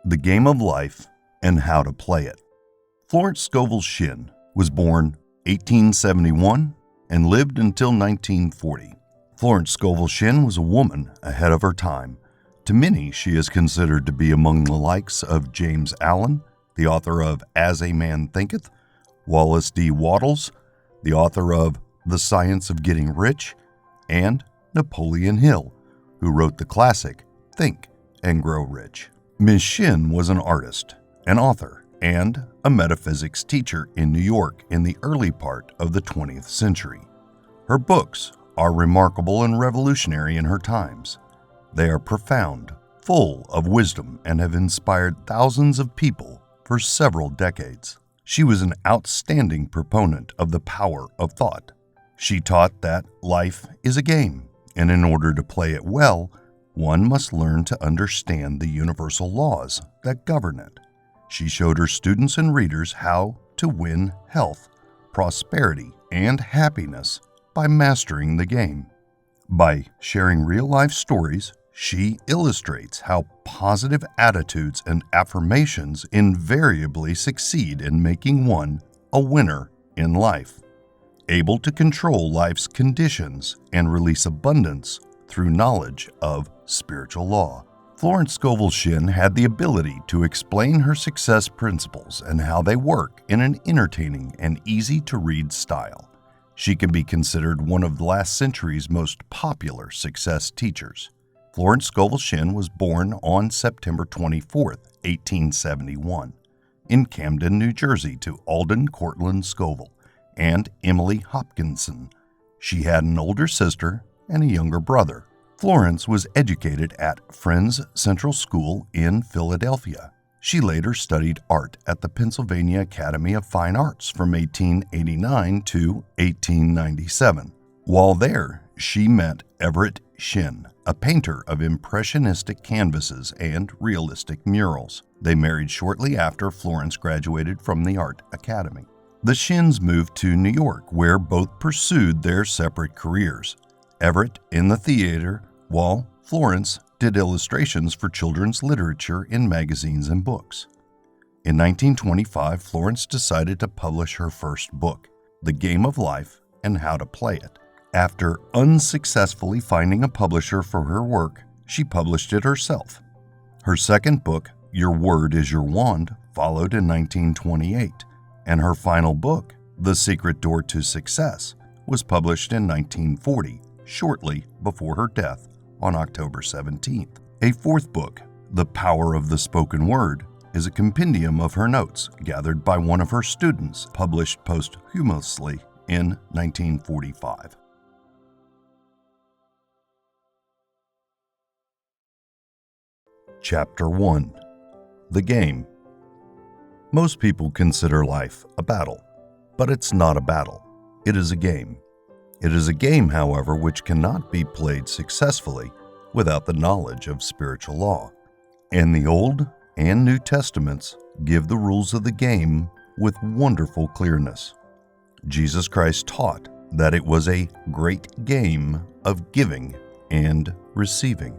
The Game of Life and How to Play It. Florence Shinn was born 1871 and lived until 1940. Florence Shinn was a woman ahead of her time. To many, she is considered to be among the likes of James Allen, the author of As a Man Thinketh, Wallace D. Wattles, the author of The Science of Getting Rich, and Napoleon Hill, who wrote the classic Think and Grow Rich. Ms. Shinn was an artist, an author, and a metaphysics teacher in New York in the early part of the 20th century. Her books are remarkable and revolutionary in her times. They are profound, full of wisdom, and have inspired thousands of people for several decades. She was an outstanding proponent of the power of thought. She taught that life is a game, and in order to play it well, one must learn to understand the universal laws that govern it. She showed her students and readers how to win health, prosperity, and happiness by mastering the game. By sharing real-life stories, she illustrates how positive attitudes and affirmations invariably succeed in making one a winner in life, able to control life's conditions and release abundance through knowledge of spiritual law. Florence Shinn had the ability to explain her success principles and how they work in an entertaining and easy-to-read style. She can be considered one of the last century's most popular success teachers. Florence Shinn was born on September 24, 1871, in Camden, New Jersey, to Alden Cortland Scoville and Emily Hopkinson. She had an older sister and a younger brother. Florence was educated at Friends Central School in Philadelphia. She later studied art at the Pennsylvania Academy of Fine Arts from 1889 to 1897. While there, she met Everett Shinn, a painter of impressionistic canvases and realistic murals. They married shortly after Florence graduated from the Art Academy. The Shinns moved to New York, where both pursued their separate careers. Everett in the theater, while Florence did illustrations for children's literature in magazines and books. In 1925, Florence decided to publish her first book, The Game of Life and How to Play It. After unsuccessfully finding a publisher for her work, she published it herself. Her second book, Your Word is Your Wand, followed in 1928, and her final book, The Secret Door to Success, was published in 1940, shortly before her death on October 17th. A fourth book, The Power of the Spoken Word, is a compendium of her notes gathered by one of her students, published posthumously in 1945. Chapter 1. The Game. Most people consider life a battle, but it's not a battle. It is a game. It is a game, however, which cannot be played successfully without the knowledge of spiritual law. And the Old and New Testaments give the rules of the game with wonderful clearness. Jesus Christ taught that it was a great game of giving and receiving.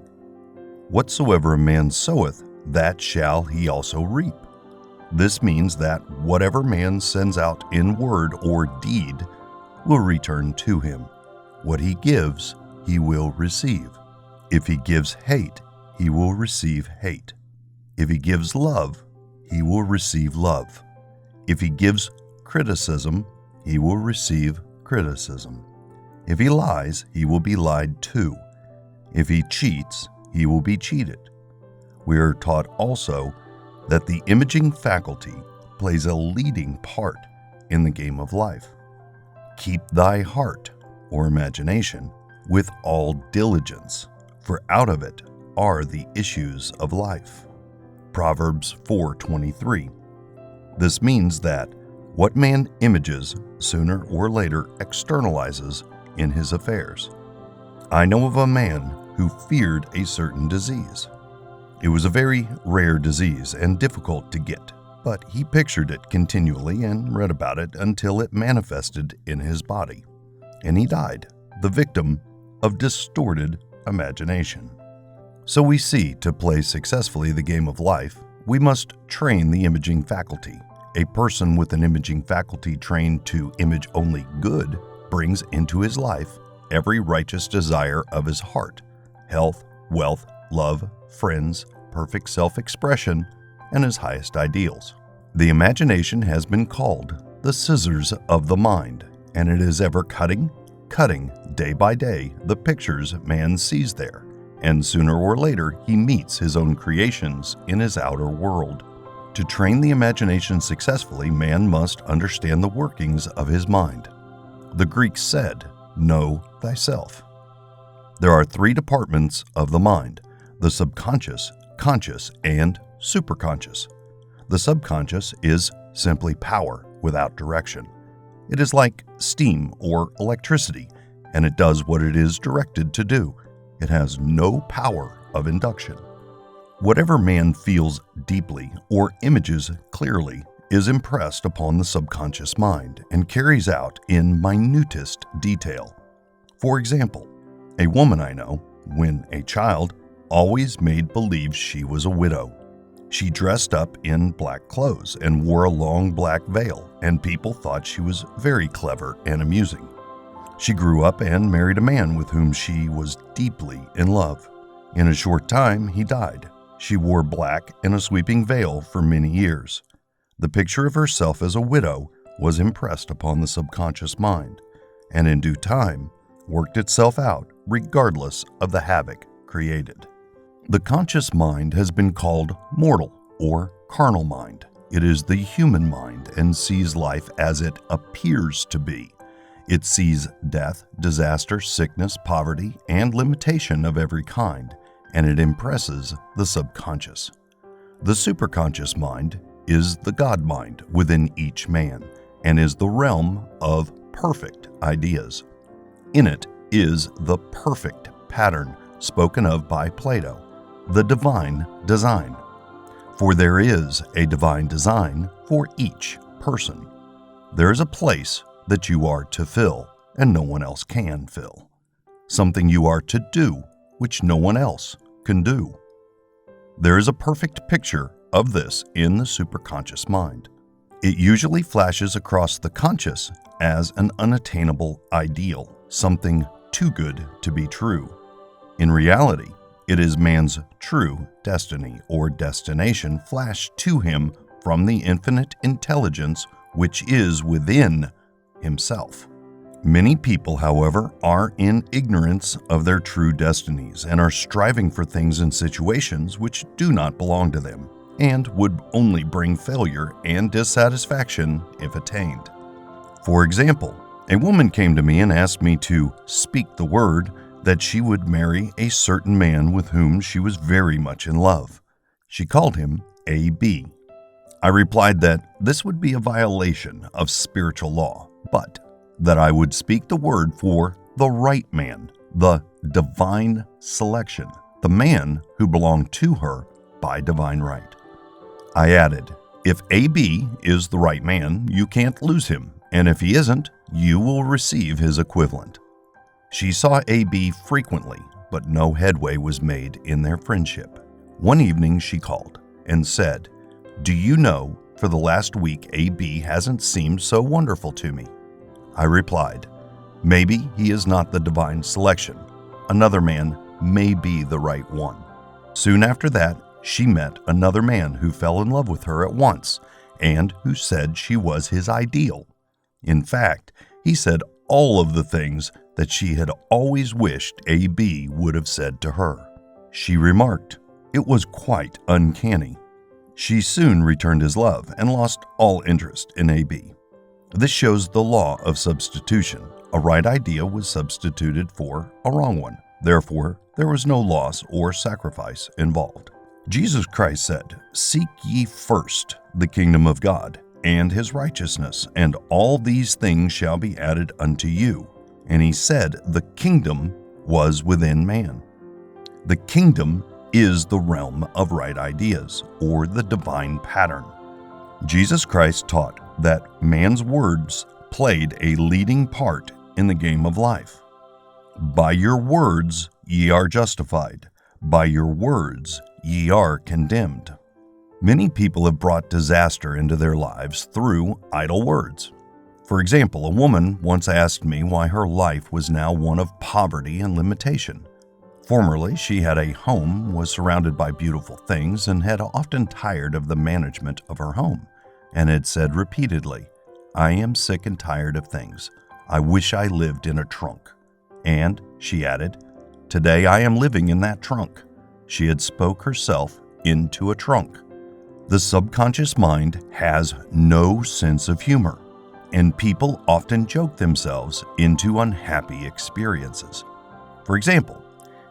Whatsoever a man soweth, that shall he also reap. This means that whatever man sends out in word or deed will return to him. What he gives, he will receive. If he gives hate, he will receive hate. If he gives love, he will receive love. If he gives criticism, he will receive criticism. If he lies, he will be lied to. If he cheats, he will be cheated. We are taught also that the imaging faculty plays a leading part in the game of life. Keep thy heart, or imagination, with all diligence, for out of it are the issues of life. Proverbs 4:23. This means that what man images sooner or later externalizes in his affairs. I know of a man who feared a certain disease. It was a very rare disease and difficult to get, but he pictured it continually and read about it until it manifested in his body, and he died, the victim of distorted imagination. So we see, to play successfully the game of life, we must train the imaging faculty. A person with an imaging faculty trained to image only good brings into his life every righteous desire of his heart: health, wealth, love, friends, perfect self-expression, and his highest ideals. The imagination has been called the scissors of the mind, and it is ever cutting day by day the pictures man sees there, and sooner or later he meets his own creations in his outer world. To train the imagination successfully, man must understand the workings of his mind. The Greeks said, "Know thyself." There are three departments of the mind: the subconscious, conscious, and superconscious. The subconscious is simply power without direction. It is like steam or electricity, and it does what it is directed to do. It has no power of induction. Whatever man feels deeply or images clearly is impressed upon the subconscious mind and carries out in minutest detail. For example, a woman I know, when a child, always made believe she was a widow. She dressed up in black clothes and wore a long black veil, and people thought she was very clever and amusing. She grew up and married a man with whom she was deeply in love. In a short time, he died. She wore black and a sweeping veil for many years. The picture of herself as a widow was impressed upon the subconscious mind, and in due time worked itself out regardless of the havoc created. The conscious mind has been called mortal or carnal mind. It is the human mind and sees life as it appears to be. It sees death, disaster, sickness, poverty, and limitation of every kind, and it impresses the subconscious. The superconscious mind is the God mind within each man and is the realm of perfect ideas. In it is the perfect pattern spoken of by Plato, the divine design. For there is a divine design for each person. There is a place that you are to fill and no one else can fill. Something you are to do which no one else can do. There is a perfect picture of this in the superconscious mind. It usually flashes across the conscious as an unattainable ideal, something too good to be true. In reality, it is man's true destiny or destination flashed to him from the infinite intelligence which is within himself. Many people, however, are in ignorance of their true destinies and are striving for things and situations which do not belong to them and would only bring failure and dissatisfaction if attained. For example, a woman came to me and asked me to speak the word that she would marry a certain man with whom she was very much in love. She called him A.B. I replied that this would be a violation of spiritual law, but that I would speak the word for the right man, the divine selection, the man who belonged to her by divine right. I added, if A.B. is the right man, you can't lose him, and if he isn't, you will receive his equivalent. She saw A.B. frequently, but no headway was made in their friendship. One evening she called and said, "Do you know, for the last week A.B. hasn't seemed so wonderful to me?" I replied, "Maybe he is not the divine selection. Another man may be the right one." Soon after that, she met another man who fell in love with her at once and who said she was his ideal. In fact, he said all of the things that she had always wished A.B. would have said to her. She remarked, "It was quite uncanny." She soon returned his love and lost all interest in A.B. This shows the law of substitution. A right idea was substituted for a wrong one. Therefore, there was no loss or sacrifice involved. Jesus Christ said, "Seek ye first the kingdom of God and his righteousness, and all these things shall be added unto you." And he said the kingdom was within man. The kingdom is the realm of right ideas, or the divine pattern. Jesus Christ taught that man's words played a leading part in the game of life. By your words ye are justified. By your words ye are condemned. Many people have brought disaster into their lives through idle words. For example, a woman once asked me why her life was now one of poverty and limitation. Formerly, she had a home, was surrounded by beautiful things, and had often tired of the management of her home, and had said repeatedly, "I am sick and tired of things. I wish I lived in a trunk." And, she added, "Today I am living in that trunk." She had spoke herself into a trunk. The subconscious mind has no sense of humor, and people often joke themselves into unhappy experiences. For example,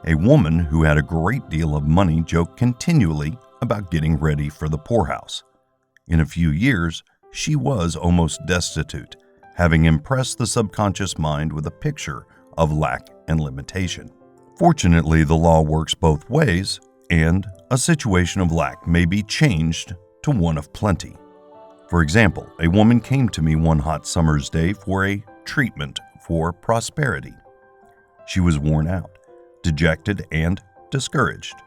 a woman who had a great deal of money joked continually about getting ready for the poorhouse. In a few years, she was almost destitute, having impressed the subconscious mind with a picture of lack and limitation. Fortunately, the law works both ways, and a situation of lack may be changed to one of plenty. For example, a woman came to me one hot summer's day for a treatment for prosperity. She was worn out, dejected, and discouraged.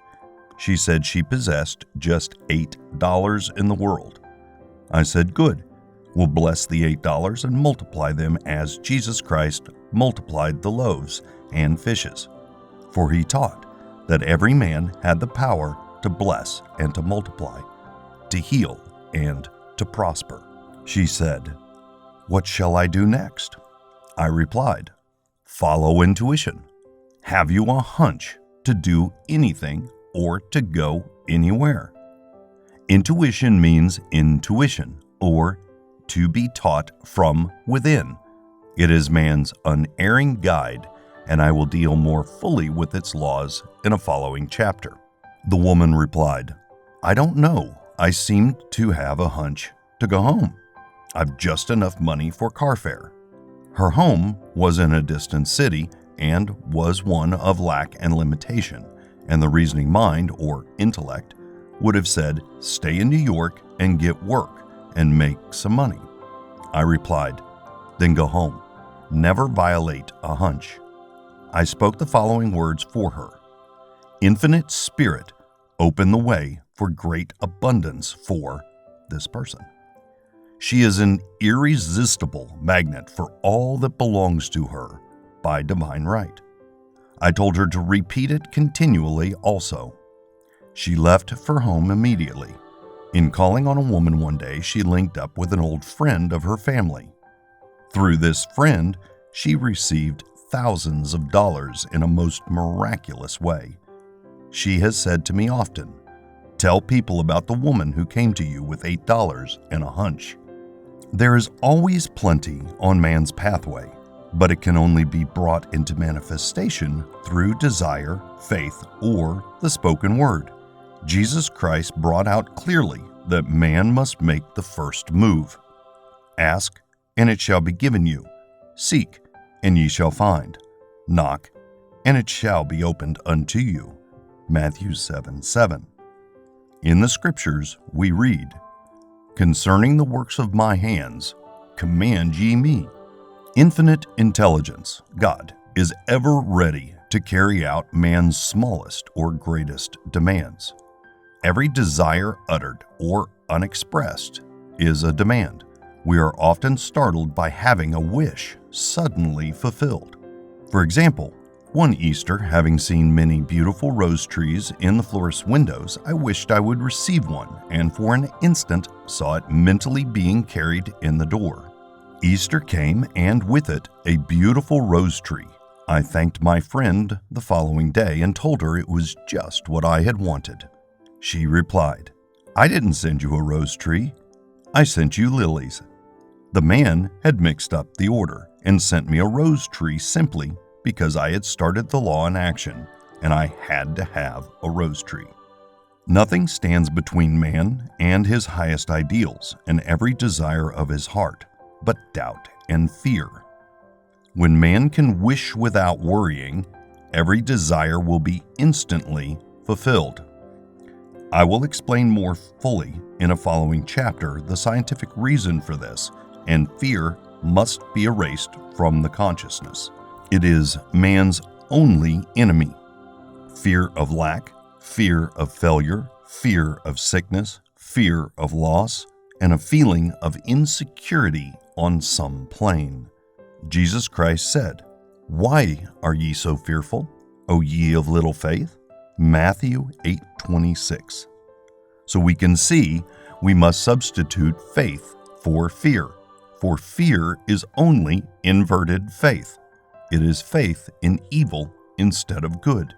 She said she possessed just $8 in the world. I said, "Good. We'll bless the $8 and multiply them as Jesus Christ multiplied the loaves and fishes. For he taught that every man had the power to bless and to multiply, to heal and to prosper." She said, "What shall I do next?" I replied, "Follow intuition. Have you a hunch to do anything or to go anywhere?" Intuition means intuition, or to be taught from within. It is man's unerring guide, and I will deal more fully with its laws in a following chapter. The woman replied, "I don't know. I seem to have a hunch to go home. I've just enough money for car fare." Her home was in a distant city and was one of lack and limitation, and the reasoning mind, or intellect, would have said, "Stay in New York and get work and make some money." I replied, "Then go home. Never violate a hunch." I spoke the following words for her: "Infinite Spirit, open the way for great abundance for this person." She is an irresistible magnet for all that belongs to her by divine right. I told her to repeat it continually also. She left for home immediately. In calling on a woman one day, she linked up with an old friend of her family. Through this friend, she received thousands of dollars in a most miraculous way. She has said to me often, "Tell people about the woman who came to you with $8 and a hunch." There is always plenty on man's pathway, but it can only be brought into manifestation through desire, faith, or the spoken word. Jesus Christ brought out clearly that man must make the first move. "Ask, and it shall be given you. Seek, and ye shall find. Knock, and it shall be opened unto you." Matthew 7:7. In the Scriptures we read, "Concerning the works of my hands, command ye me." Infinite intelligence, God, is ever ready to carry out man's smallest or greatest demands. Every desire uttered or unexpressed is a demand. We are often startled by having a wish suddenly fulfilled. For example, one Easter, having seen many beautiful rose trees in the florist's windows, I wished I would receive one, and for an instant saw it mentally being carried in the door. Easter came, and with it a beautiful rose tree. I thanked my friend the following day and told her it was just what I had wanted. She replied, "I didn't send you a rose tree. I sent you lilies." The man had mixed up the order and sent me a rose tree simply because I had started the law in action and I had to have a rose tree. Nothing stands between man and his highest ideals and every desire of his heart but doubt and fear. When man can wish without worrying, every desire will be instantly fulfilled. I will explain more fully in a following chapter the scientific reason for this, and fear must be erased from the consciousness. It is man's only enemy. Fear of lack, fear of failure, fear of sickness, fear of loss, and a feeling of insecurity on some plane. Jesus Christ said, "Why are ye so fearful, O ye of little faith?" Matthew 8:26. So we can see we must substitute faith for fear is only inverted faith. It is faith in evil instead of good.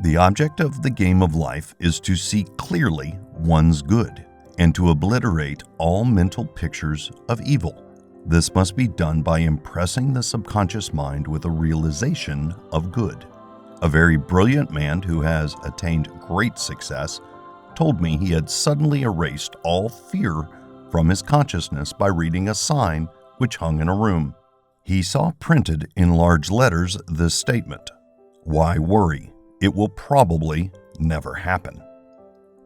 The object of the game of life is to see clearly one's good and to obliterate all mental pictures of evil. This must be done by impressing the subconscious mind with a realization of good. A very brilliant man who has attained great success told me he had suddenly erased all fear from his consciousness by reading a sign which hung in a room. He saw printed in large letters this statement, "Why worry? It will probably never happen."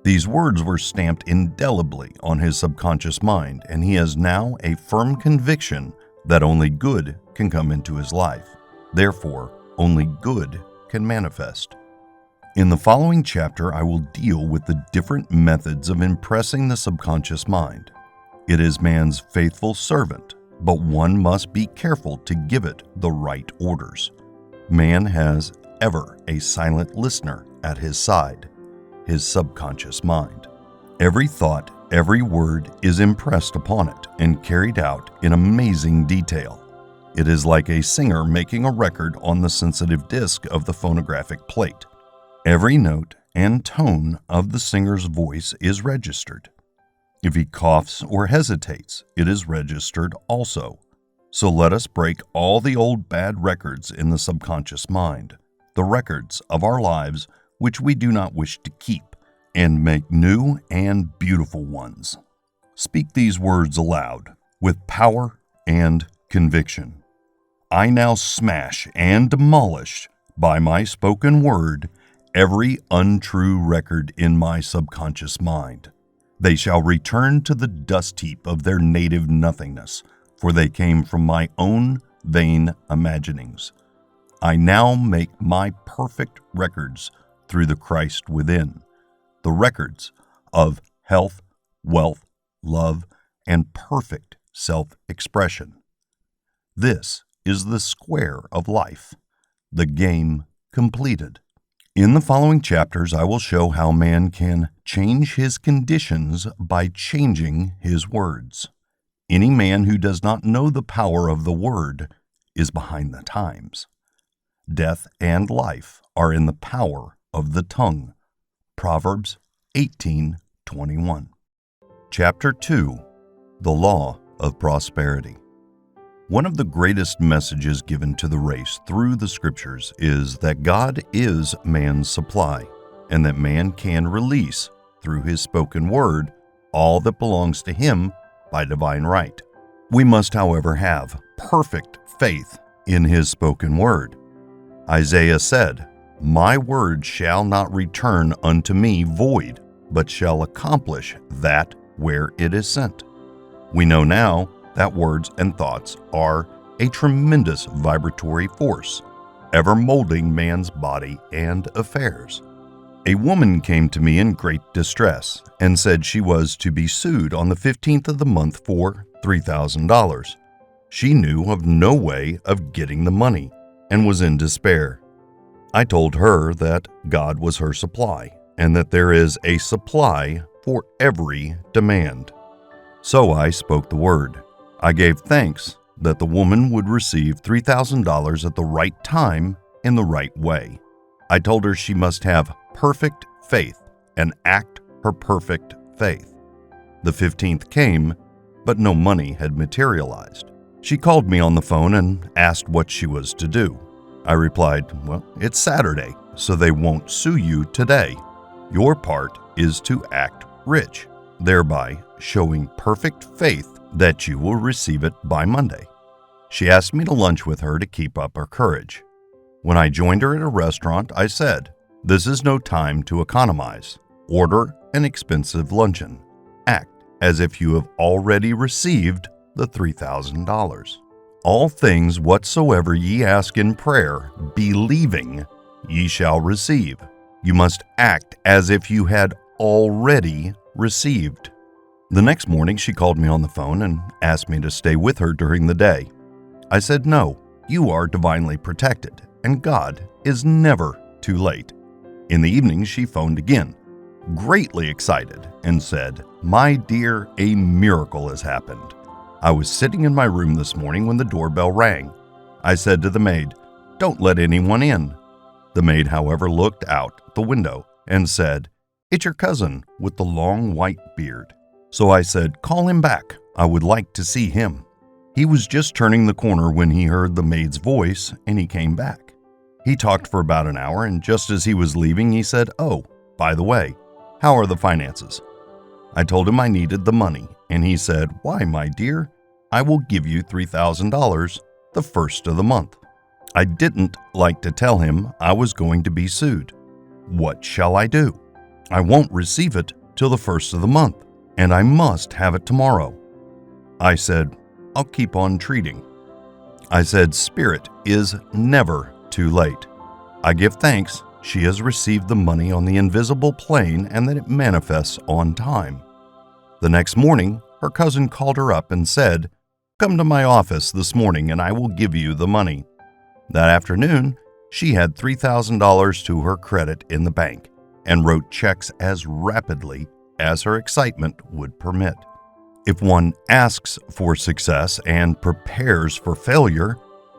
These words were stamped indelibly on his subconscious mind, and he has now a firm conviction that only good can come into his life. Therefore, only good can manifest. In the following chapter, I will deal with the different methods of impressing the subconscious mind. It is man's faithful servant, but one must be careful to give it the right orders. Man has ever a silent listener at his side, his subconscious mind. Every thought, every word is impressed upon it and carried out in amazing detail. It is like a singer making a record on the sensitive disc of the phonographic plate. Every note and tone of the singer's voice is registered. If he coughs or hesitates, it is registered also. So let us break all the old bad records in the subconscious mind, the records of our lives which we do not wish to keep, and make new and beautiful ones. Speak these words aloud with power and conviction. I now smash and demolish by my spoken word every untrue record in my subconscious mind. They shall return to the dust heap of their native nothingness, for they came from my own vain imaginings. I now make my perfect records through the Christ within, the records of health, wealth, love, and perfect self-expression. This is the square of life, the game completed. In the following chapters, I will show how man can change his conditions by changing his words. Any man who does not know the power of the word is behind the times. Death and life are in the power of the tongue. Proverbs 18:21. Chapter 2. The Law of Prosperity. One of the greatest messages given to the race through the Scriptures is that God is man's supply, and that man can release, through his spoken word, all that belongs to him by divine right. We must, however, have perfect faith in his spoken word. Isaiah said, "My word shall not return unto me void, but shall accomplish that where it is sent." We know now that words and thoughts are a tremendous vibratory force, ever molding man's body and affairs. A woman came to me in great distress and said she was to be sued on the 15th of the month for $3,000. She knew of no way of getting the money and was in despair. I told her that God was her supply and that there is a supply for every demand. So I spoke the word. I gave thanks that the woman would receive $3,000 at the right time in the right way. I told her she must have perfect faith and act her perfect faith. The 15th came, but no money had materialized. She called me on the phone and asked what she was to do. I replied, "Well, it's Saturday, so they won't sue you today. Your part is to act rich, thereby showing perfect faith that you will receive it by Monday." She asked me to lunch with her to keep up her courage. When I joined her at a restaurant, I said, "This is no time to economize. Order an expensive luncheon. Act as if you have already received the $3,000. All things whatsoever ye ask in prayer, believing, ye shall receive." You must act as if you had already received. The next morning, she called me on the phone and asked me to stay with her during the day. I said, "No, you are divinely protected, and God is never too late." In the evening, she phoned again, greatly excited, and said, "My dear, a miracle has happened. I was sitting in my room this morning when the doorbell rang. I said to the maid, 'Don't let anyone in.' The maid, however, looked out the window and said, 'It's your cousin with the long white beard.' So I said, 'Call him back. I would like to see him.' He was just turning the corner when he heard the maid's voice, and he came back. He talked for about an hour, and just as he was leaving, he said, 'Oh, by the way, how are the finances?' I told him I needed the money, and he said, 'Why, my dear, I will give you $3,000 the first of the month.' I didn't like to tell him I was going to be sued. What shall I do? I won't receive it till the first of the month, and I must have it tomorrow." I said, "I'll keep on treating." I said, "Spirit is never too late. I give thanks she has received the money on the invisible plane and that it manifests on time." The next morning, her cousin called her up and said, "Come to my office this morning and I will give you the money." That afternoon, she had $3,000 to her credit in the bank and wrote checks as rapidly as her excitement would permit. If one asks for success and prepares for failure,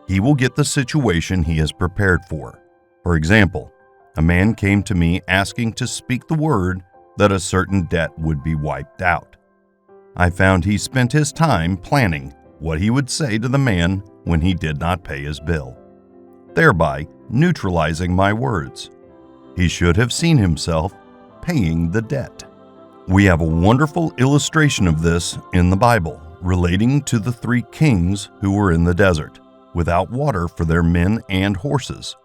he will get the situation he is prepared for. For example, a man came to me asking to speak the word that a certain debt would be wiped out. I found he spent his time planning what he would say to the man when he did not pay his bill, thereby neutralizing my words. He should have seen himself paying the debt. We have a wonderful illustration of this in the Bible, relating to the 3 kings who were in the desert, without water for their men and horses.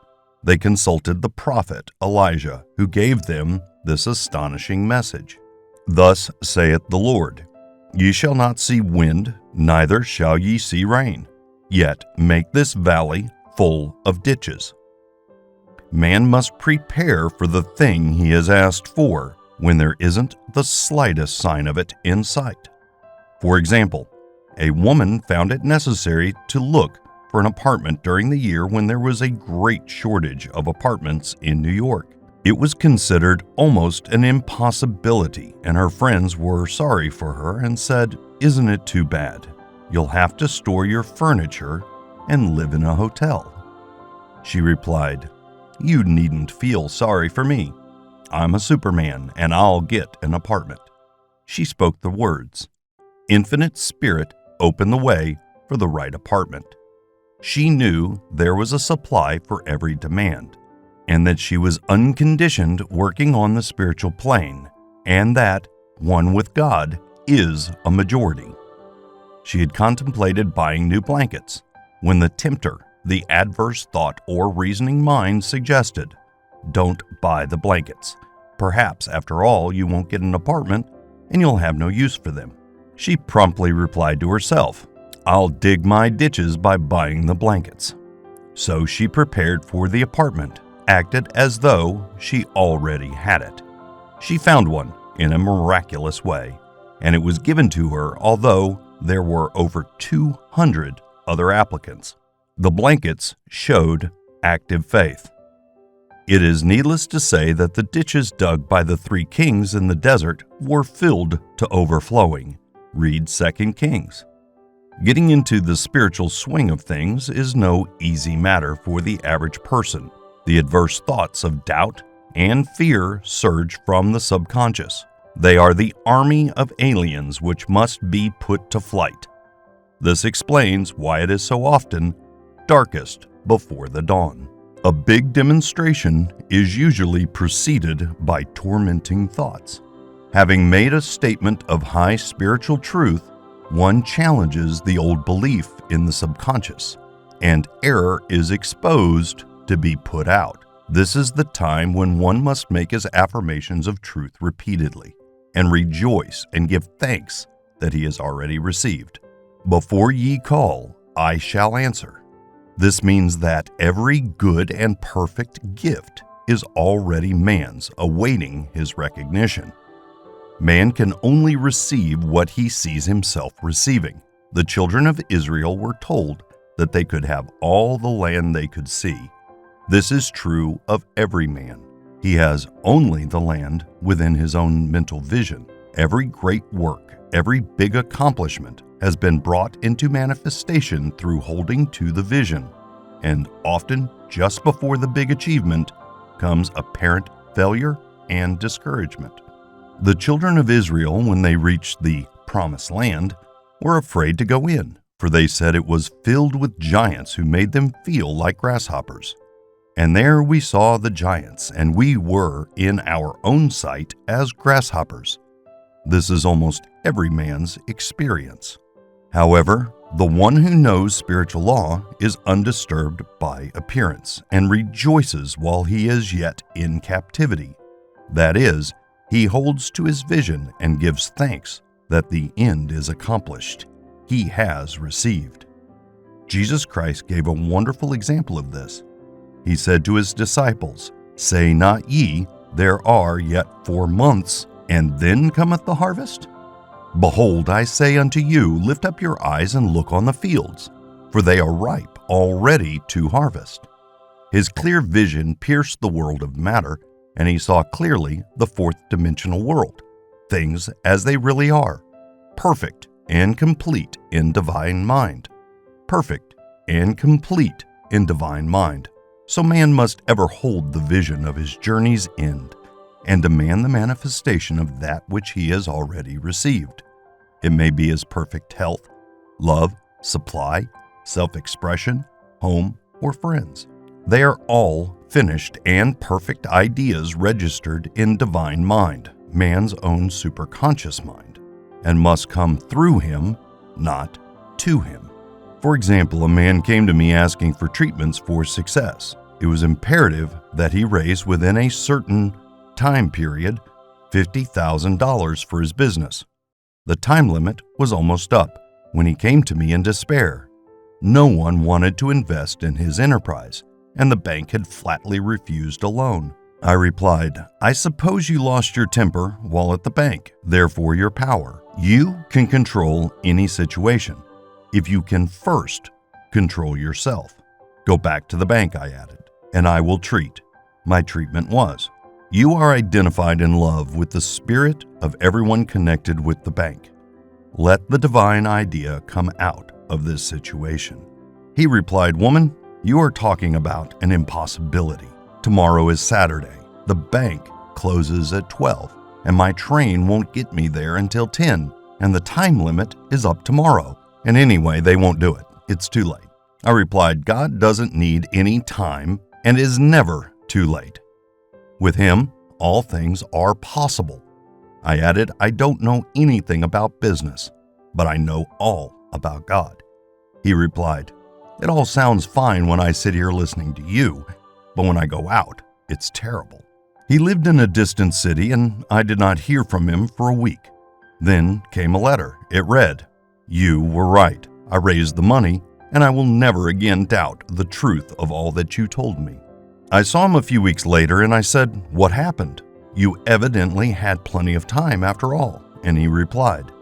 They consulted the prophet Elijah, who gave them this astonishing message. "Thus saith the Lord, Ye shall not see wind, neither shall ye see rain, yet make this valley full of ditches." Man must prepare for the thing he has asked for when there isn't the slightest sign of it in sight. For example, a woman found it necessary to look for an apartment during the year when there was a great shortage of apartments in New York. It was considered almost an impossibility, and her friends were sorry for her and said, "Isn't it too bad? You'll have to store your furniture and live in a hotel." She replied, "You needn't feel sorry for me. I'm a Superman and I'll get an apartment." She spoke the words. Infinite Spirit opened the way for the right apartment. She knew there was a supply for every demand, and that she was unconditioned working on the spiritual plane, and that one with God is a majority. She had contemplated buying new blankets when the tempter, the adverse thought or reasoning mind, suggested, "Don't buy the blankets. Perhaps, after all, you won't get an apartment and you'll have no use for them." She promptly replied to herself, "I'll dig my ditches by buying the blankets." So she prepared for the apartment, acted as though she already had it. She found one in a miraculous way, and it was given to her although there were over 200 other applicants. The blankets showed active faith. It is needless to say that the ditches dug by the 3 kings in the desert were filled to overflowing. Read 2 Kings. Getting into the spiritual swing of things is no easy matter for the average person. The adverse thoughts of doubt and fear surge from the subconscious. They are the army of aliens which must be put to flight. This explains why it is so often darkest before the dawn. A big demonstration is usually preceded by tormenting thoughts. Having made a statement of high spiritual truth, one challenges the old belief in the subconscious, and error is exposed to be put out. This is the time when one must make his affirmations of truth repeatedly, and rejoice and give thanks that he has already received. "Before ye call, I shall answer." This means that every good and perfect gift is already man's, awaiting his recognition. Man can only receive what he sees himself receiving. The children of Israel were told that they could have all the land they could see. This is true of every man. He has only the land within his own mental vision. Every great work, every big accomplishment has been brought into manifestation through holding to the vision. And often, just before the big achievement, comes apparent failure and discouragement. The children of Israel, when they reached the promised land, were afraid to go in, for they said it was filled with giants who made them feel like grasshoppers. And there we saw the giants, and we were, in our own sight, as grasshoppers. This is almost every man's experience. However, the one who knows spiritual law is undisturbed by appearance and rejoices while he is yet in captivity. That is, he holds to his vision and gives thanks that the end is accomplished. He has received. Jesus Christ gave a wonderful example of this. He said to his disciples, "Say not ye, there are yet 4 months, and then cometh the harvest? Behold, I say unto you, lift up your eyes and look on the fields, for they are ripe already to harvest." His clear vision pierced the world of matter, and he saw clearly the fourth-dimensional world, things as they really are, perfect and complete in divine mind. Perfect and complete in divine mind. So man must ever hold the vision of his journey's end and demand the manifestation of that which he has already received. It may be his perfect health, love, supply, self-expression, home, or friends. They are all finished and perfect ideas registered in divine mind, man's own superconscious mind, and must come through him, not to him. For example, a man came to me asking for treatments for success. It was imperative that he raise within a certain time period $50,000 for his business. The time limit was almost up when he came to me in despair. No one wanted to invest in his enterprise, and the bank had flatly refused a loan. I replied, "I suppose you lost your temper while at the bank, therefore your power. You can control any situation if you can first control yourself. Go back to the bank," I added, "and I will treat." My treatment was, "You are identified in love with the spirit of everyone connected with the bank. Let the divine idea come out of this situation." He replied, "Woman, you are talking about an impossibility. Tomorrow is Saturday. The bank closes at 12, and my train won't get me there until 10, and the time limit is up tomorrow. And anyway, they won't do it. It's too late." I replied, "God doesn't need any time and is never too late. With him, all things are possible." I added, "I don't know anything about business, but I know all about God." He replied, "It all sounds fine when I sit here listening to you, but when I go out, it's terrible." He lived in a distant city, and I did not hear from him for a week. Then came a letter. It read, "You were right. I raised the money, and I will never again doubt the truth of all that you told me." I saw him a few weeks later, and I said, "What happened? You evidently had plenty of time after all." And he replied,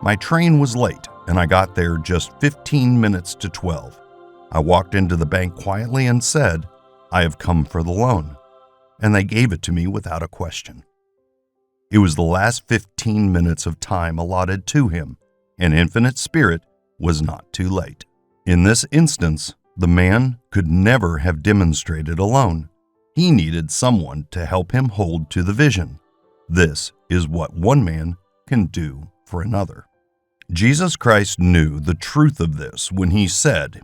"My train was late, and I got there just 15 minutes to 12. I walked into the bank quietly and said, 'I have come for the loan,' and they gave it to me without a question." It was the last 15 minutes of time allotted to him, and Infinite Spirit was not too late. In this instance, the man could never have demonstrated alone. He needed someone to help him hold to the vision. This is what one man can do for another. Jesus Christ knew the truth of this when he said,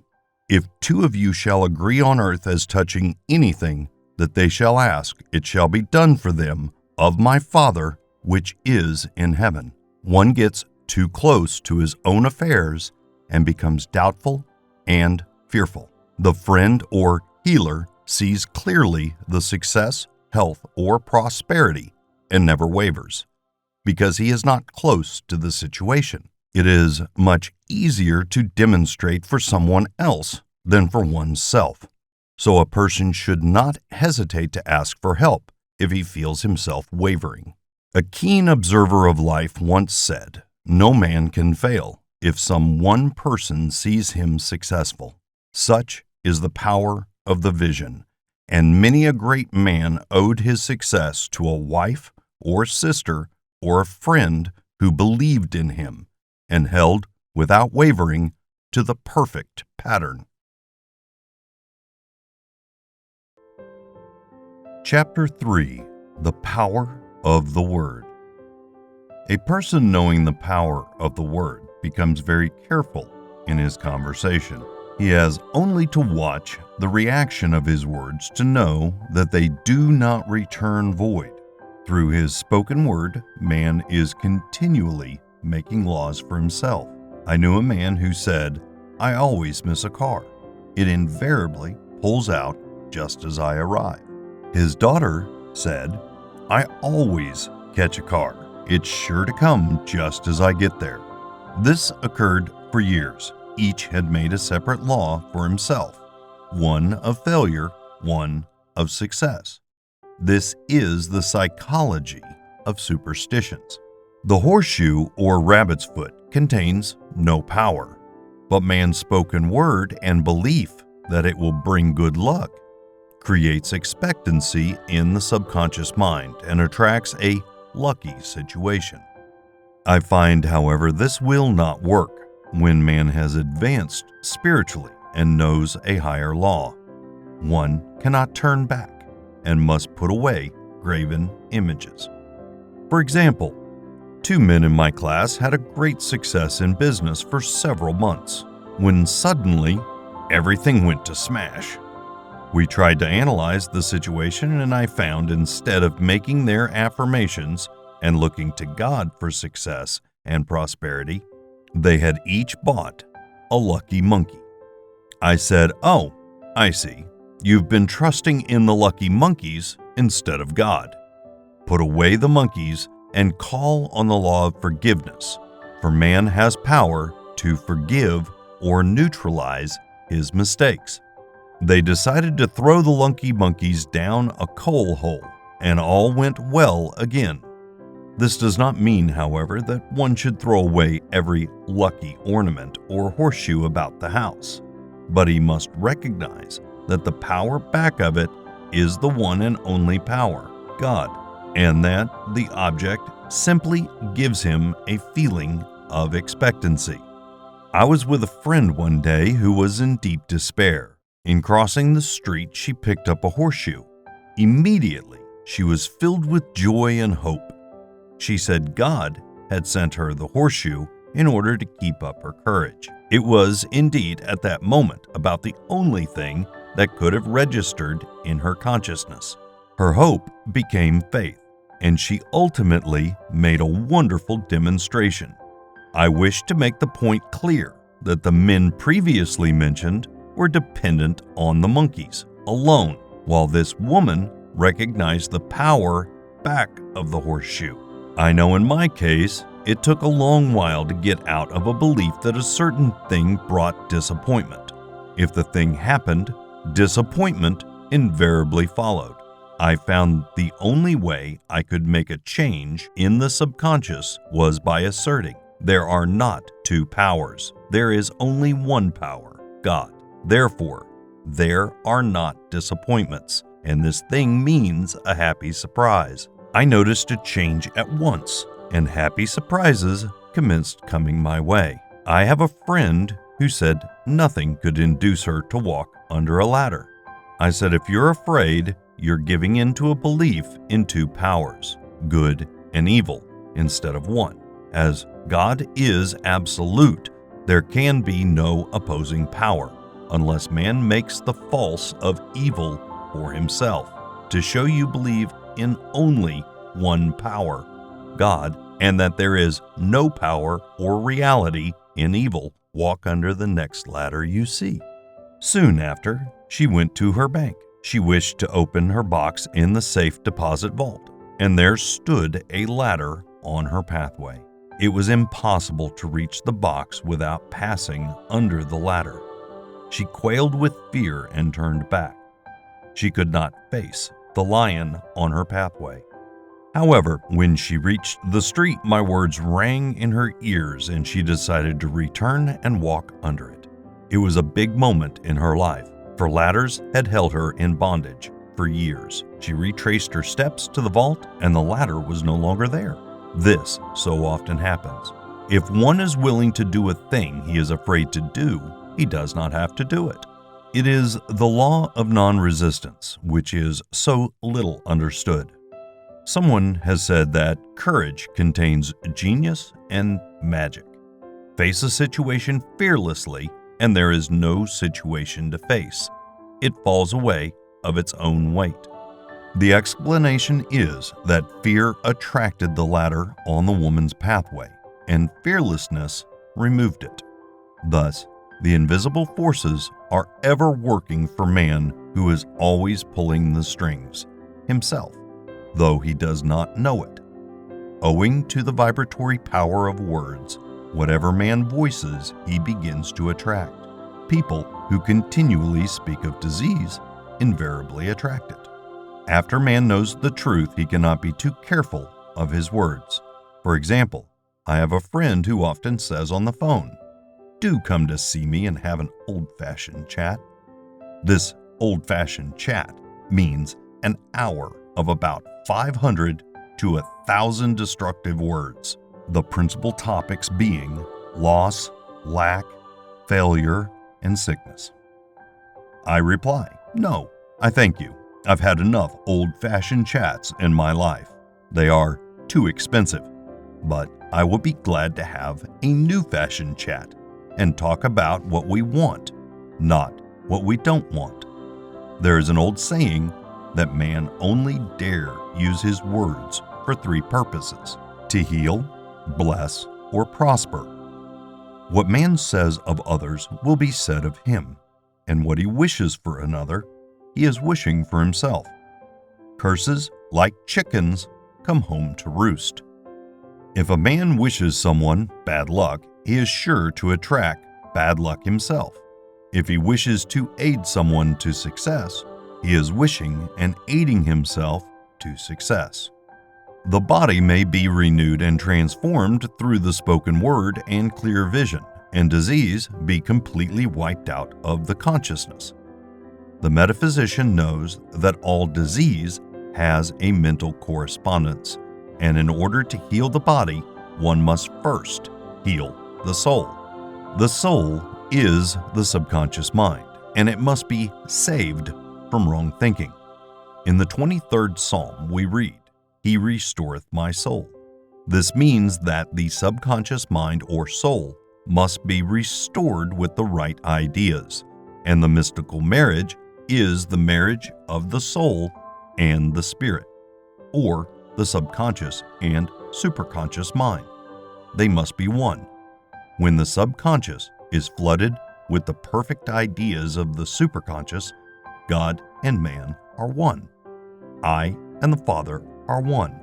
"If 2 of you shall agree on earth as touching anything that they shall ask, it shall be done for them of my Father which is in heaven." One gets too close to his own affairs and becomes doubtful and fearful. The friend or healer sees clearly the success, health, or prosperity and never wavers, because he is not close to the situation. It is much easier to demonstrate for someone else than for oneself. So a person should not hesitate to ask for help if he feels himself wavering. A keen observer of life once said, "No man can fail if some one person sees him successful." Such is the power of the vision, and many a great man owed his success to a wife or sister or a friend who believed in him and held, without wavering, to the perfect pattern. Chapter 3. The Power of the Word. A person knowing the power of the Word becomes very careful in his conversation. He has only to watch the reaction of his words to know that they do not return void. Through his spoken word, man is continually making laws for himself. I knew a man who said, "I always miss a car. It invariably pulls out just as I arrive." His daughter said, "I always catch a car. It's sure to come just as I get there." This occurred for years. Each had made a separate law for himself, one of failure, one of success. This is the psychology of superstitions. The horseshoe or rabbit's foot contains no power, but man's spoken word and belief that it will bring good luck creates expectancy in the subconscious mind and attracts a lucky situation. I find, however, this will not work when man has advanced spiritually and knows a higher law. One cannot turn back and must put away graven images. For example, 2 men in my class had a great success in business for several months, when suddenly everything went to smash. We tried to analyze the situation, and I found instead of making their affirmations and looking to God for success and prosperity, they had each bought a lucky monkey. I said, "Oh, I see. You've been trusting in the lucky monkeys instead of God. Put away the monkeys and call on the law of forgiveness, for man has power to forgive or neutralize his mistakes." They decided to throw the lucky monkeys down a coal hole, and all went well again. This does not mean, however, that one should throw away every lucky ornament or horseshoe about the house, but he must recognize that the power back of it is the one and only power, God, and that the object simply gives him a feeling of expectancy. I was with a friend one day who was in deep despair. In crossing the street, she picked up a horseshoe. Immediately, she was filled with joy and hope. She said God had sent her the horseshoe in order to keep up her courage. It was indeed at that moment about the only thing that could have registered in her consciousness. Her hope became faith, and she ultimately made a wonderful demonstration. I wish to make the point clear that the men previously mentioned were dependent on the monkeys alone, while this woman recognized the power back of the horseshoe. I know in my case, it took a long while to get out of a belief that a certain thing brought disappointment. If the thing happened, disappointment invariably followed. I found the only way I could make a change in the subconscious was by asserting, there are not two powers. There is only one power, God. Therefore, there are not disappointments, and this thing means a happy surprise. I noticed a change at once, and happy surprises commenced coming my way. I have a friend who said nothing could induce her to walk under a ladder. I said, if you're afraid, you're giving in to a belief in two powers, good and evil, instead of one. As God is absolute, there can be no opposing power, unless man makes the false of evil for himself, to show you believe in only one power, God, and that there is no power or reality in evil. Walk under the next ladder you see. Soon after, she went to her bank. She wished to open her box in the safe deposit vault, and there stood a ladder on her pathway. It was impossible to reach the box without passing under the ladder. She quailed with fear and turned back. She could not face the lion on her pathway. However, when she reached the street, my words rang in her ears and she decided to return and walk under it. It was a big moment in her life, for ladders had held her in bondage for years. She retraced her steps to the vault and the ladder was no longer there. This so often happens. If one is willing to do a thing he is afraid to do, he does not have to do it. It is the law of non-resistance, which is so little understood. Someone has said that courage contains genius and magic. Face a situation fearlessly, and there is no situation to face. It falls away of its own weight. The explanation is that fear attracted the ladder on the woman's pathway, and fearlessness removed it. Thus, the invisible forces are ever working for man who is always pulling the strings, himself, though he does not know it. Owing to the vibratory power of words, whatever man voices, he begins to attract. People who continually speak of disease invariably attract it. After man knows the truth, he cannot be too careful of his words. For example, I have a friend who often says on the phone, "Do come to see me and have an old-fashioned chat." This old-fashioned chat means an hour of about 500 to 1,000 destructive words, the principal topics being loss, lack, failure, and sickness. I reply, "No, I thank you. I've had enough old-fashioned chats in my life. They are too expensive, but I will be glad to have a new-fashioned chat and talk about what we want, not what we don't want." There is an old saying that man only dare use his words for 3 purposes: to heal, bless, or prosper. What man says of others will be said of him, and what he wishes for another, he is wishing for himself. Curses, like chickens, come home to roost. If a man wishes someone bad luck, he is sure to attract bad luck himself. If he wishes to aid someone to success, he is wishing and aiding himself to success. The body may be renewed and transformed through the spoken word and clear vision, and disease be completely wiped out of the consciousness. The metaphysician knows that all disease has a mental correspondence, and in order to heal the body, one must first heal the soul. The soul is the subconscious mind, and it must be saved from wrong thinking. In the 23rd Psalm, we read, "He restoreth my soul." This means that the subconscious mind or soul must be restored with the right ideas, and the mystical marriage is the marriage of the soul and the spirit, or the subconscious and superconscious mind. They must be one. When the subconscious is flooded with the perfect ideas of the superconscious, God and man are one. I and the Father are one.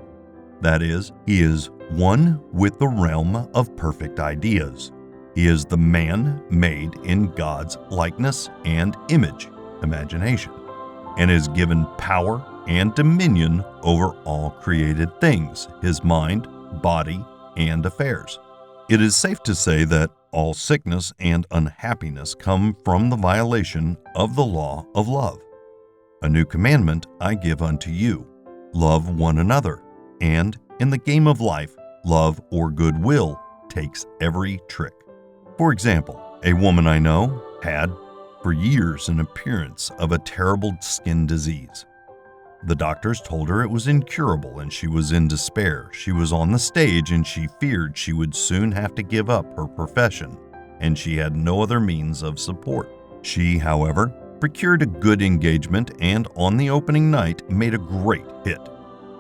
That is, he is one with the realm of perfect ideas. He is the man made in God's likeness and image, imagination, and is given power and dominion over all created things, his mind, body, and affairs. It is safe to say that all sickness and unhappiness come from the violation of the law of love. A new commandment I give unto you: love one another. And in the game of life, love or goodwill takes every trick. For example, a woman I know had for years an appearance of a terrible skin disease. The doctors told her it was incurable and she was in despair. She was on the stage and she feared she would soon have to give up her profession, and she had no other means of support. She, however, procured a good engagement and on the opening night made a great hit.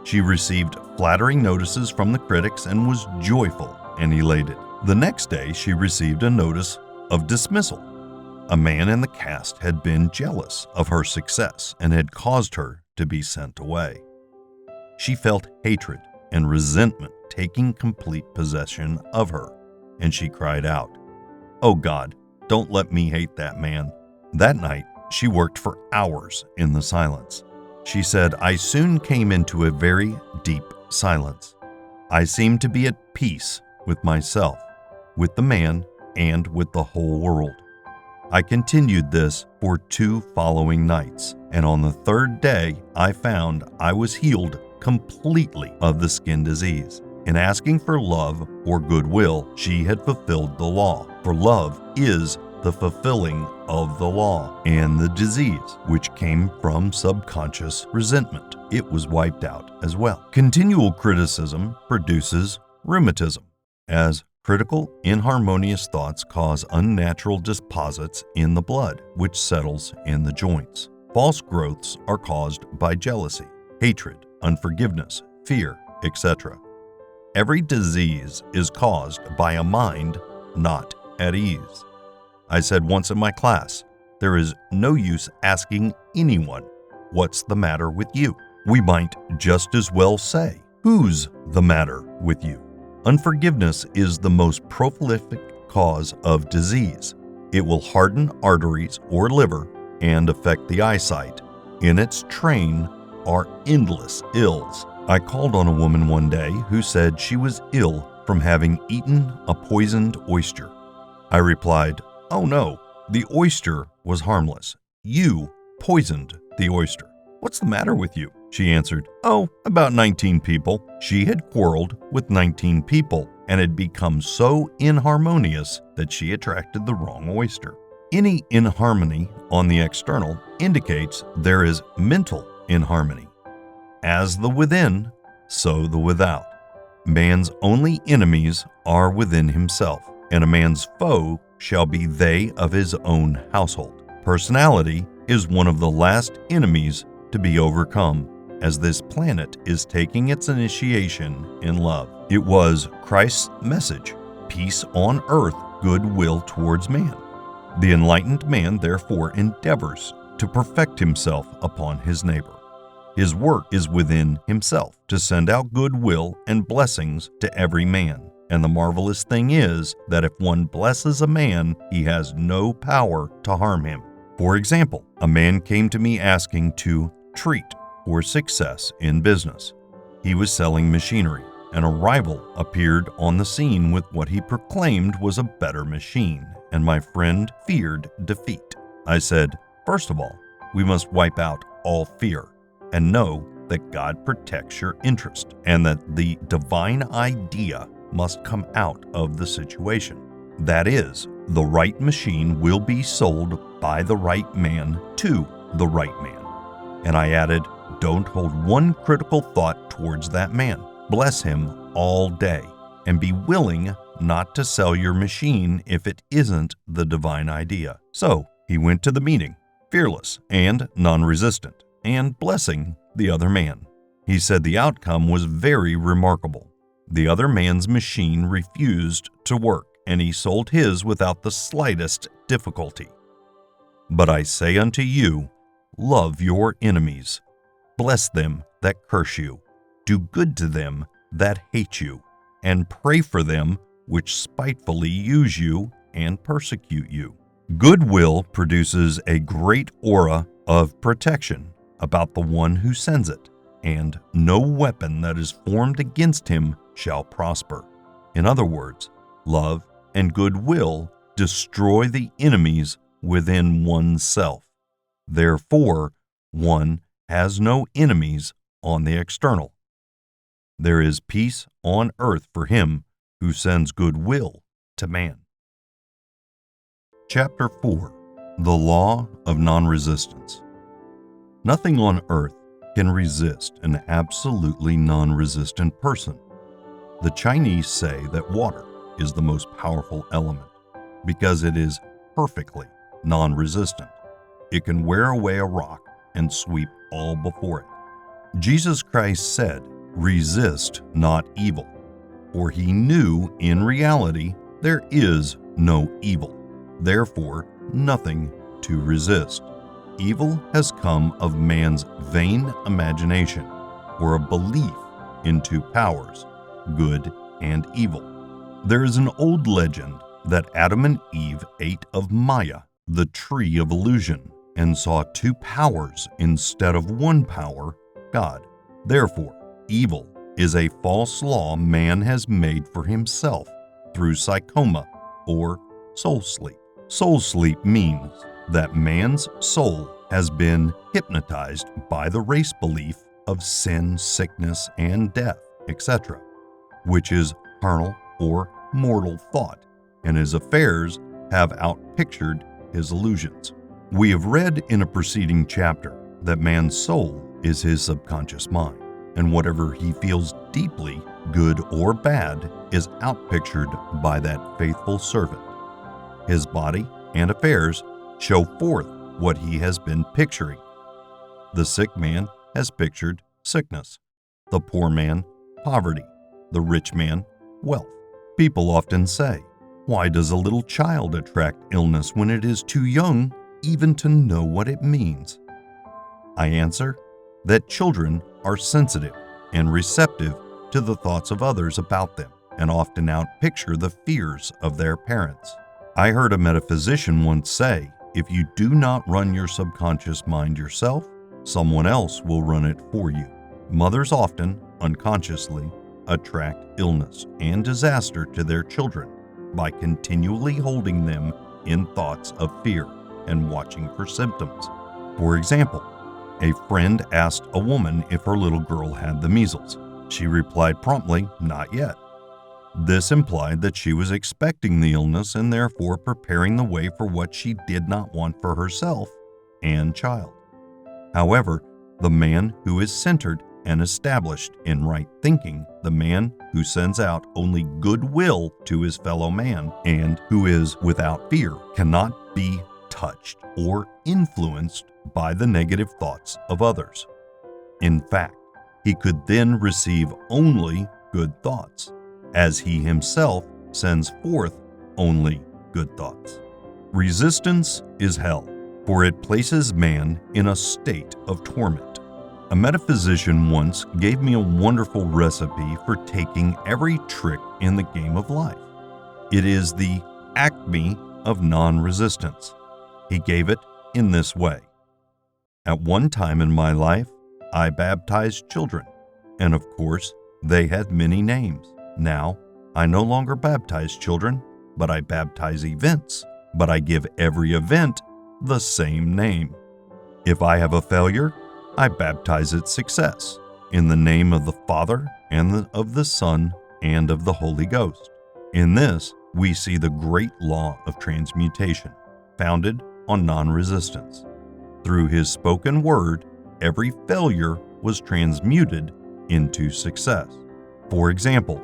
She received flattering notices from the critics and was joyful and elated. The next day she received a notice of dismissal. A man in the cast had been jealous of her success and had caused her to be sent away. She felt hatred and resentment taking complete possession of her, and she cried out, "Oh God, don't let me hate that man." That night, she worked for hours in the silence. She said, "I soon came into a very deep silence. I seemed to be at peace with myself, with the man, and with the whole world. I continued this for 2 following nights, and on the 3rd day I found I was healed completely of the skin disease. In asking for love or goodwill, she had fulfilled the law, for love is the fulfilling of the law, and the disease, which came from subconscious resentment, it was wiped out as well. Continual criticism produces rheumatism, as critical, inharmonious thoughts cause unnatural deposits in the blood, which settles in the joints. False growths are caused by jealousy, hatred, unforgiveness, fear, etc. Every disease is caused by a mind not at ease. I said once in my class, there is no use asking anyone, "What's the matter with you?" We might just as well say, "Who's the matter with you?" Unforgiveness is the most prolific cause of disease. It will harden arteries or liver and affect the eyesight. In its train are endless ills. I called on a woman one day who said she was ill from having eaten a poisoned oyster. I replied, "Oh no, the oyster was harmless. You poisoned the oyster. What's the matter with you?" She answered, "Oh, about 19 people." She had quarreled with 19 people and had become so inharmonious that she attracted the wrong oyster. Any inharmony on the external indicates there is mental inharmony. As the within, so the without. Man's only enemies are within himself, and a man's foe shall be they of his own household. Personality is one of the last enemies to be overcome, as this planet is taking its initiation in love. It was Christ's message, peace on earth, goodwill towards man. The enlightened man therefore endeavors to perfect himself upon his neighbor. His work is within himself, to send out goodwill and blessings to every man. And the marvelous thing is that if one blesses a man, he has no power to harm him. For example, a man came to me asking to treat for success in business. He was selling machinery, and a rival appeared on the scene with what he proclaimed was a better machine, and my friend feared defeat. I said, "First of all, we must wipe out all fear and know that God protects your interest and that the divine idea must come out of the situation. That is, the right machine will be sold by the right man to the right man." And I added, "Don't hold one critical thought towards that man. Bless him all day and be willing not to sell your machine if it isn't the divine idea." So he went to the meeting, fearless and non-resistant, and blessing the other man. He said the outcome was very remarkable. The other man's machine refused to work, and he sold his without the slightest difficulty. But I say unto you, love your enemies, bless them that curse you, do good to them that hate you, and pray for them which spitefully use you and persecute you. Goodwill produces a great aura of protection about the one who sends it, and no weapon that is formed against him shall prosper. In other words, love and goodwill destroy the enemies within oneself. Therefore, one has no enemies on the external. There is peace on earth for him who sends goodwill to man. Chapter 4. The Law of Non-Resistance. Nothing on earth can resist an absolutely non-resistant person. The Chinese say that water is the most powerful element because it is perfectly non-resistant. It can wear away a rock and sweep all before it. Jesus Christ said, "Resist not evil," for he knew in reality there is no evil, therefore nothing to resist. Evil has come of man's vain imagination, or a belief in two powers, good and evil. There is an old legend that Adam and Eve ate of Maya, the tree of illusion, and saw two powers instead of one power, God. Therefore, evil is a false law man has made for himself through psychoma or soul sleep. Soul sleep means that man's soul has been hypnotized by the race belief of sin, sickness, and death, etc., which is carnal or mortal thought, and his affairs have outpictured his illusions. We have read in a preceding chapter that man's soul is his subconscious mind, and whatever he feels deeply, good or bad, is outpictured by that faithful servant. His body and affairs show forth what he has been picturing. The sick man has pictured sickness, the poor man, poverty, the rich man, wealth. People often say, "Why does a little child attract illness when it is too young even to know what it means?" I answer that children are sensitive and receptive to the thoughts of others about them and often outpicture the fears of their parents. I heard a metaphysician once say, if you do not run your subconscious mind yourself, someone else will run it for you. Mothers often, unconsciously, attract illness and disaster to their children by continually holding them in thoughts of fear and watching for symptoms. For example, a friend asked a woman if her little girl had the measles. She replied promptly, "Not yet." This implied that she was expecting the illness and therefore preparing the way for what she did not want for herself and child. However, the man who is centered and established in right thinking, the man who sends out only goodwill to his fellow man and who is without fear, cannot be touched or influenced by the negative thoughts of others. In fact, he could then receive only good thoughts, as he himself sends forth only good thoughts. Resistance is hell, for it places man in a state of torment. A metaphysician once gave me a wonderful recipe for taking every trick in the game of life. It is the acme of non-resistance. He gave it in this way. At one time in my life, I baptized children, and of course, they had many names. Now, I no longer baptize children, but I baptize events, but I give every event the same name. If I have a failure, I baptize its success in the name of the Father and of the Son and of the Holy Ghost. In this, we see the great law of transmutation, founded on non-resistance. Through his spoken word, every failure was transmuted into success. For example,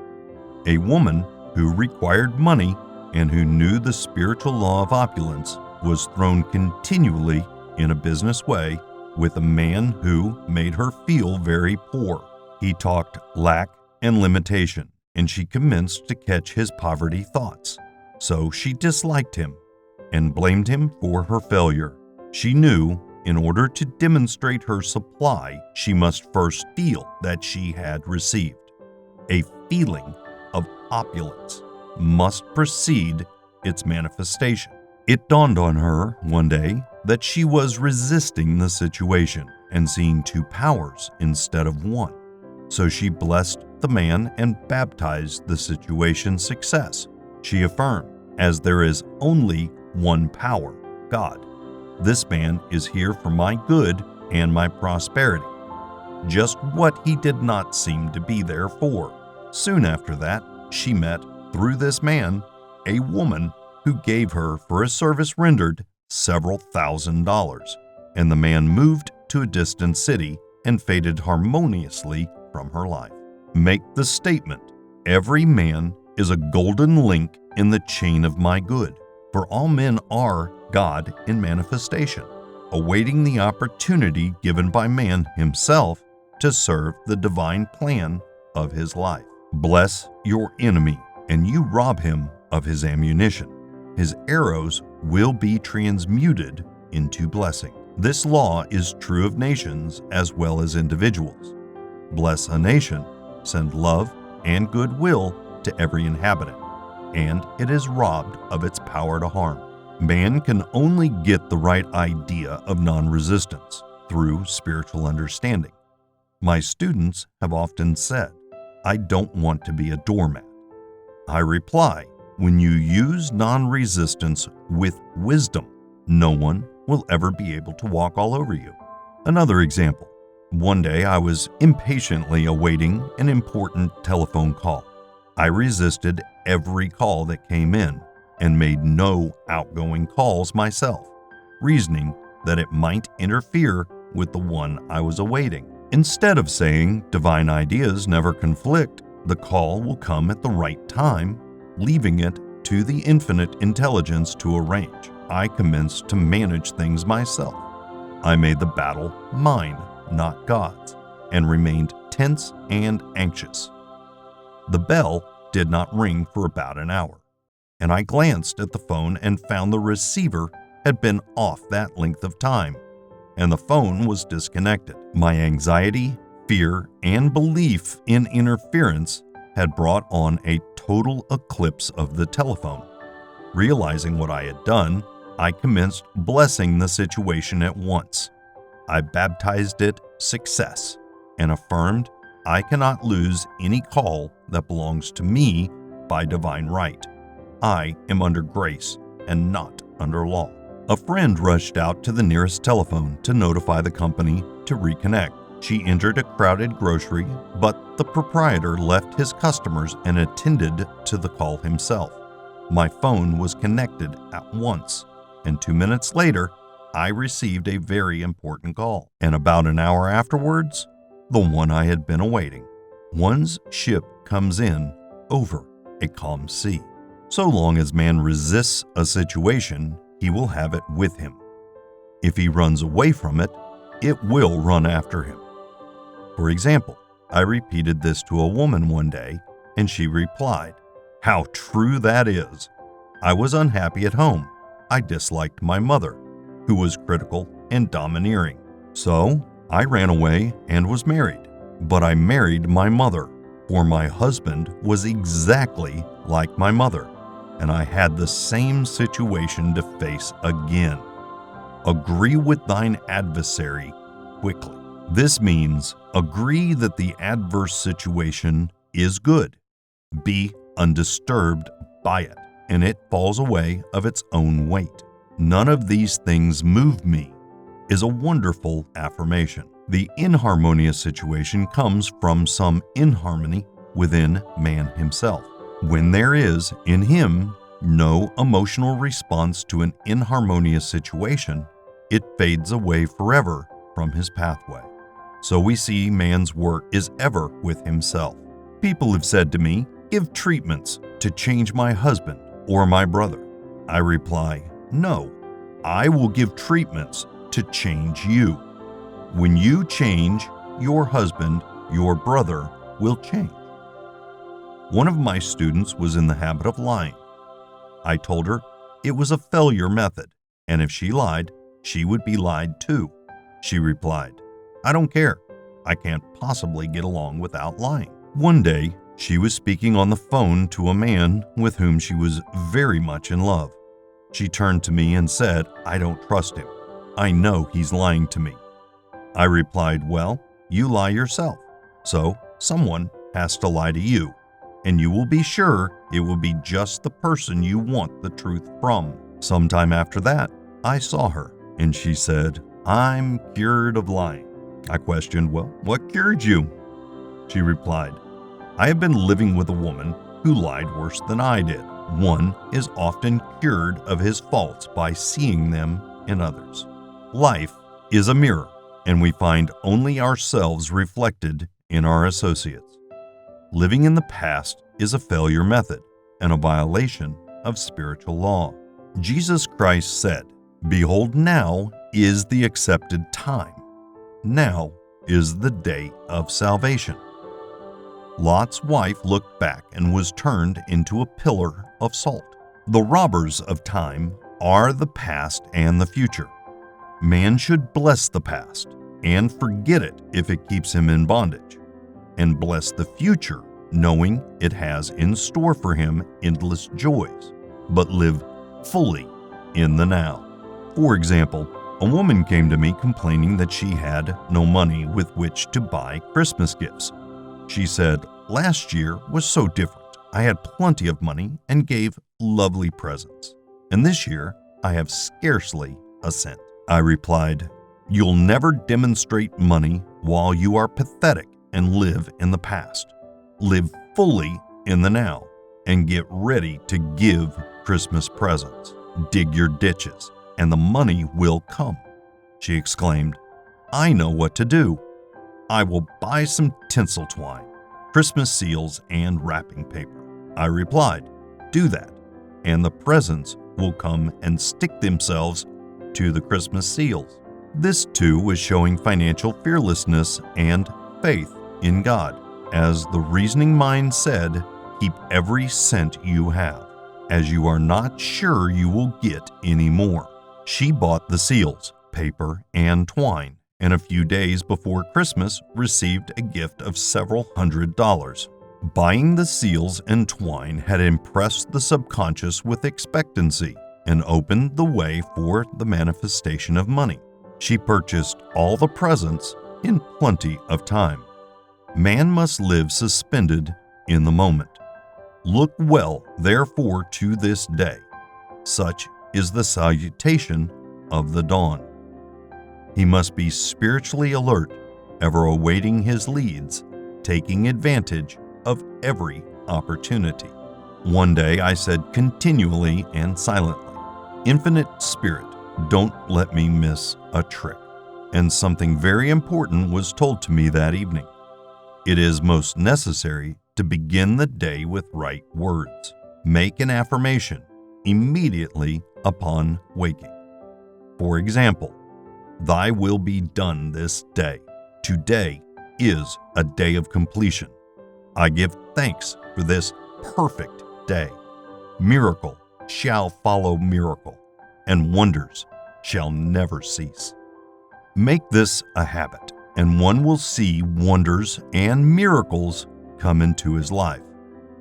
a woman who required money and who knew the spiritual law of opulence was thrown continually in a business way with a man who made her feel very poor. He talked lack and limitation, and she commenced to catch his poverty thoughts. So she disliked him and blamed him for her failure. She knew in order to demonstrate her supply, she must first feel that she had received. A feeling of opulence must precede its manifestation. It dawned on her one day that she was resisting the situation and seeing two powers instead of one. So she blessed the man and baptized the situation's success. She affirmed, as there is only one power, God. This man is here for my good and my prosperity. Just what he did not seem to be there for. Soon after that, she met, through this man, a woman who gave her for a service rendered several $1,000s, and the man moved to a distant city and faded harmoniously from her life. Make the statement, every man is a golden link in the chain of my good, for all men are God in manifestation, awaiting the opportunity given by man himself to serve the divine plan of his life. Bless your enemy, and you rob him of his ammunition. His arrows will be transmuted into blessing. This law is true of nations as well as individuals. Bless a nation, send love and goodwill to every inhabitant, and it is robbed of its power to harm. Man can only get the right idea of non-resistance through spiritual understanding. My students have often said, I don't want to be a doormat. I reply, when you use non-resistance with wisdom, no one will ever be able to walk all over you. Another example. One day I was impatiently awaiting an important telephone call. I resisted every call that came in and made no outgoing calls myself, reasoning that it might interfere with the one I was awaiting. Instead of saying divine ideas never conflict, the call will come at the right time, leaving it to the infinite intelligence to arrange, I commenced to manage things myself. I made the battle mine, not God's, and remained tense and anxious. The bell did not ring for about an hour, and I glanced at the phone and found the receiver had been off that length of time, and the phone was disconnected. My anxiety, fear, and belief in interference had brought on a total eclipse of the telephone. Realizing what I had done, I commenced blessing the situation at once. I baptized it success and affirmed I cannot lose any call that belongs to me by divine right. I am under grace and not under law. A friend rushed out to the nearest telephone to notify the company to reconnect. She entered a crowded grocery, but the proprietor left his customers and attended to the call himself. My phone was connected at once, and 2 minutes later, I received a very important call. And about an hour afterwards, the one I had been awaiting. One's ship comes in over a calm sea. So long as man resists a situation, he will have it with him. If he runs away from it, it will run after him. For example, I repeated this to a woman one day, and she replied, "How true that is. I was unhappy at home. I disliked my mother, who was critical and domineering. So I ran away and was married. But I married my mother, for my husband was exactly like my mother, and I had the same situation to face again. Agree with thine adversary quickly." This means agree that the adverse situation is good. Be undisturbed by it, and it falls away of its own weight. "None of these things move me" is a wonderful affirmation. The inharmonious situation comes from some inharmony within man himself. When there is, in him, no emotional response to an inharmonious situation, it fades away forever from his pathway. So we see man's work is ever with himself. People have said to me, "Give treatments to change my husband or my brother." I reply, "No, I will give treatments to change you. When you change, your husband, your brother will change." One of my students was in the habit of lying. I told her it was a failure method, and if she lied, she would be lied to. She replied, "I don't care. I can't possibly get along without lying." One day, she was speaking on the phone to a man with whom she was very much in love. She turned to me and said, "I don't trust him. I know he's lying to me." I replied, "Well, you lie yourself. So someone has to lie to you, and you will be sure it will be just the person you want the truth from." Sometime after that, I saw her, and she said, "I'm cured of lying." I questioned, "Well, what cured you?" She replied, "I have been living with a woman who lied worse than I did. One is often cured of his faults by seeing them in others. Life is a mirror, and we find only ourselves reflected in our associates. Living in the past is a failure method and a violation of spiritual law. Jesus Christ said, 'Behold, now is the accepted time. Now is the day of salvation.' Lot's wife looked back and was turned into a pillar of salt. The robbers of time are the past and the future. Man should bless the past and forget it if it keeps him in bondage, and bless the future knowing it has in store for him endless joys, but live fully in the now. For example, a woman came to me complaining that she had no money with which to buy Christmas gifts. She said, Last year was so different. I had plenty of money and gave lovely presents. And this year, I have scarcely a cent." I replied, "You'll never demonstrate money while you are pathetic and live in the past. Live fully in the now and get ready to give Christmas presents. Dig your ditches and the money will come." She exclaimed, "I know what to do. I will buy some tinsel twine, Christmas seals, and wrapping paper." I replied, "Do that, and the presents will come and stick themselves to the Christmas seals." This too was showing financial fearlessness and faith in God. As the reasoning mind said, "Keep every cent you have, as you are not sure you will get any more." She bought the seals, paper, and twine, and a few days before Christmas received a gift of several $100s. Buying the seals and twine had impressed the subconscious with expectancy and opened the way for the manifestation of money. She purchased all the presents in plenty of time. Man must live suspended in the moment. Look well, therefore, to this day. Such is the salutation of the dawn. He must be spiritually alert, ever awaiting his leads, taking advantage of every opportunity. One day I said continually and silently, "Infinite Spirit, don't let me miss a trick." And something very important was told to me that evening. It is most necessary to begin the day with right words. Make an affirmation immediately upon waking. For example, "Thy will be done this day. Today is a day of completion. I give thanks for this perfect day. Miracle shall follow miracle, and wonders shall never cease." Make this a habit, and one will see wonders and miracles come into his life.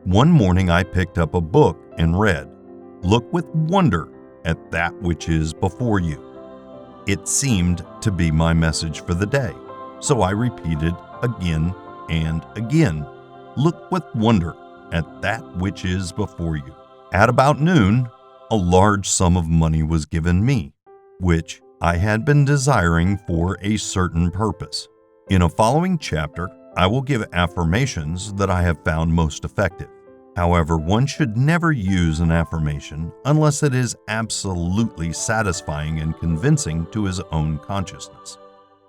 One morning I picked up a book and read, "Look with wonder at that which is before you." It seemed to be my message for the day, so I repeated again and again, "Look with wonder at that which is before you." At about noon, a large sum of money was given me, which I had been desiring for a certain purpose. In a following chapter, I will give affirmations that I have found most effective. However, one should never use an affirmation unless it is absolutely satisfying and convincing to his own consciousness.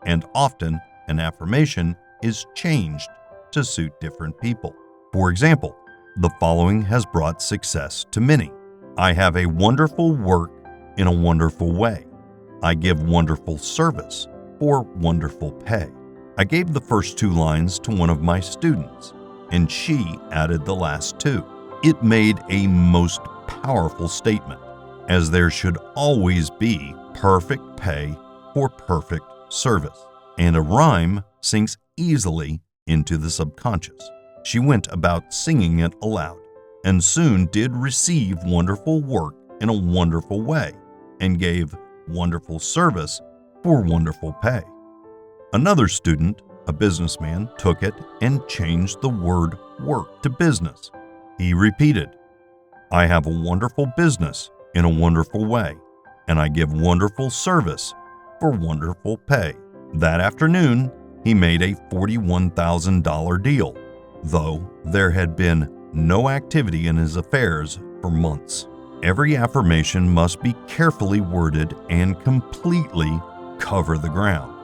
And often, an affirmation is changed to suit different people. For example, the following has brought success to many. "I have a wonderful work in a wonderful way. I give wonderful service for wonderful pay." I gave the first two lines to one of my students, and she added the last two. It made a most powerful statement, as there should always be perfect pay for perfect service, and a rhyme sinks easily into the subconscious. She went about singing it aloud, and soon did receive wonderful work in a wonderful way, and gave wonderful service for wonderful pay. Another student, a businessman, took it and changed the word work to business. He repeated, "I have a wonderful business in a wonderful way, and I give wonderful service for wonderful pay." That afternoon, he made a $41,000 deal, though there had been no activity in his affairs for months. Every affirmation must be carefully worded and completely cover the ground.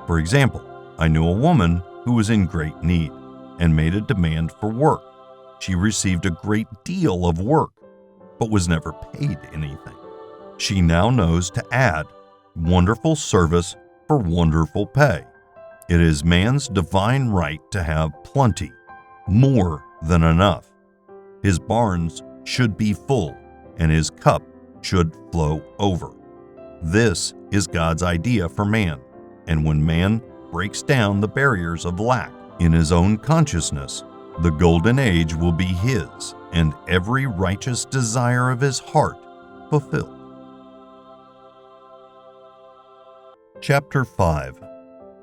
For example, I knew a woman who was in great need and made a demand for work. She received a great deal of work, but was never paid anything. She now knows to add wonderful service for wonderful pay. It is man's divine right to have plenty, more than enough. His barns should be full, and his cup should flow over. This is God's idea for man, and when man breaks down the barriers of lack in his own consciousness, the golden age will be his, and every righteous desire of his heart fulfilled. Chapter 5.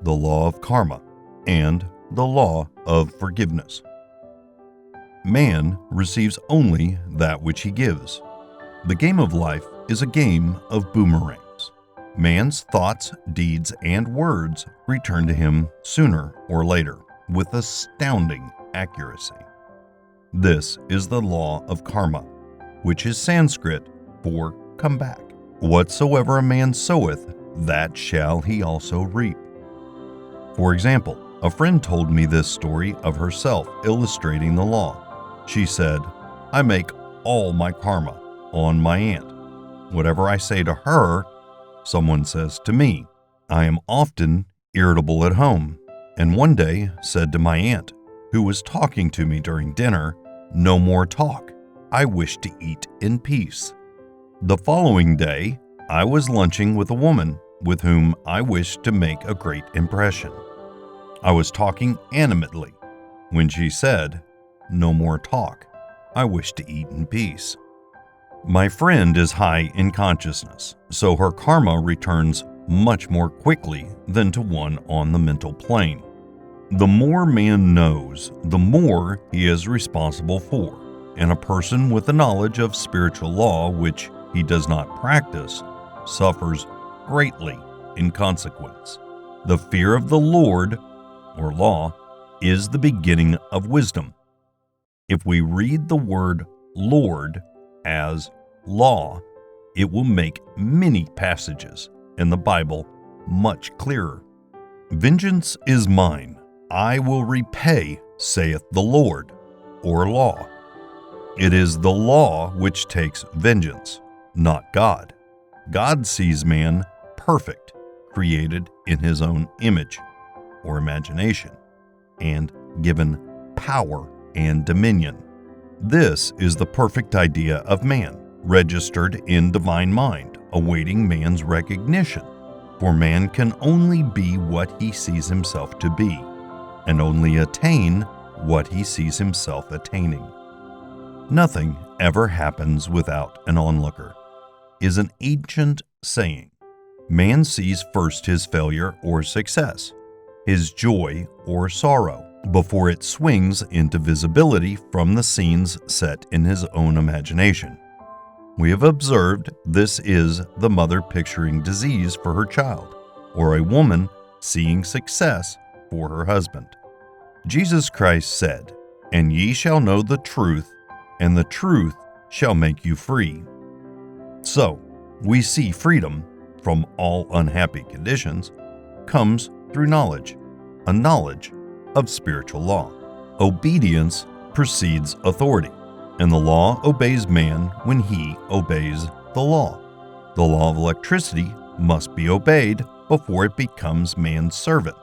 The Law of Karma and the Law of Forgiveness. man receives only that which he gives. The game of life is a game of boomerangs. Man's thoughts, deeds, and words return to him sooner or later with astounding accuracy. This is the law of karma, which is Sanskrit for come back. Whatsoever a man soweth, that shall he also reap. For example, a friend told me this story of herself illustrating the law. She said, "I make all my karma on my aunt. Whatever I say to her, someone says to me. I am often irritable at home, and one day said to my aunt, who was talking to me during dinner, 'No more talk. I wish to eat in peace.' The following day, I was lunching with a woman with whom I wished to make a great impression. I was talking animately when she said, 'No more talk. I wish to eat in peace.' My friend is high in consciousness, so her karma returns much more quickly than to one on the mental plane. The more man knows, the more he is responsible for, and a person with the knowledge of spiritual law which he does not practice suffers greatly in consequence. The fear of the Lord, or law, is the beginning of wisdom. If we read the word Lord as law, it will make many passages in the Bible much clearer. Vengeance is mine, I will repay, saith the Lord, or law. It is the law which takes vengeance, not God. God sees man perfect, created in his own image, or imagination, and given power and dominion. This is the perfect idea of man, registered in divine mind, awaiting man's recognition. For man can only be what he sees himself to be, and only attain what he sees himself attaining. Nothing ever happens without an onlooker, is an ancient saying. Man sees first his failure or success, his joy or sorrow, before it swings into visibility from the scenes set in his own imagination. We have observed this is the mother picturing disease for her child, or a woman seeing success for her husband. Jesus Christ said, "And ye shall know the truth, and the truth shall make you free." So, we see freedom from all unhappy conditions comes through knowledge, a knowledge of spiritual law. Obedience precedes authority, and the law obeys man when he obeys the law. The law of electricity must be obeyed before it becomes man's servant.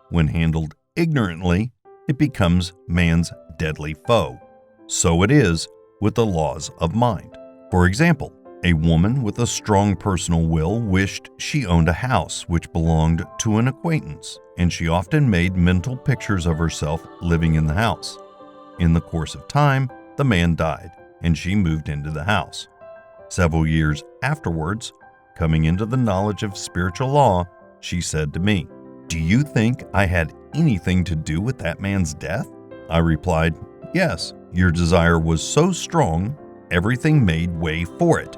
When handled ignorantly, it becomes man's deadly foe. So it is with the laws of mind. For example, a woman with a strong personal will wished she owned a house which belonged to an acquaintance, and she often made mental pictures of herself living in the house. In the course of time, the man died, and she moved into the house. Several years afterwards, coming into the knowledge of spiritual law, she said to me, "Do you think I had anything to do with that man's death?" I replied, "Yes, your desire was so strong, everything made way for it.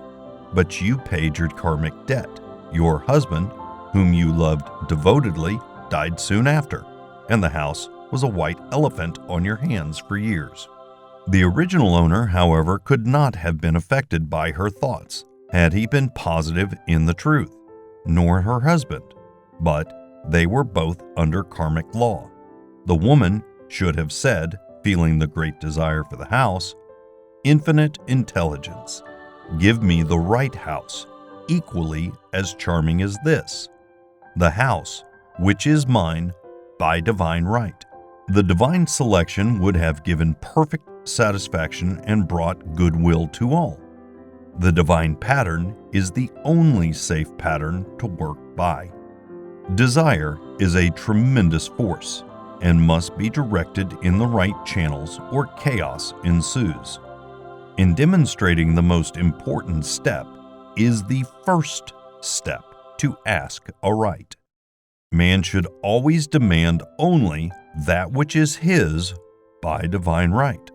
But you paid your karmic debt. Your husband, whom you loved devotedly, died soon after, and the house was a white elephant on your hands for years." The original owner, however, could not have been affected by her thoughts had he been positive in the truth, nor her husband, but they were both under karmic law. The woman should have said, feeling the great desire for the house, "Infinite intelligence, give me the right house, equally as charming as this, the house which is mine by divine right." The divine selection would have given perfect satisfaction and brought goodwill to all. The divine pattern is the only safe pattern to work by. Desire is a tremendous force and must be directed in the right channels or chaos ensues. In demonstrating the most important step is the first step to ask aright. Man should always demand only that which is his by divine right.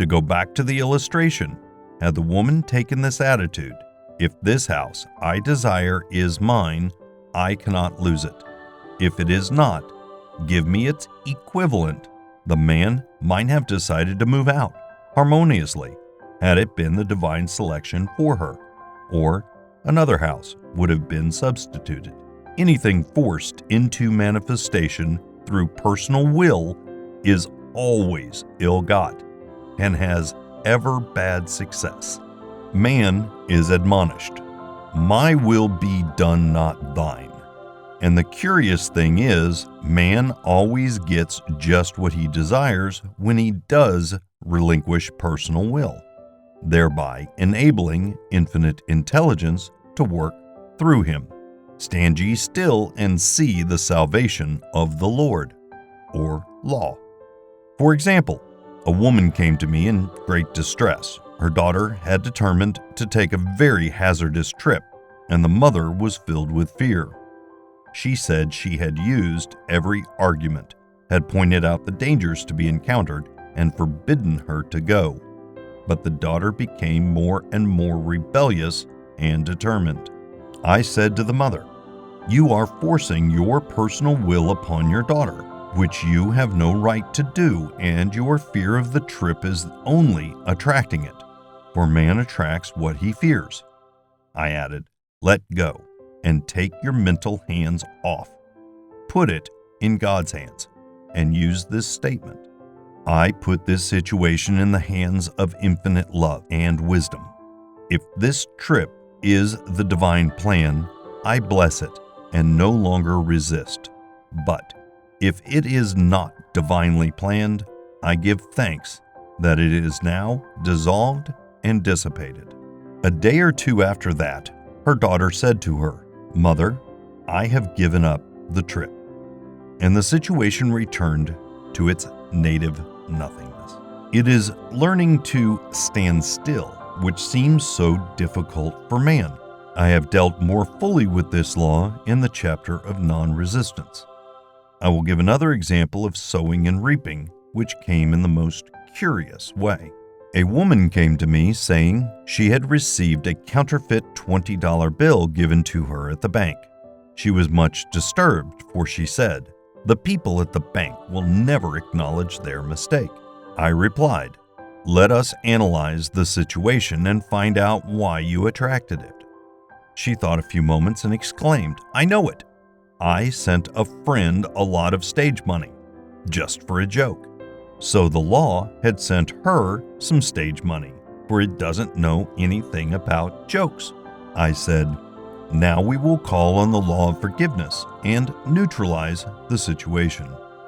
To go back to the illustration, had the woman taken this attitude, if this house I desire is mine, I cannot lose it. If it is not, give me its equivalent, the man might have decided to move out harmoniously had it been the divine selection for her, or another house would have been substituted. Anything forced into manifestation through personal will is always ill-got and has ever bad success. Man is admonished, "My will be done, not thine." And the curious thing is, man always gets just what he desires when he does relinquish personal will, thereby enabling infinite intelligence to work through him. Stand ye still and see the salvation of the Lord, or law. For example, a woman came to me in great distress. Her daughter had determined to take a very hazardous trip, and the mother was filled with fear. She said she had used every argument, had pointed out the dangers to be encountered, and forbidden her to go. But the daughter became more and more rebellious and determined. I said to the mother, "You are forcing your personal will upon your daughter, which you have no right to do, and your fear of the trip is only attracting it, for man attracts what he fears." I added, "Let go and take your mental hands off. Put it in God's hands and use this statement. I put this situation in the hands of infinite love and wisdom. If this trip is the divine plan, I bless it and no longer resist. But if it is not divinely planned, I give thanks that it is now dissolved and dissipated." A day or two after that, her daughter said to her, "Mother, I have given up the trip," and the situation returned to its native nothingness. It is learning to stand still which seems so difficult for man. I have dealt more fully with this law in the chapter of non-resistance. I will give another example of sowing and reaping, which came in the most curious way. A woman came to me saying she had received a counterfeit $20 bill given to her at the bank. She was much disturbed, for she said, "The people at the bank will never acknowledge their mistake." I replied, "Let us analyze the situation and find out why you attracted it." She thought a few moments and exclaimed, "I know it. I sent a friend a lot of stage money, just for a joke. So the law had sent her some stage money, for it doesn't know anything about jokes." I said, "Now we will call on the law of forgiveness and neutralize the situation.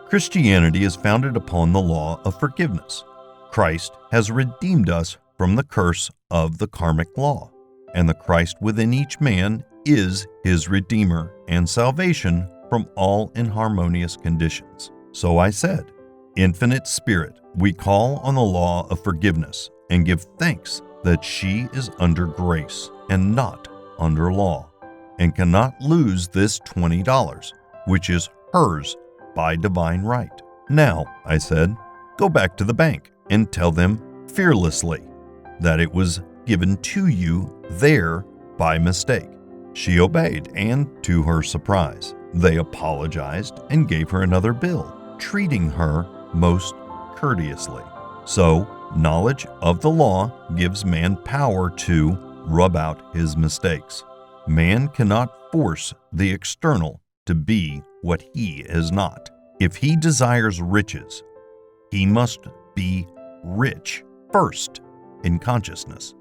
Christianity is founded upon the law of forgiveness. Christ has redeemed us from the curse of the karmic law, and the Christ within each man is his Redeemer and salvation from all inharmonious conditions." So I said, "Infinite Spirit, we call on the law of forgiveness and give thanks that she is under grace and not under law, and cannot lose this $20, which is hers by divine right. Now," I said, "go back to the bank and tell them fearlessly that it was given to you there by mistake." She obeyed, and to her surprise, they apologized and gave her another bill, treating her most courteously. So, knowledge of the law gives man power to rub out his mistakes. Man cannot force the external to be what he is not. If he desires riches, he must be rich first in consciousness.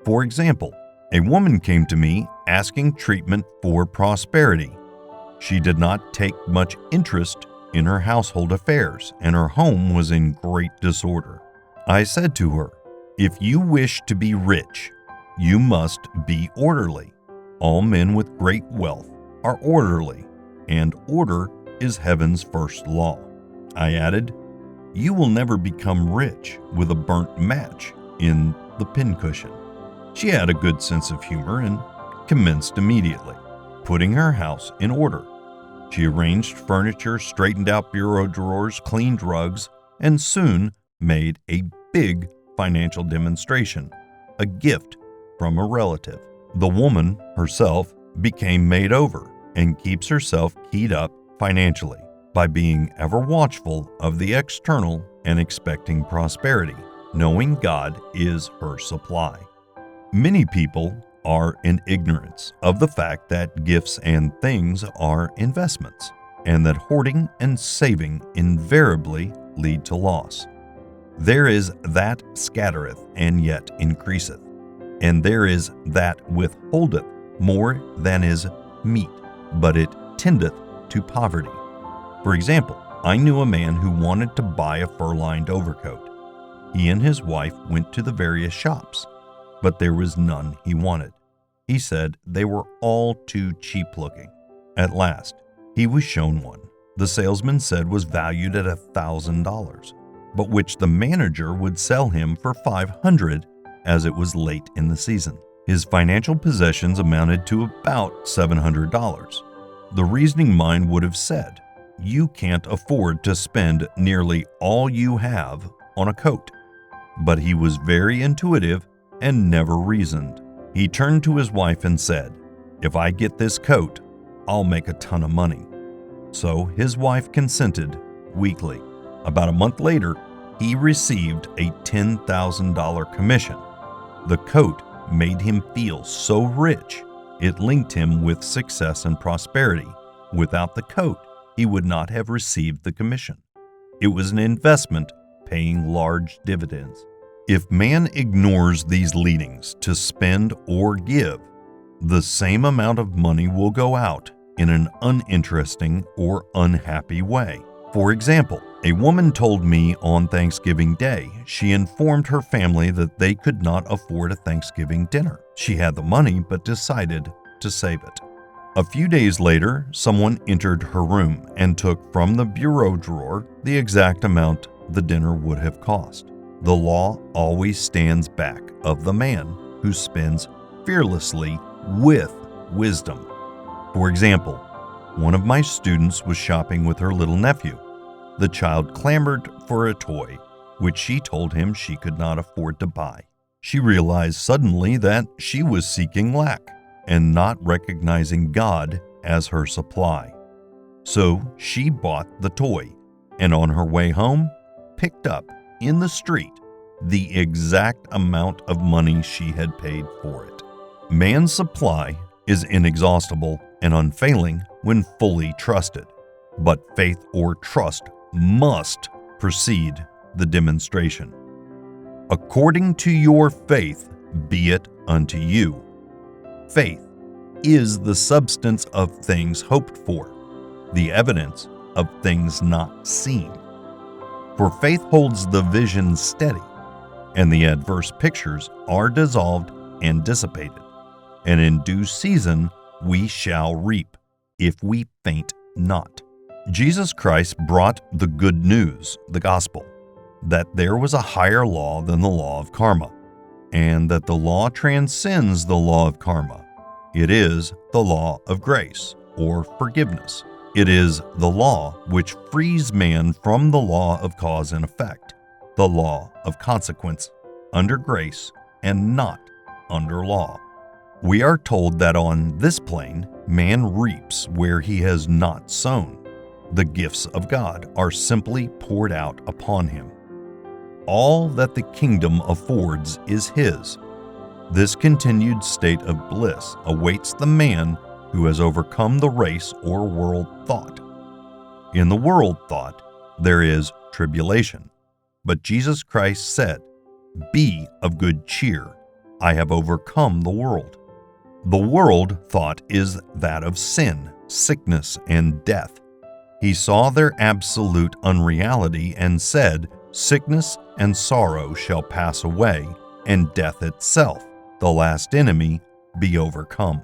For example, a woman came to me asking treatment for prosperity. She did not take much interest in her household affairs, and her home was in great disorder. I said to her, "If you wish to be rich, you must be orderly. All men with great wealth are orderly, and order is heaven's first law." I added, "You will never become rich with a burnt match in the pincushion." She had a good sense of humor and commenced immediately, putting her house in order. She arranged furniture, straightened out bureau drawers, cleaned rugs, and soon made a big financial demonstration, a gift from a relative. The woman herself became made over and keeps herself keyed up financially by being ever watchful of the external and expecting prosperity, knowing God is her supply. Many people are in ignorance of the fact that gifts and things are investments, and that hoarding and saving invariably lead to loss. There is that scattereth and yet increaseth, and there is that withholdeth more than is meet, but it tendeth to poverty. For example, I knew a man who wanted to buy a fur-lined overcoat. He and his wife went to the various shops, but there was none he wanted. He said they were all too cheap-looking. At last, he was shown one the salesman said was valued at $1,000, but which the manager would sell him for $500 as it was late in the season. His financial possessions amounted to about $700. The reasoning mind would have said, you can't afford to spend nearly all you have on a coat. But he was very intuitive and never reasoned. He turned to his wife and said, if I get this coat, I'll make a ton of money. So his wife consented weakly. About a month later, he received a $10,000 commission. The coat made him feel so rich, it linked him with success and prosperity. Without the coat, he would not have received the commission. It was an investment paying large dividends. If man ignores these leadings to spend or give, the same amount of money will go out in an uninteresting or unhappy way. For example, a woman told me on Thanksgiving Day she informed her family that they could not afford a Thanksgiving dinner. She had the money but decided to save it. A few days later, someone entered her room and took from the bureau drawer the exact amount the dinner would have cost. The law always stands back of the man who spends fearlessly with wisdom. For example, one of my students was shopping with her little nephew. The child clamored for a toy, which she told him she could not afford to buy. She realized suddenly that she was seeking lack and not recognizing God as her supply. So she bought the toy, and on her way home, picked up in the street the exact amount of money she had paid for it. Man's supply is inexhaustible and unfailing when fully trusted, but faith or trust must precede the demonstration. According to your faith, be it unto you. Faith is the substance of things hoped for, the evidence of things not seen. For faith holds the vision steady, and the adverse pictures are dissolved and dissipated. And in due season we shall reap, if we faint not. Jesus Christ brought the good news, the gospel, that there was a higher law than the law of karma, and that the law transcends the law of karma. It is the law of grace, or forgiveness. It is the law which frees man from the law of cause and effect, the law of consequence, under grace and not under law. We are told that on this plane, man reaps where he has not sown. The gifts of God are simply poured out upon him. All that the kingdom affords is his. This continued state of bliss awaits the man who has overcome the race or world thought. In the world thought, there is tribulation, but Jesus Christ said, "Be of good cheer, I have overcome the world." The world thought is that of sin, sickness, and death. He saw their absolute unreality and said, "Sickness and sorrow shall pass away, and death itself, the last enemy, be overcome."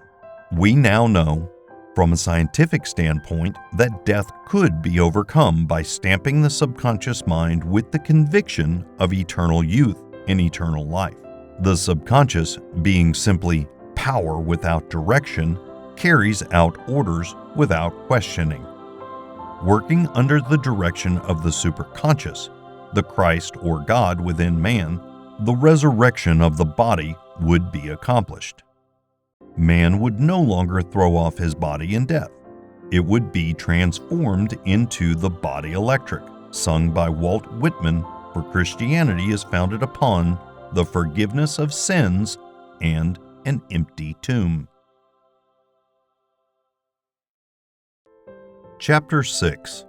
We now know, from a scientific standpoint, that death could be overcome by stamping the subconscious mind with the conviction of eternal youth and eternal life. The subconscious, being simply power without direction, carries out orders without questioning. Working under the direction of the superconscious, the Christ or God within man, the resurrection of the body would be accomplished. Man would no longer throw off his body in death. It would be transformed into the body electric, sung by Walt Whitman, for Christianity is founded upon the forgiveness of sins and an empty tomb. Chapter 6.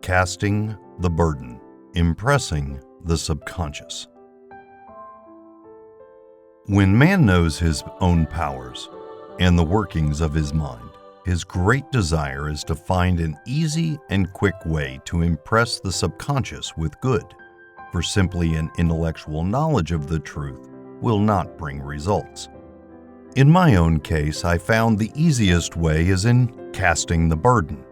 Casting the Burden, Impressing the Subconscious. When man knows his own powers and the workings of his mind, his great desire is to find an easy and quick way to impress the subconscious with good, for simply an intellectual knowledge of the truth will not bring results. In my own case, I found the easiest way is in casting the burden.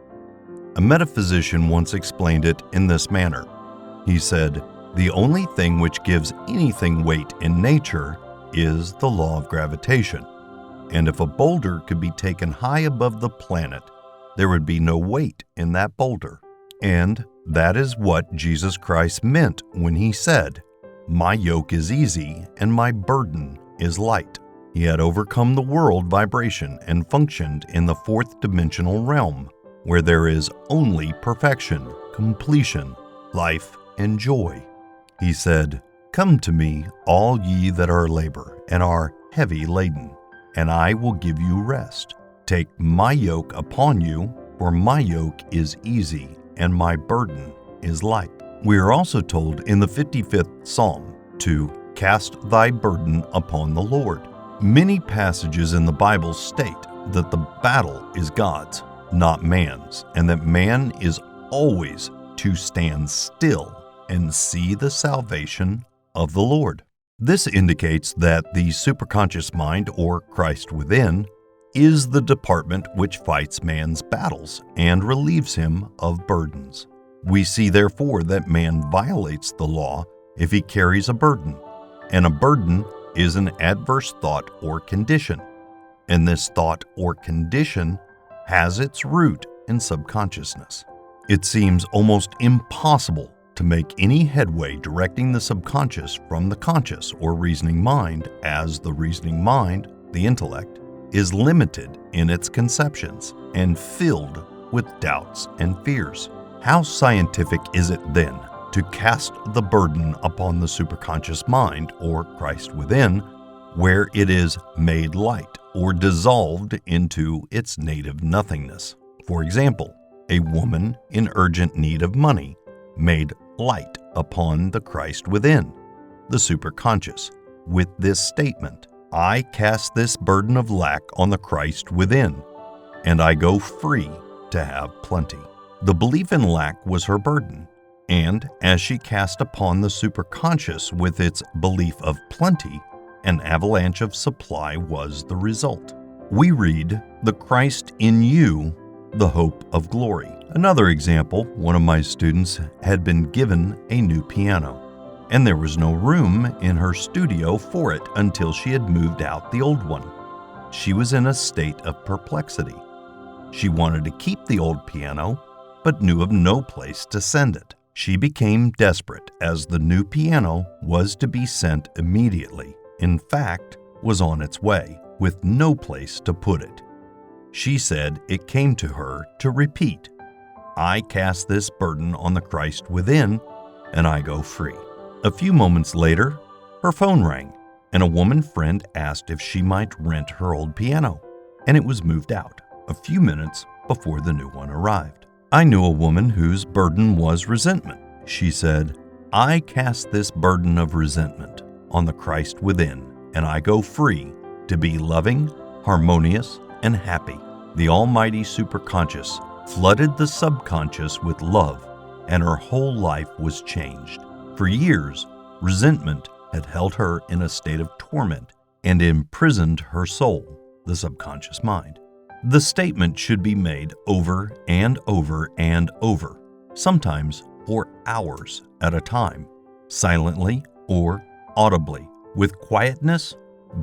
A metaphysician once explained it in this manner. He said, "The only thing which gives anything weight in nature is the law of gravitation. And if a boulder could be taken high above the planet, there would be no weight in that boulder." And that is what Jesus Christ meant when he said, "My yoke is easy and my burden is light." He had overcome the world vibration and functioned in the fourth dimensional realm, where there is only perfection, completion, life, and joy. He said, "Come to me, all ye that are labor and are heavy laden, and I will give you rest. Take my yoke upon you, for my yoke is easy and my burden is light." We are also told in the 55th Psalm to cast thy burden upon the Lord. Many passages in the Bible state that the battle is God's, not man's, and that man is always to stand still and see the salvation of the Lord. This indicates that the superconscious mind, or Christ within, is the department which fights man's battles and relieves him of burdens. We see therefore that man violates the law if he carries a burden, and a burden is an adverse thought or condition, and this thought or condition has its root in subconsciousness. It seems almost impossible to make any headway directing the subconscious from the conscious or reasoning mind, as the reasoning mind, the intellect, is limited in its conceptions and filled with doubts and fears. How scientific is it then to cast the burden upon the superconscious mind, or Christ within, where it is made light or dissolved into its native nothingness? For example, a woman in urgent need of money made light upon the Christ within, the superconscious, with this statement, "I cast this burden of lack on the Christ within, and I go free to have plenty." The belief in lack was her burden, and as she cast upon the superconscious with its belief of plenty, an avalanche of supply was the result. We read, "The Christ in you, the hope of glory." Another example, one of my students had been given a new piano, and there was no room in her studio for it until she had moved out the old one. She was in a state of perplexity. She wanted to keep the old piano, but knew of no place to send it. She became desperate, as the new piano was to be sent immediately. In fact, was on its way, with no place to put it. She said it came to her to repeat, "I cast this burden on the Christ within, and I go free." A few moments later, her phone rang, and a woman friend asked if she might rent her old piano, and it was moved out a few minutes before the new one arrived. I knew a woman whose burden was resentment. She said, "I cast this burden of resentment on the Christ within, and I go free to be loving, harmonious, and happy." The almighty superconscious flooded the subconscious with love, and her whole life was changed. For years, resentment had held her in a state of torment and imprisoned her soul, the subconscious mind. The statement should be made over and over and over, sometimes for hours at a time, silently or audibly, with quietness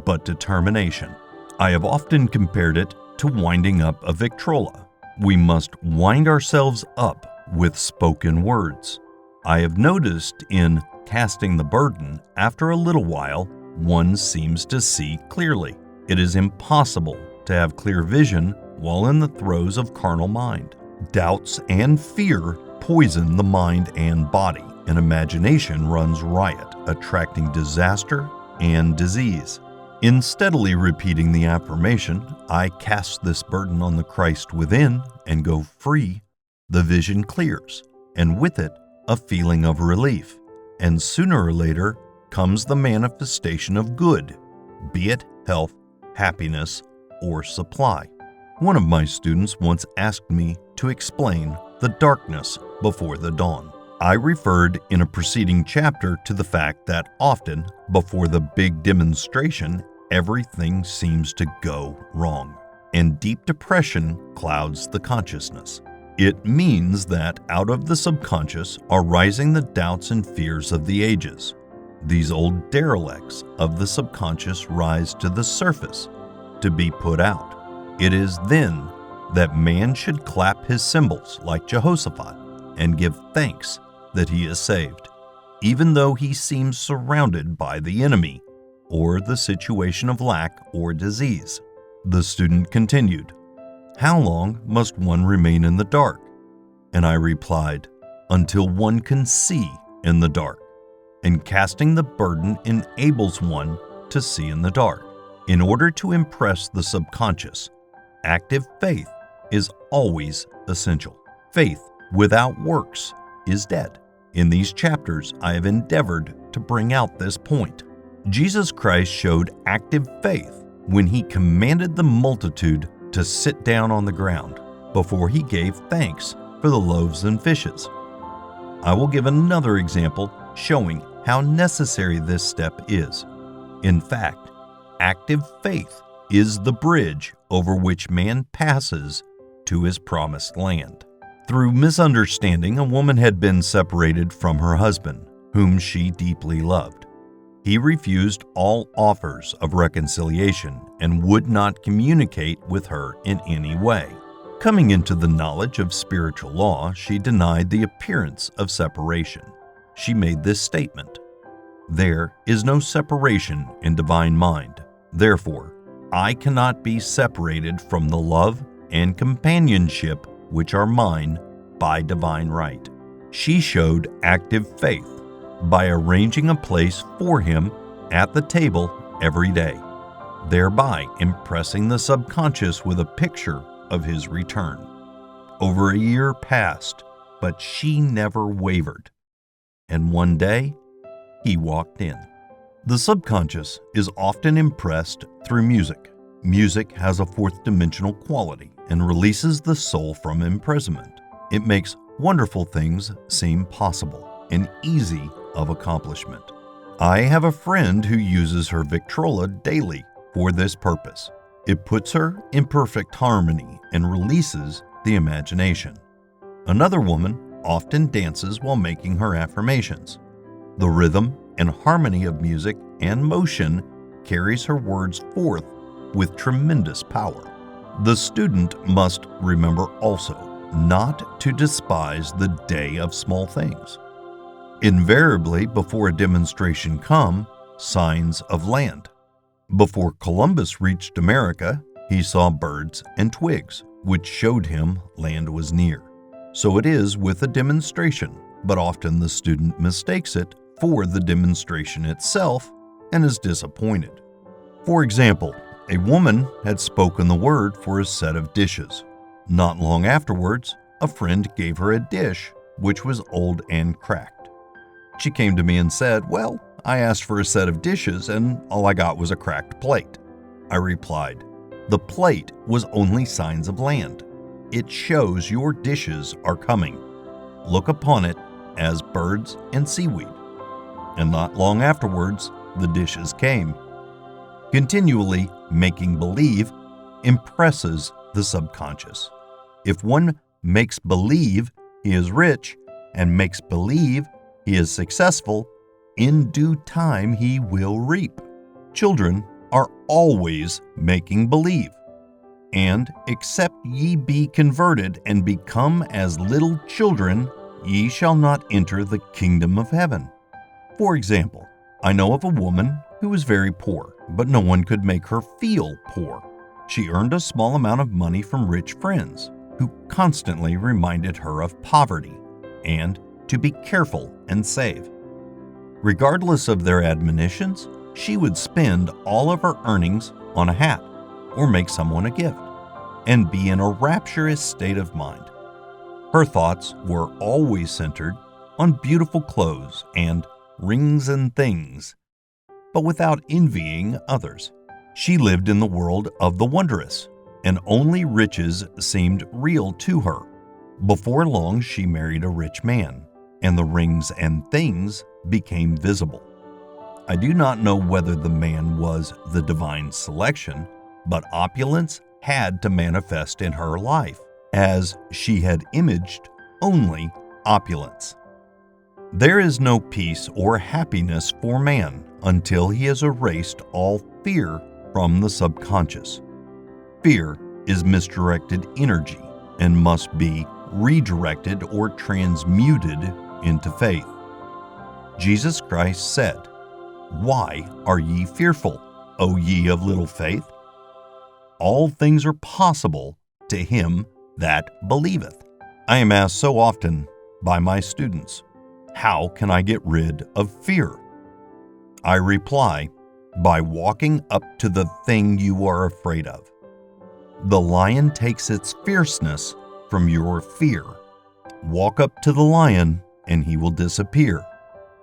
but determination. I have often compared it to winding up a Victrola. We must wind ourselves up with spoken words. I have noticed in casting the burden, after a little while, one seems to see clearly. It is impossible to have clear vision while in the throes of carnal mind. Doubts and fear poison the mind and body, and imagination runs riot, attracting disaster and disease. In steadily repeating the affirmation, "I cast this burden on the Christ within and go free," the vision clears, and with it, a feeling of relief. And sooner or later comes the manifestation of good, be it health, happiness, or supply. One of my students once asked me to explain the darkness before the dawn. I referred in a preceding chapter to the fact that often, before the big demonstration, everything seems to go wrong, and deep depression clouds the consciousness. It means that out of the subconscious are rising the doubts and fears of the ages. These old derelicts of the subconscious rise to the surface to be put out. It is then that man should clap his cymbals like Jehoshaphat and give thanks that he is saved, even though he seems surrounded by the enemy or the situation of lack or disease. The student continued, "How long must one remain in the dark?" And I replied, "Until one can see in the dark. And casting the burden enables one to see in the dark. In order to impress the subconscious, active faith is always essential. Faith without works is dead." In these chapters, I have endeavored to bring out this point. Jesus Christ showed active faith when he commanded the multitude to sit down on the ground before he gave thanks for the loaves and fishes. I will give another example showing how necessary this step is. In fact, active faith is the bridge over which man passes to his promised land. Through misunderstanding, a woman had been separated from her husband, whom she deeply loved. He refused all offers of reconciliation and would not communicate with her in any way. Coming into the knowledge of spiritual law, she denied the appearance of separation. She made this statement, "There is no separation in divine mind. Therefore, I cannot be separated from the love and companionship which are mine by divine right." She showed active faith by arranging a place for him at the table every day, thereby impressing the subconscious with a picture of his return. Over a year passed, but she never wavered. And one day, he walked in. The subconscious is often impressed through music. Music has a fourth dimensional quality and releases the soul from imprisonment. It makes wonderful things seem possible and easy of accomplishment. I have a friend who uses her Victrola daily for this purpose. It puts her in perfect harmony and releases the imagination. Another woman often dances while making her affirmations. The rhythm and harmony of music and motion carries her words forth with tremendous power. The student must remember also not to despise the day of small things. Invariably, before a demonstration come, signs of land. Before Columbus reached America, he saw birds and twigs, which showed him land was near. So it is with a demonstration, but often the student mistakes it for the demonstration itself and is disappointed. For example, a woman had spoken the word for a set of dishes. Not long afterwards, a friend gave her a dish which was old and cracked. She came to me and said, "Well, I asked for a set of dishes and all I got was a cracked plate." I replied, "The plate was only signs of land. It shows your dishes are coming. Look upon it as birds and seaweed." And not long afterwards, the dishes came. Continually making believe impresses the subconscious. If one makes believe he is rich and makes believe he is successful, in due time he will reap. Children are always making believe. And except ye be converted and become as little children, ye shall not enter the kingdom of heaven. For example, I know of a woman who was very poor, but no one could make her feel poor. She earned a small amount of money from rich friends who constantly reminded her of poverty and to be careful and save. Regardless of their admonitions, she would spend all of her earnings on a hat or make someone a gift and be in a rapturous state of mind. Her thoughts were always centered on beautiful clothes and rings and things, but without envying others. She lived in the world of the wondrous, and only riches seemed real to her. Before long, she married a rich man, and the rings and things became visible. I do not know whether the man was the divine selection, but opulence had to manifest in her life, as she had imaged only opulence. There is no peace or happiness for man until he has erased all fear from the subconscious. Fear is misdirected energy and must be redirected or transmuted into faith. Jesus Christ said, "Why are ye fearful, O ye of little faith? All things are possible to him that believeth." I am asked so often by my students, how can I get rid of fear? I reply, by walking up to the thing you are afraid of. The lion takes its fierceness from your fear. Walk up to the lion and he will disappear.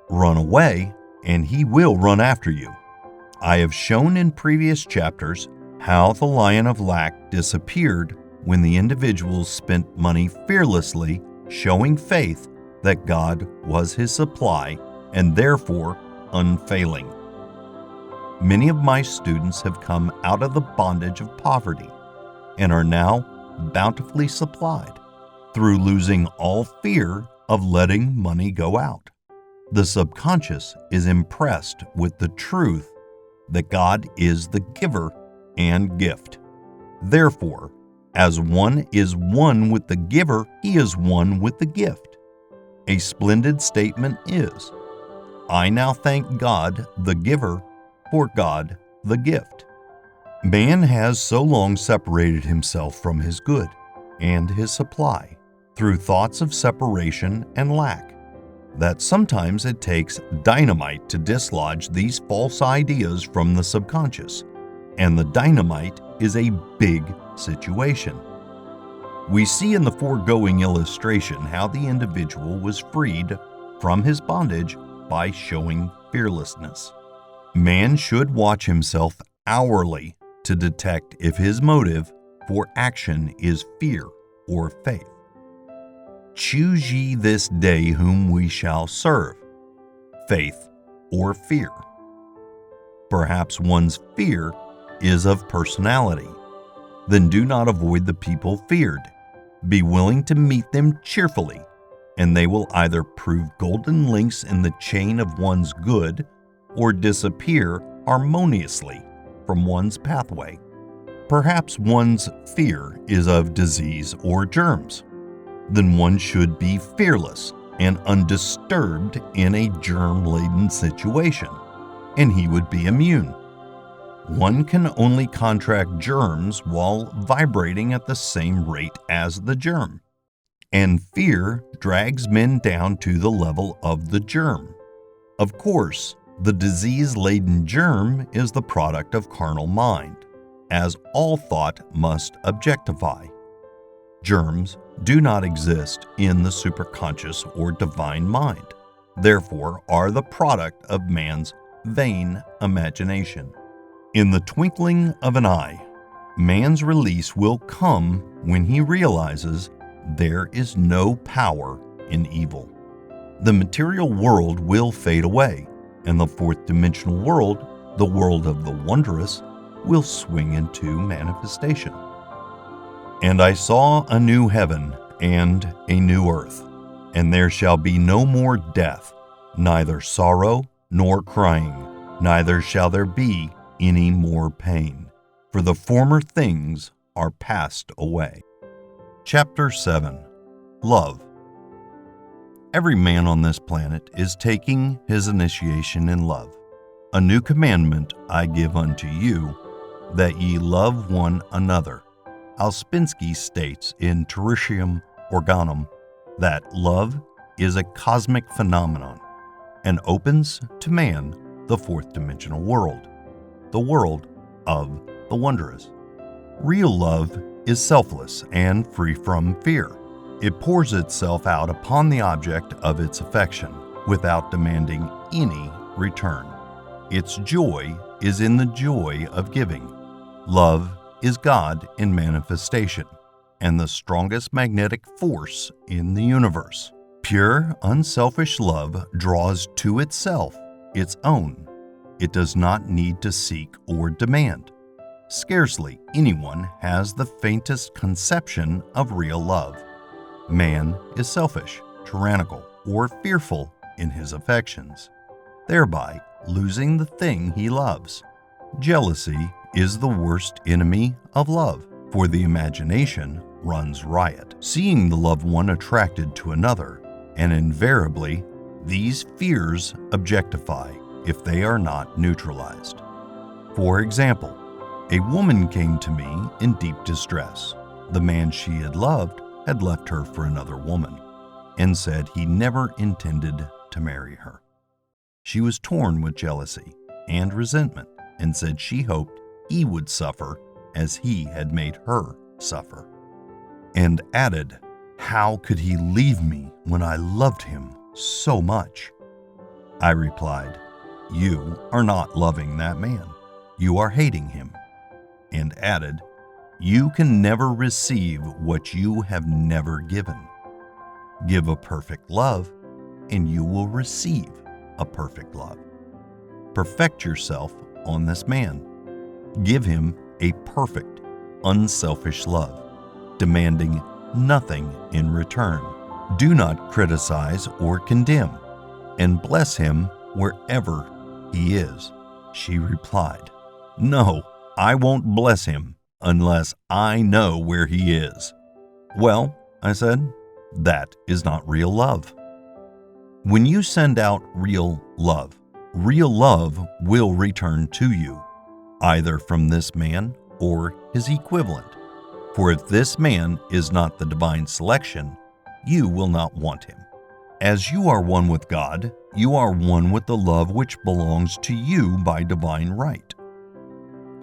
Run away and he will run after you. I have shown in previous chapters how the lion of lack disappeared when the individuals spent money fearlessly, showing faith that God was his supply and therefore unfailing. Many of my students have come out of the bondage of poverty and are now bountifully supplied through losing all fear of letting money go out. The subconscious is impressed with the truth that God is the giver and gift. Therefore, as one is one with the giver, he is one with the gift. A splendid statement is, I now thank God, the giver, for God, the gift. Man has so long separated himself from his good and his supply through thoughts of separation and lack that sometimes it takes dynamite to dislodge these false ideas from the subconscious, and the dynamite is a big situation. We see in the foregoing illustration how the individual was freed from his bondage by showing fearlessness. Man should watch himself hourly to detect if his motive for action is fear or faith. Choose ye this day whom we shall serve, faith or fear. Perhaps one's fear is of personality. Then do not avoid the people feared. Be willing to meet them cheerfully, and they will either prove golden links in the chain of one's good or disappear harmoniously from one's pathway. Perhaps one's fear is of disease or germs. Then one should be fearless and undisturbed in a germ-laden situation, and he would be immune. One can only contract germs while vibrating at the same rate as the germ, and fear drags men down to the level of the germ. Of course, the disease-laden germ is the product of carnal mind, as all thought must objectify. Germs do not exist in the superconscious or divine mind, therefore are the product of man's vain imagination. In the twinkling of an eye, man's release will come when he realizes there is no power in evil. The material world will fade away, and the fourth dimensional world, the world of the wondrous, will swing into manifestation. And I saw a new heaven and a new earth, and there shall be no more death, neither sorrow nor crying, neither shall there be any more pain, for the former things are passed away. Chapter 7. Love. Every man on this planet is taking his initiation in love. A new commandment I give unto you, that ye love one another. Ouspensky states in Tertium Organum that love is a cosmic phenomenon and opens to man the fourth dimensional world, the world of the wondrous. Real love is selfless and free from fear. It pours itself out upon the object of its affection without demanding any return. Its joy is in the joy of giving. Love is God in manifestation and the strongest magnetic force in the universe. Pure, unselfish love draws to itself its own. It does not need to seek or demand. Scarcely anyone has the faintest conception of real love. Man is selfish, tyrannical, or fearful in his affections, thereby losing the thing he loves. Jealousy is the worst enemy of love, for the imagination runs riot, seeing the loved one attracted to another, and invariably these fears objectify if they are not neutralized. For example, a woman came to me in deep distress. The man she had loved had left her for another woman and said he never intended to marry her. She was torn with jealousy and resentment and said she hoped he would suffer as he had made her suffer, and added, "How could he leave me when I loved him so much?" I replied, "You are not loving that man. You are hating him," and added, "You can never receive what you have never given. Give a perfect love, and you will receive a perfect love. Perfect yourself on this man. Give him a perfect, unselfish love, demanding nothing in return. Do not criticize or condemn, and bless him wherever he is." She replied, "No, I won't bless him unless I know where he is." "Well," I said, "that is not real love." When you send out real love will return to you, either from this man or his equivalent. For if this man is not the divine selection, you will not want him. As you are one with God, you are one with the love which belongs to you by divine right.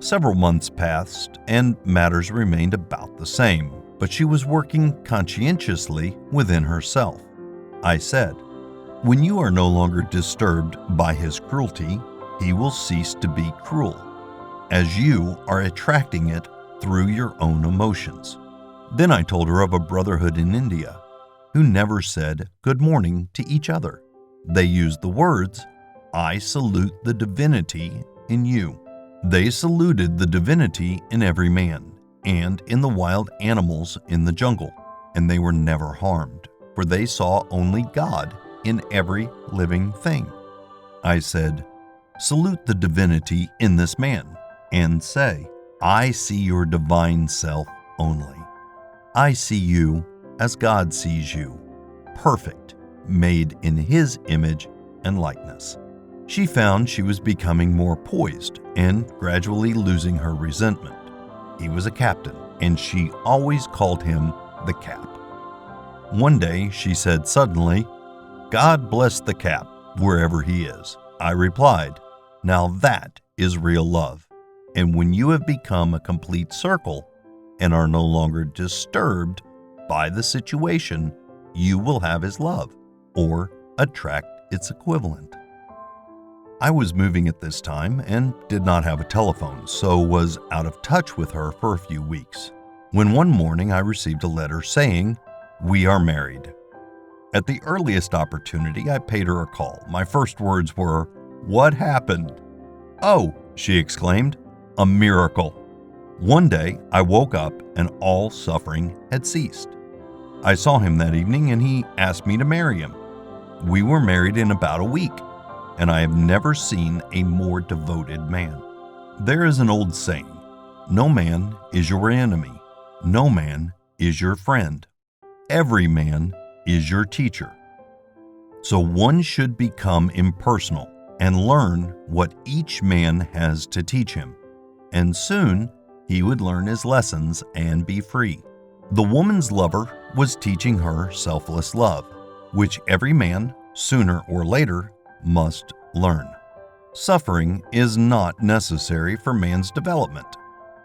Several months passed, and matters remained about the same, but she was working conscientiously within herself. I said, "When you are no longer disturbed by his cruelty, he will cease to be cruel, as you are attracting it through your own emotions." Then I told her of a brotherhood in India who never said good morning to each other. They used the words, "I salute the divinity in you." They saluted the divinity in every man and in the wild animals in the jungle, and they were never harmed, for they saw only God in every living thing. I said, "Salute the divinity in this man, and say, I see your divine self only. I see you as God sees you, perfect, made in His image and likeness." She found she was becoming more poised and gradually losing her resentment. He was a captain, and she always called him the Cap. One day she said suddenly, "God bless the Cap, wherever he is." I replied, "Now that is real love. And when you have become a complete circle and are no longer disturbed by the situation, you will have his love or attract its equivalent." I was moving at this time and did not have a telephone, so was out of touch with her for a few weeks, when one morning I received a letter saying, "We are married." At the earliest opportunity, I paid her a call. My first words were, "What happened?" "Oh," she exclaimed, "a miracle." One day, I woke up and all suffering had ceased. I saw him that evening and he asked me to marry him. We were married in about a week, and I have never seen a more devoted man. There is an old saying, "No man is your enemy. No man is your friend. Every man is your teacher." So one should become impersonal and learn what each man has to teach him, and soon he would learn his lessons and be free. The woman's lover was teaching her selfless love, which every man, sooner or later, must learn. Suffering is not necessary for man's development.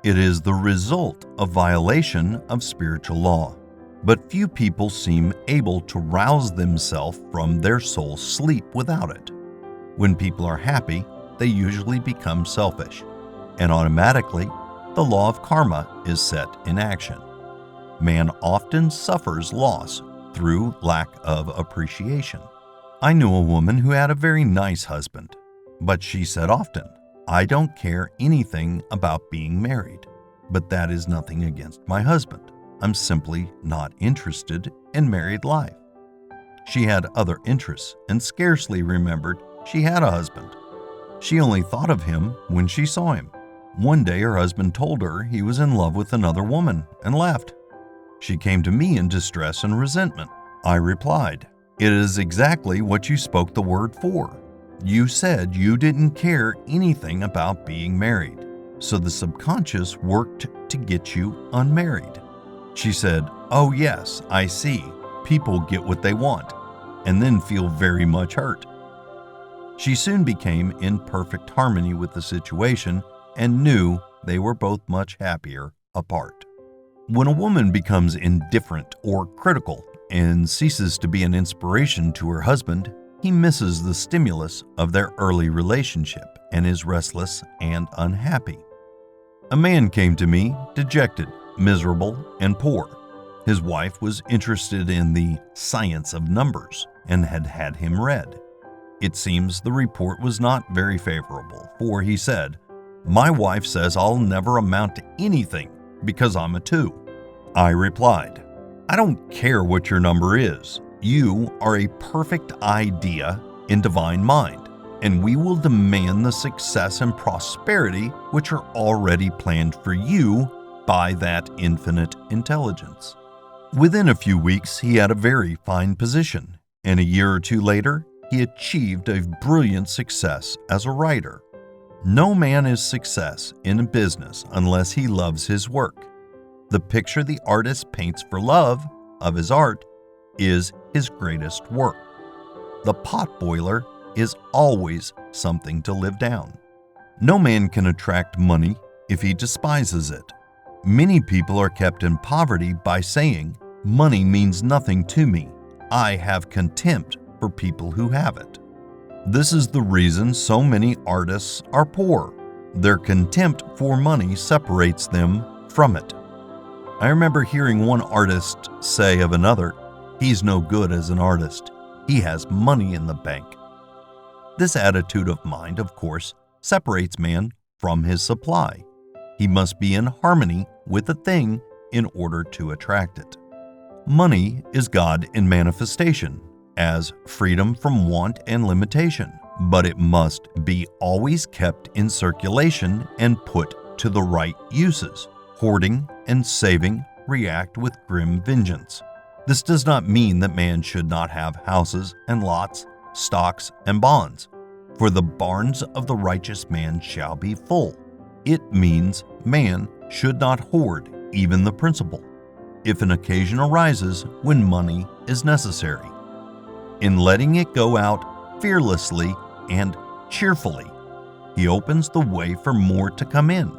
It is the result of violation of spiritual law. But few people seem able to rouse themselves from their soul sleep without it. When people are happy, they usually become selfish, and automatically, the law of karma is set in action. Man often suffers loss through lack of appreciation. I knew a woman who had a very nice husband, but she said often, "I don't care anything about being married, but that is nothing against my husband. I'm simply not interested in married life." She had other interests and scarcely remembered she had a husband. She only thought of him when she saw him. One day her husband told her he was in love with another woman and left. She came to me in distress and resentment. I replied, "It is exactly what you spoke the word for. You said you didn't care anything about being married, so the subconscious worked to get you unmarried." She said, "Oh yes, I see. People get what they want, and then feel very much hurt." She soon became in perfect harmony with the situation and knew they were both much happier apart. When a woman becomes indifferent or critical and ceases to be an inspiration to her husband, he misses the stimulus of their early relationship and is restless and unhappy. A man came to me dejected, miserable, and poor. His wife was interested in the science of numbers and had had him read. It seems the report was not very favorable, for he said, "My wife says I'll never amount to anything because I'm a 2. I replied, "I don't care what your number is. You are a perfect idea in divine mind, and we will demand the success and prosperity which are already planned for you by that infinite intelligence." Within a few weeks, he had a very fine position, and a year or two later, he achieved a brilliant success as a writer. No man is success in business unless he loves his work. The picture the artist paints for love of his art is his greatest work. The potboiler is always something to live down. No man can attract money if he despises it. Many people are kept in poverty by saying, "Money means nothing to me. I have contempt for people who have it." This is the reason so many artists are poor. Their contempt for money separates them from it. I remember hearing one artist say of another, "He's no good as an artist. He has money in the bank." This attitude of mind, of course, separates man from his supply. He must be in harmony with the thing in order to attract it. Money is God in manifestation, as freedom from want and limitation, but it must be always kept in circulation and put to the right uses. Hoarding and saving react with grim vengeance. This does not mean that man should not have houses and lots, stocks and bonds, for the barns of the righteous man shall be full. It means man should not hoard even the principal, if an occasion arises when money is necessary. In letting it go out fearlessly and cheerfully, he opens the way for more to come in.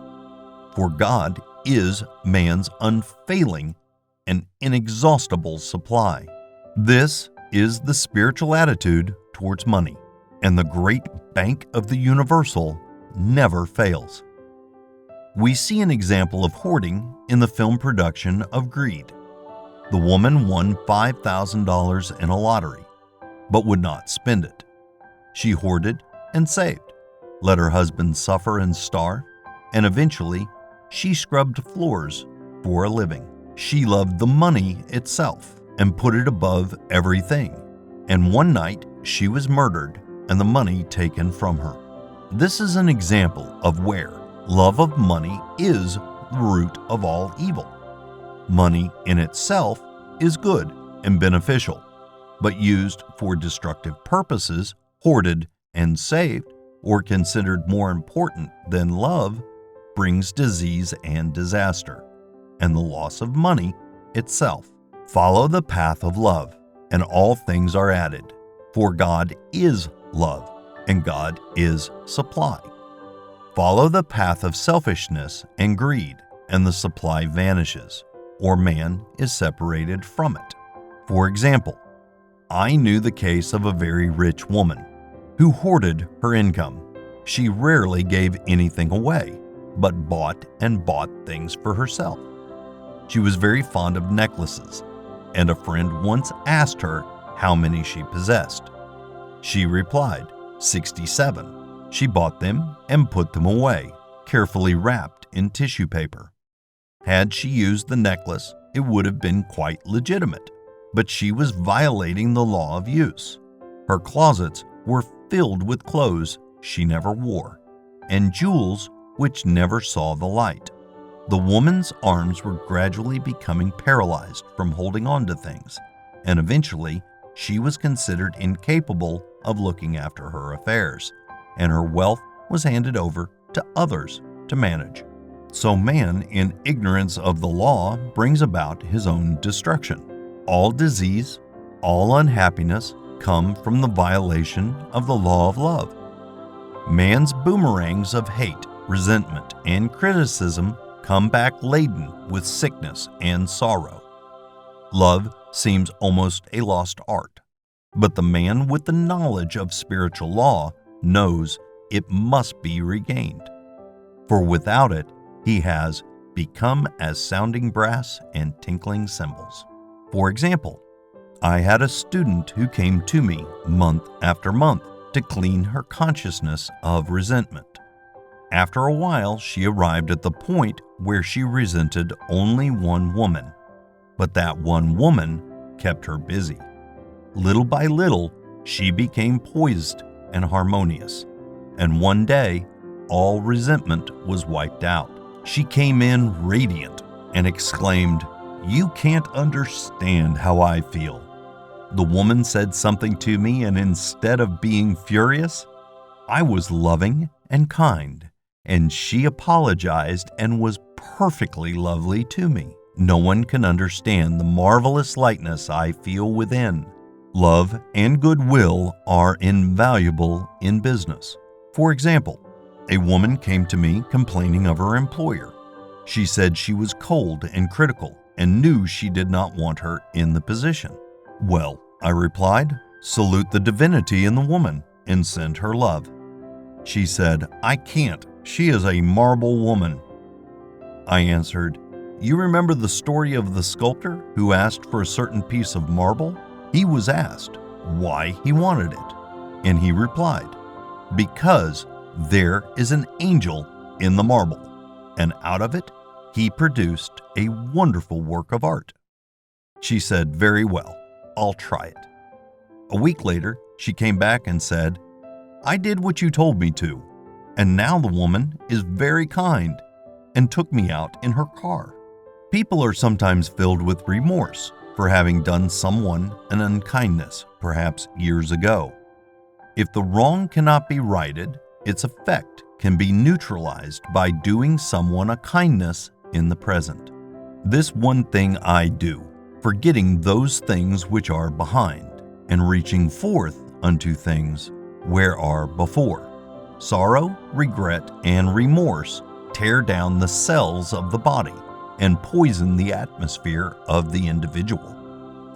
For God is man's unfailing and inexhaustible supply. This is the spiritual attitude towards money, and the great bank of the universal never fails. We see an example of hoarding in the film production of Greed. The woman won $5,000 in a lottery, but would not spend it. She hoarded and saved, let her husband suffer and starve, and eventually she scrubbed floors for a living. She loved the money itself and put it above everything. And one night she was murdered and the money taken from her. This is an example of where love of money is the root of all evil. Money in itself is good and beneficial, but used for destructive purposes, hoarded and saved, or considered more important than love, brings disease and disaster, and the loss of money itself. Follow the path of love, and all things are added. For God is love, and God is supply. Follow the path of selfishness and greed, and the supply vanishes, or man is separated from it. For example, I knew the case of a very rich woman who hoarded her income. She rarely gave anything away, but bought and bought things for herself. She was very fond of necklaces, and a friend once asked her how many she possessed. She replied, 67. She bought them and put them away, carefully wrapped in tissue paper. Had she used the necklace, it would have been quite legitimate, but she was violating the law of use. Her closets were filled with clothes she never wore, and jewels which never saw the light. The woman's arms were gradually becoming paralyzed from holding on to things, and eventually she was considered incapable of looking after her affairs, and her wealth was handed over to others to manage. So man, in ignorance of the law, brings about his own destruction. All disease, all unhappiness come from the violation of the law of love. Man's boomerangs of hate, resentment, and criticism come back laden with sickness and sorrow. Love seems almost a lost art, but the man with the knowledge of spiritual law knows it must be regained. For without it, he has become as sounding brass and tinkling cymbals. For example, I had a student who came to me month after month to clean her consciousness of resentment. After a while, she arrived at the point where she resented only one woman, but that one woman kept her busy. Little by little, she became poised and harmonious, and one day, all resentment was wiped out. She came in radiant and exclaimed, "You can't understand how I feel." The woman said something to me, and instead of being furious, I was loving and kind, and she apologized and was perfectly lovely to me. No one can understand the marvelous lightness I feel within. Love and goodwill are invaluable in business. For example, a woman came to me complaining of her employer. She said she was cold and critical and knew she did not want her in the position. "Well," I replied, "salute the divinity in the woman and send her love." She said, "I can't. She is a marble woman." I answered, "You remember the story of the sculptor who asked for a certain piece of marble? He was asked why he wanted it, and he replied, 'Because there is an angel in the marble,' and out of it he produced a wonderful work of art." She said, "Very well, I'll try it." A week later, she came back and said, "I did what you told me to, and now the woman is very kind," and took me out in her car. People are sometimes filled with remorse for having done someone an unkindness, perhaps years ago. If the wrong cannot be righted, its effect can be neutralized by doing someone a kindness in the present. This one thing I do, forgetting those things which are behind, and reaching forth unto things where are before. Sorrow, regret, and remorse tear down the cells of the body and poison the atmosphere of the individual.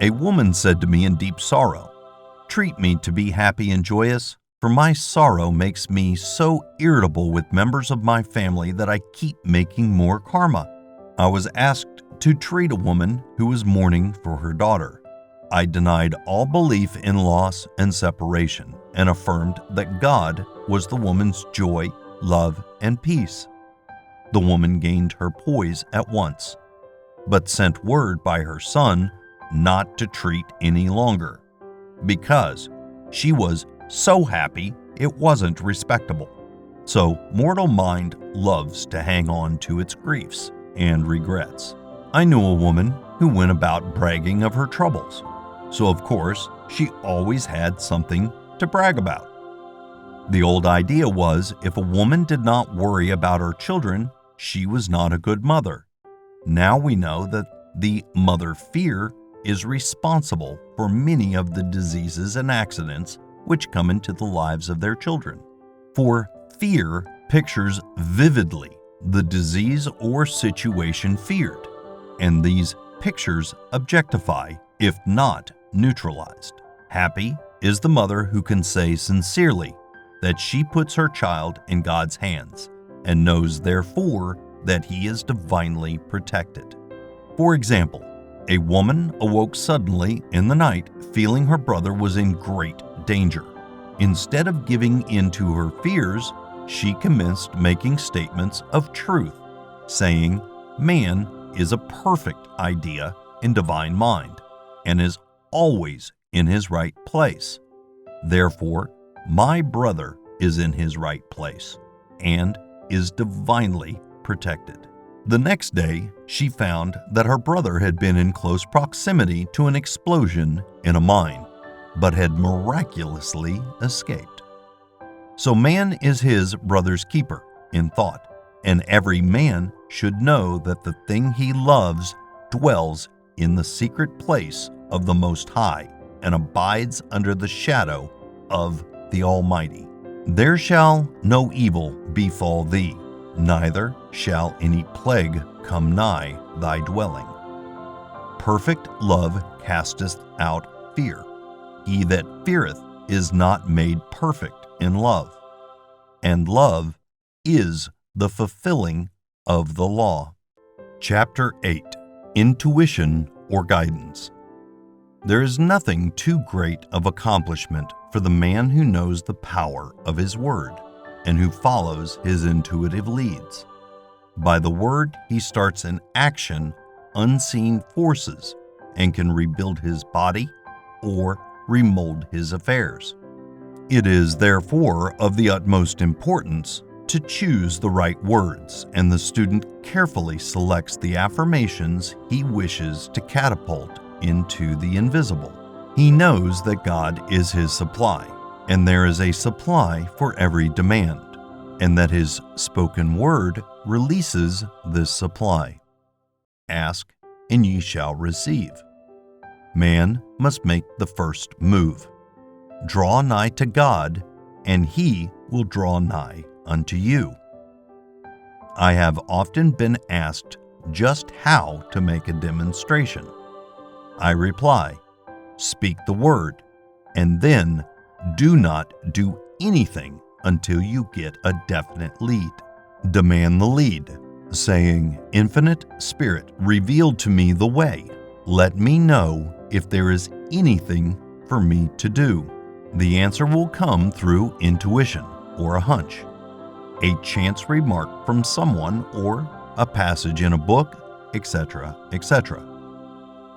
A woman said to me in deep sorrow, "Treat me to be happy and joyous, for my sorrow makes me so irritable with members of my family that I keep making more karma." I was asked to treat a woman who was mourning for her daughter. I denied all belief in loss and separation and affirmed that God was the woman's joy, love, and peace. The woman gained her poise at once, but sent word by her son not to treat any longer, because she was so happy it wasn't respectable. So mortal mind loves to hang on to its griefs and regrets. I knew a woman who went about bragging of her troubles. so of course she always had something to brag about. The old idea was if a woman did not worry about her children, she was not a good mother. Now we know that the mother fear is responsible for many of the diseases and accidents which come into the lives of their children. For fear pictures vividly the disease or situation feared, and these pictures objectify, if not neutralized. Happy is the mother who can say sincerely that she puts her child in God's hands and knows therefore that he is divinely protected. For example, a woman awoke suddenly in the night feeling her brother was in great danger. Instead of giving in to her fears, she commenced making statements of truth, saying, "Man is a perfect idea in divine mind and is always in his right place. Therefore, my brother is in his right place and is divinely protected." The next day, she found that her brother had been in close proximity to an explosion in a mine, but had miraculously escaped. So man is his brother's keeper in thought, and every man should know that the thing he loves dwells in the secret place of the Most High and abides under the shadow of the Almighty. There shall no evil befall thee, neither shall any plague come nigh thy dwelling. Perfect love casteth out fear. He that feareth is not made perfect in love, and love is the fulfilling of the law. Chapter 8. Intuition or Guidance. There is nothing too great of accomplishment for the man who knows the power of his word and who follows his intuitive leads. By the word, he starts in action unseen forces and can rebuild his body or remold his affairs. It is therefore of the utmost importance to choose the right words, and the student carefully selects the affirmations he wishes to catapult into the invisible. He knows that God is his supply, and there is a supply for every demand, and that his spoken word releases this supply. Ask, and ye shall receive. Man must make the first move. Draw nigh to God, and he will draw nigh unto you. I have often been asked just how to make a demonstration. I reply, speak the word, and then do not do anything until you get a definite lead. Demand the lead, saying, Infinite Spirit, reveal to me the way. Let me know if there is anything for me to do. The answer will come through intuition or a hunch, a chance remark from someone, or a passage in a book, etc., etc.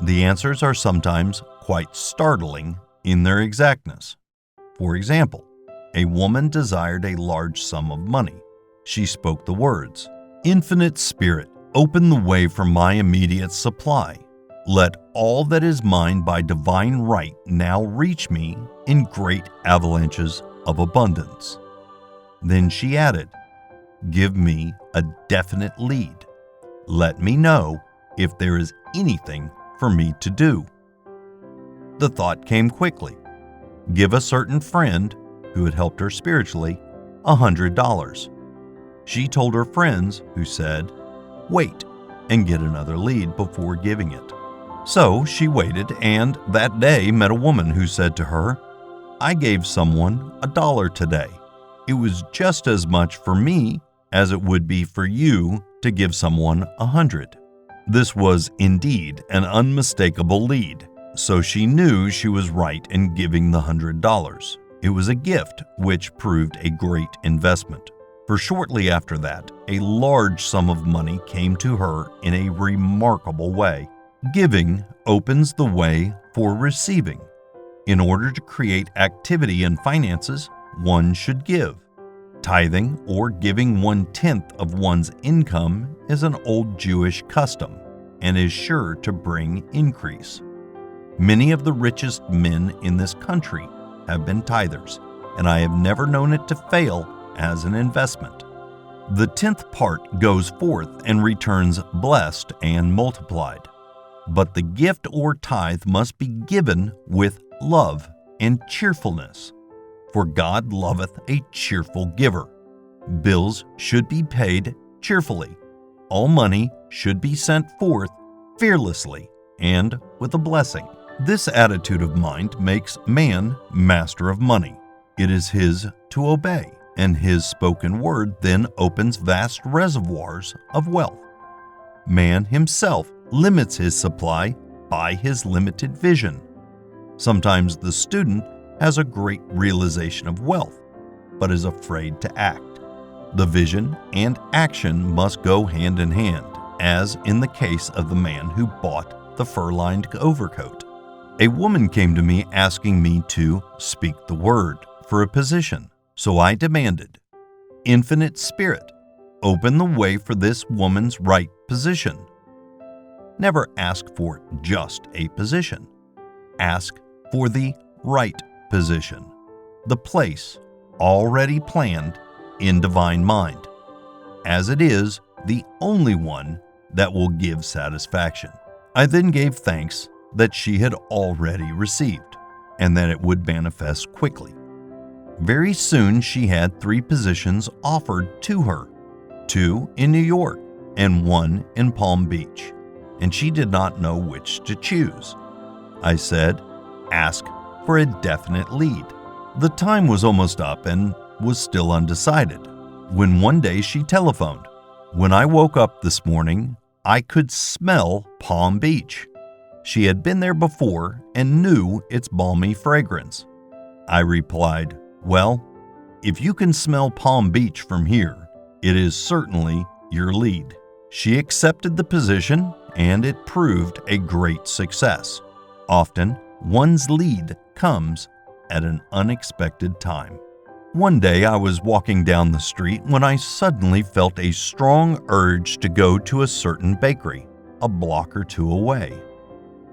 The answers are sometimes quite startling in their exactness. For example, a woman desired a large sum of money. She spoke the words, Infinite Spirit, open the way for my immediate supply. Let all that is mine by divine right now reach me in great avalanches of abundance. Then she added, Give me a definite lead. Let me know if there is anything for me to do. The thought came quickly. Give a certain friend who had helped her spiritually $100. She told her friends, who said, Wait and get another lead before giving it. So she waited, and that day met a woman who said to her, I gave someone $1 today. It was just as much for me as it would be for you to give someone 100. This was indeed an unmistakable lead, so she knew she was right in giving the $100. It was a gift which proved a great investment, for shortly after that, a large sum of money came to her in a remarkable way. Giving opens the way for receiving. In order to create activity in finances, one should give. Tithing, or giving 1/10 of one's income, is an old Jewish custom and is sure to bring increase. Many of the richest men in this country have been tithers, and I have never known it to fail as an investment. The 10th part goes forth and returns blessed and multiplied. But the gift or tithe must be given with love and cheerfulness, for God loveth a cheerful giver. Bills should be paid cheerfully. All money should be sent forth fearlessly and with a blessing. This attitude of mind makes man master of money. It is his to obey, and his spoken word then opens vast reservoirs of wealth. Man himself limits his supply by his limited vision. Sometimes the student has a great realization of wealth, but is afraid to act. The vision and action must go hand in hand, as in the case of the man who bought the fur-lined overcoat. A woman came to me asking me to speak the word for a position, so I demanded, "Infinite Spirit, open the way for this woman's right position." Never ask for just a position. Ask for the right position, the place already planned in divine mind, as it is the only one that will give satisfaction. I then gave thanks that she had already received, and that it would manifest quickly. Very soon she had 3 positions offered to her, 2 in New York and 1 in Palm Beach, and she did not know which to choose. I said, "Ask for a definite lead." The time was almost up and was still undecided, when one day she telephoned. When I woke up this morning, I could smell Palm Beach. She had been there before and knew its balmy fragrance. I replied, "Well, if you can smell Palm Beach from here, it is certainly your lead." She accepted the position, and it proved a great success. Often, one's lead comes at an unexpected time. One day I was walking down the street when I suddenly felt a strong urge to go to a certain bakery, a block or 2 away.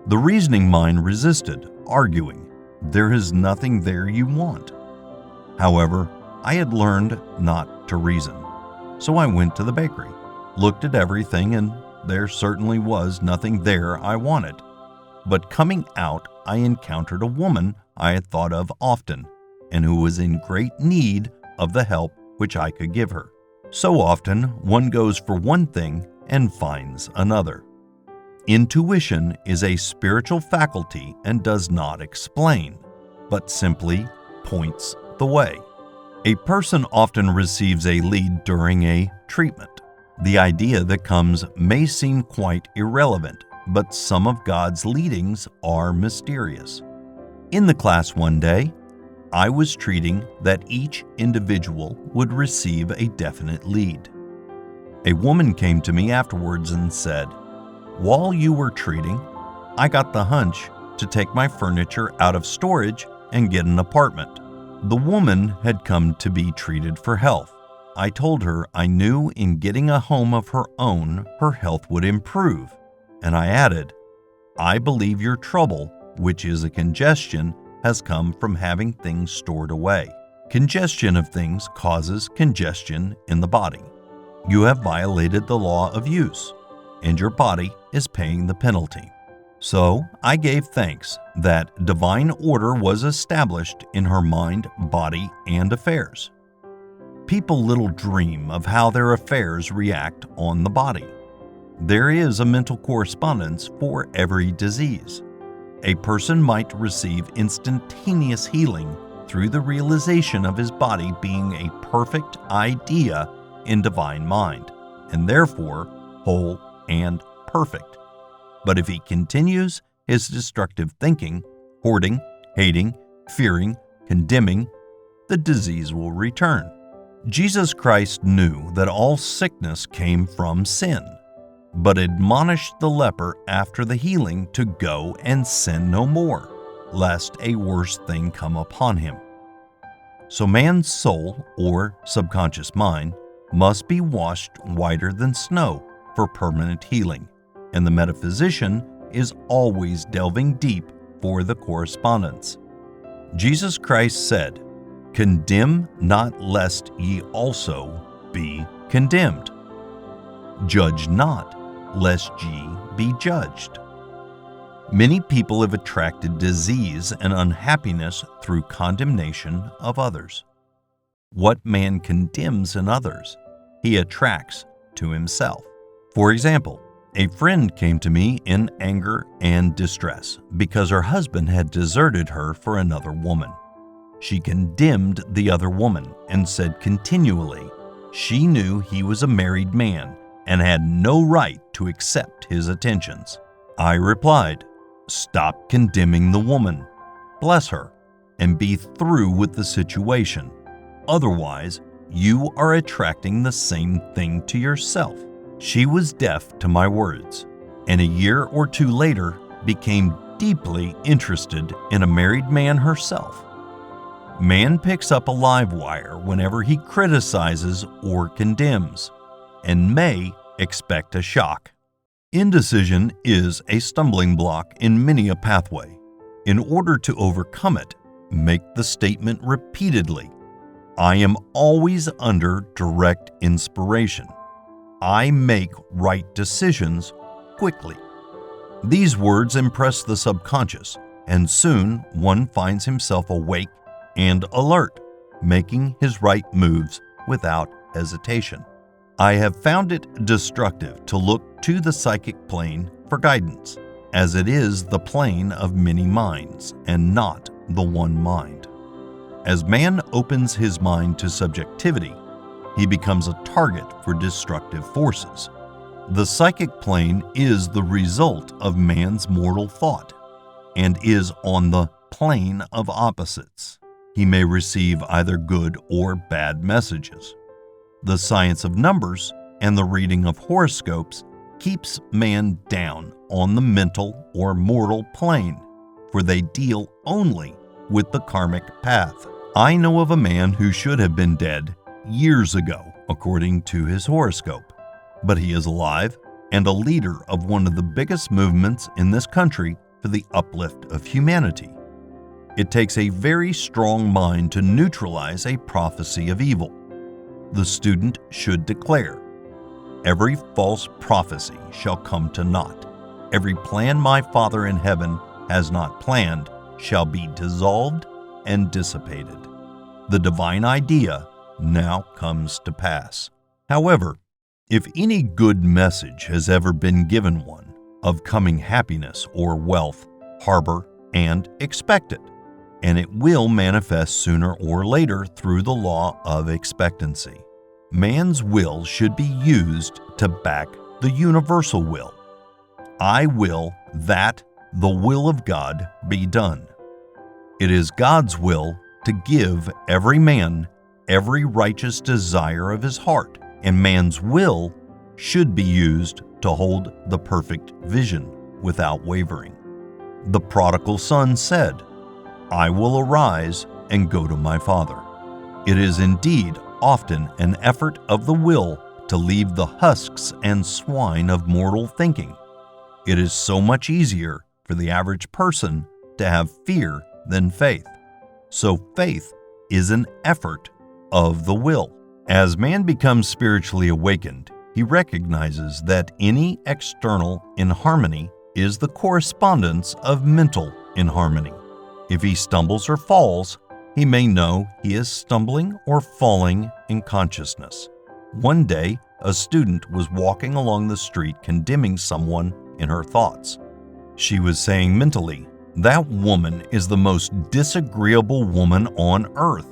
The reasoning mind resisted, arguing, "There is nothing there you want." However, I had learned not to reason, so I went to the bakery, looked at everything, and there certainly was nothing there I wanted. But coming out, I encountered a woman I had thought of often, and who was in great need of the help which I could give her. So often, one goes for one thing and finds another. Intuition is a spiritual faculty and does not explain, but simply points the way. A person often receives a lead during a treatment. The idea that comes may seem quite irrelevant, but some of God's leadings are mysterious. In the class one day, I was treating that each individual would receive a definite lead. A woman came to me afterwards and said, "While you were treating, I got the hunch to take my furniture out of storage and get an apartment." The woman had come to be treated for health. I told her I knew in getting a home of her own, her health would improve. And I added, "I believe your trouble, which is a congestion, has come from having things stored away. Congestion of things causes congestion in the body. You have violated the law of use, and your body is paying the penalty." So I gave thanks that divine order was established in her mind, body, and affairs. People little dream of how their affairs react on the body. There is a mental correspondence for every disease. A person might receive instantaneous healing through the realization of his body being a perfect idea in divine mind, and therefore whole and perfect. But if he continues his destructive thinking, hoarding, hating, fearing, condemning, the disease will return. Jesus Christ knew that all sickness came from sin, but admonished the leper after the healing to go and sin no more, lest a worse thing come upon him. So man's soul, or subconscious mind, must be washed whiter than snow for permanent healing, and the metaphysician is always delving deep for the correspondence. Jesus Christ said, "Condemn not, lest ye also be condemned. Judge not, lest ye be judged." Many people have attracted disease and unhappiness through condemnation of others. What man condemns in others, he attracts to himself. For example, a friend came to me in anger and distress because her husband had deserted her for another woman. She condemned the other woman and said continually she knew he was a married man and had no right to accept his attentions. I replied, "Stop condemning the woman, bless her, and be through with the situation. Otherwise, you are attracting the same thing to yourself." She was deaf to my words, and a year or two later became deeply interested in a married man herself. Man picks up a live wire whenever he criticizes or condemns, and may expect a shock. Indecision is a stumbling block in many a pathway. In order to overcome it, make the statement repeatedly, "I am always under direct inspiration. I make right decisions quickly." These words impress the subconscious, and soon one finds himself awake and alert, making his right moves without hesitation. I have found it destructive to look to the psychic plane for guidance, as it is the plane of many minds and not the one mind. As man opens his mind to subjectivity, he becomes a target for destructive forces. The psychic plane is the result of man's mortal thought and is on the plane of opposites. He may receive either good or bad messages. The science of numbers and the reading of horoscopes keeps man down on the mental or mortal plane, for they deal only with the karmic path. I know of a man who should have been dead years ago, according to his horoscope, but he is alive and a leader of one of the biggest movements in this country for the uplift of humanity. It takes a very strong mind to neutralize a prophecy of evil. The student should declare, "Every false prophecy shall come to naught. Every plan my Father in heaven has not planned shall be dissolved and dissipated. The divine idea now comes to pass." However, if any good message has ever been given one of coming happiness or wealth, harbor and expect it, and it will manifest sooner or later through the law of expectancy. Man's will should be used to back the universal will. I will that the will of God be done. It is God's will to give every man every righteous desire of his heart, and man's will should be used to hold the perfect vision without wavering. The prodigal son said, "I will arise and go to my father." It is indeed often an effort of the will to leave the husks and swine of mortal thinking. It is so much easier for the average person to have fear than faith. So faith is an effort of the will. As man becomes spiritually awakened, he recognizes that any external inharmony is the correspondence of mental inharmony. If he stumbles or falls, he may know he is stumbling or falling in consciousness. One day, a student was walking along the street condemning someone in her thoughts. She was saying mentally, "That woman is the most disagreeable woman on earth,"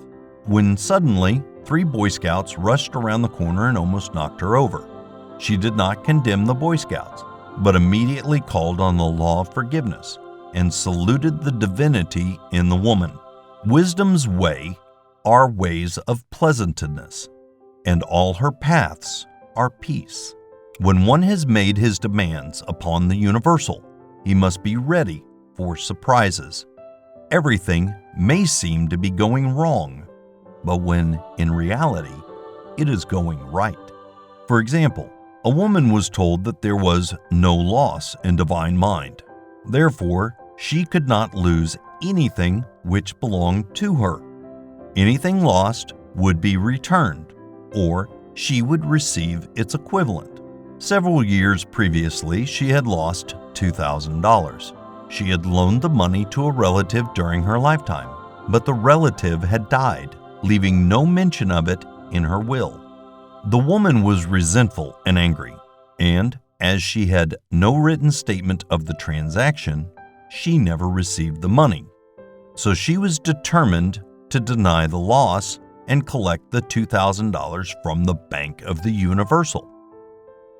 when suddenly 3 Boy Scouts rushed around the corner and almost knocked her over. She did not condemn the Boy Scouts, but immediately called on the law of forgiveness and saluted the divinity in the woman. Wisdom's way are ways of pleasantness, and all her paths are peace. When one has made his demands upon the universal, he must be ready for surprises. Everything may seem to be going wrong, but when in reality it is going right. For example, a woman was told that there was no loss in divine mind. Therefore, she could not lose anything which belonged to her. Anything lost would be returned, or she would receive its equivalent. Several years previously, she had lost $2,000. She had loaned the money to a relative during her lifetime, but the relative had died, leaving no mention of it in her will. The woman was resentful and angry, and as she had no written statement of the transaction, she never received the money. So she was determined to deny the loss and collect the $2,000 from the Bank of the Universal.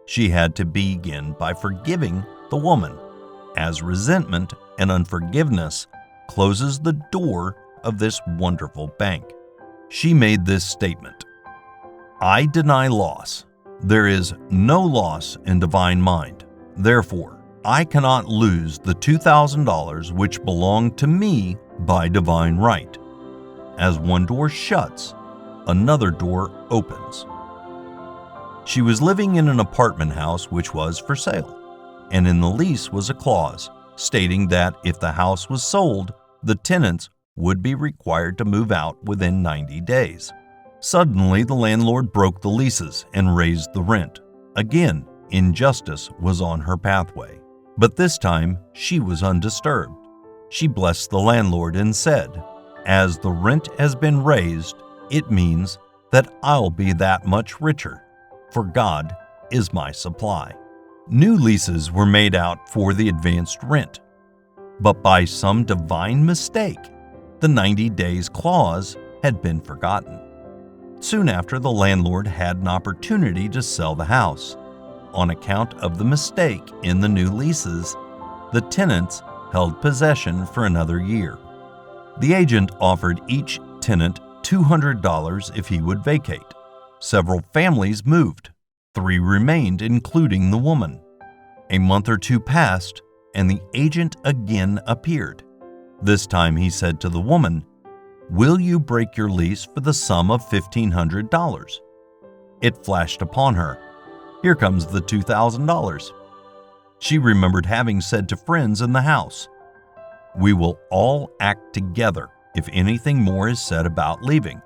She had to begin by forgiving the woman, as resentment and unforgiveness closes the door of this wonderful bank. She made this statement: "I deny loss. There is no loss in divine mind. Therefore, I cannot lose the $2,000 which belong to me by divine right. As one door shuts, another door opens." She was living in an apartment house which was for sale, and in the lease was a clause stating that if the house was sold, the tenants would be required to move out within 90 days. Suddenly, the landlord broke the leases and raised the rent. Again, injustice was on her pathway, but this time she was undisturbed. She blessed the landlord and said, "As the rent has been raised, it means that I'll be that much richer, for God is my supply." New leases were made out for the advanced rent, but by some divine mistake, the 90 days clause had been forgotten. Soon after, the landlord had an opportunity to sell the house. On account of the mistake in the new leases, the tenants held possession for another year. The agent offered each tenant $200 if he would vacate. Several families moved. 3 remained, including the woman. A month or 2 passed, and the agent again appeared. This time he said to the woman, "Will you break your lease for the sum of $1,500? It flashed upon her, "Here comes the $2,000. She remembered having said to friends in the house, "We will all act together if anything more is said about leaving."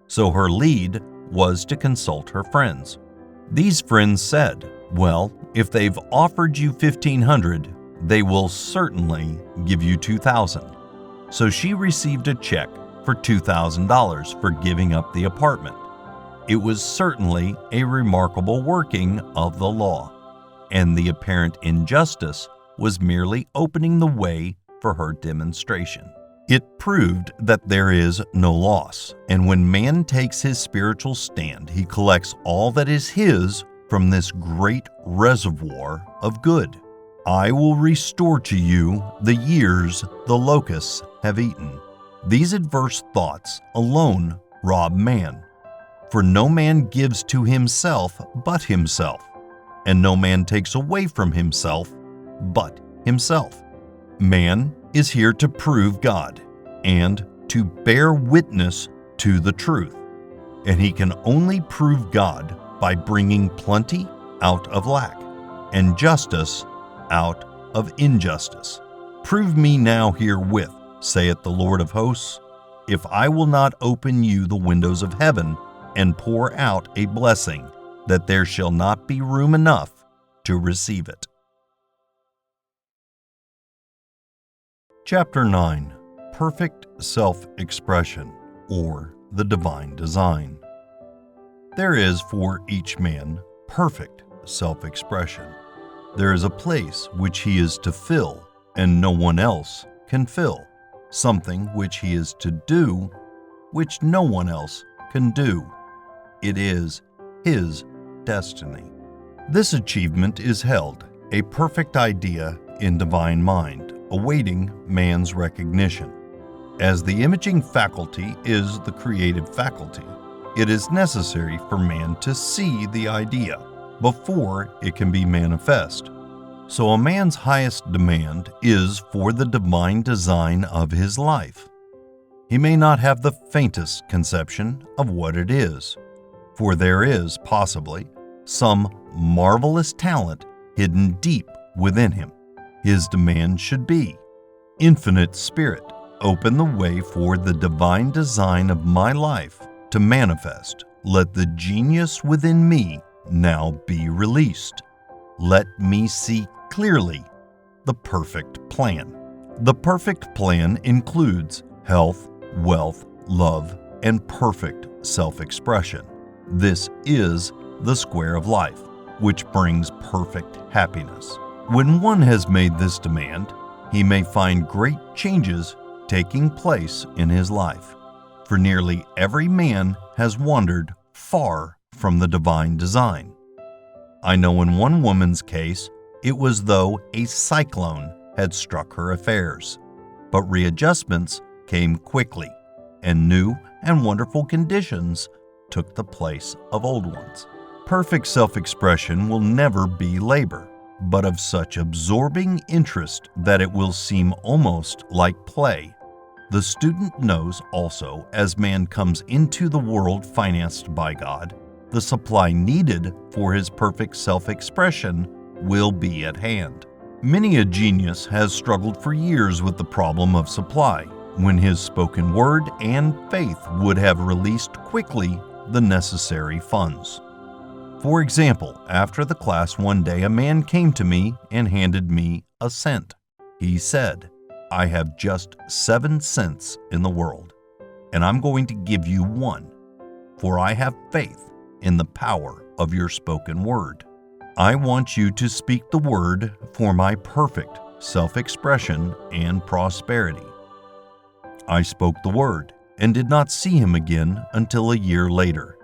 So her lead was to consult her friends. These friends said, "Well, if they've offered you $1,500, they will certainly give you $2,000. So she received a check for $2,000 for giving up the apartment. It was certainly a remarkable working of the law, and the apparent injustice was merely opening the way for her demonstration. It proved that there is no loss, and when man takes his spiritual stand, he collects all that is his from this great reservoir of good. "I will restore to you the years the locusts have eaten." These adverse thoughts alone rob man, for no man gives to himself but himself, and no man takes away from himself but himself. Man is here to prove God and to bear witness to the truth, and he can only prove God by bringing plenty out of lack and justice out of injustice. "Prove me now herewith, saith the Lord of hosts, if I will not open you the windows of heaven and pour out a blessing, that there shall not be room enough to receive it." Chapter 9. Perfect Self-Expression, or the Divine Design. There is for each man perfect self-expression. There is a place which he is to fill, and no one else can fill, something which he is to do, which no one else can do. It is his destiny. This achievement is held a perfect idea in divine mind, awaiting man's recognition. As the imaging faculty is the creative faculty, it is necessary for man to see the idea before it can be manifest. So a man's highest demand is for the divine design of his life. He may not have the faintest conception of what it is, for there is, possibly, some marvelous talent hidden deep within him. His demand should be, Infinite Spirit, open the way for the divine design of my life to manifest. Let the genius within me now be released. Let me see clearly the perfect plan. The perfect plan includes health, wealth, love, and perfect self-expression. This is the square of life, which brings perfect happiness. When one has made this demand, he may find great changes taking place in his life. For nearly every man has wandered far from the divine design. I know in one woman's case, it was though a cyclone had struck her affairs, but readjustments came quickly, and new and wonderful conditions took the place of old ones. Perfect self-expression will never be labor, but of such absorbing interest that it will seem almost like play. The student knows also, as man comes into the world financed by God, the supply needed for his perfect self-expression will be at hand. Many a genius has struggled for years with the problem of supply, when his spoken word and faith would have released quickly the necessary funds. For example, after the class one day, a man came to me and handed me a cent. He said, "I have just 7 cents in the world, and I'm going to give you 1, for I have faith in the power of your spoken word. I want you to speak the word for my perfect self-expression and prosperity." I spoke the word and did not see him again until a year later.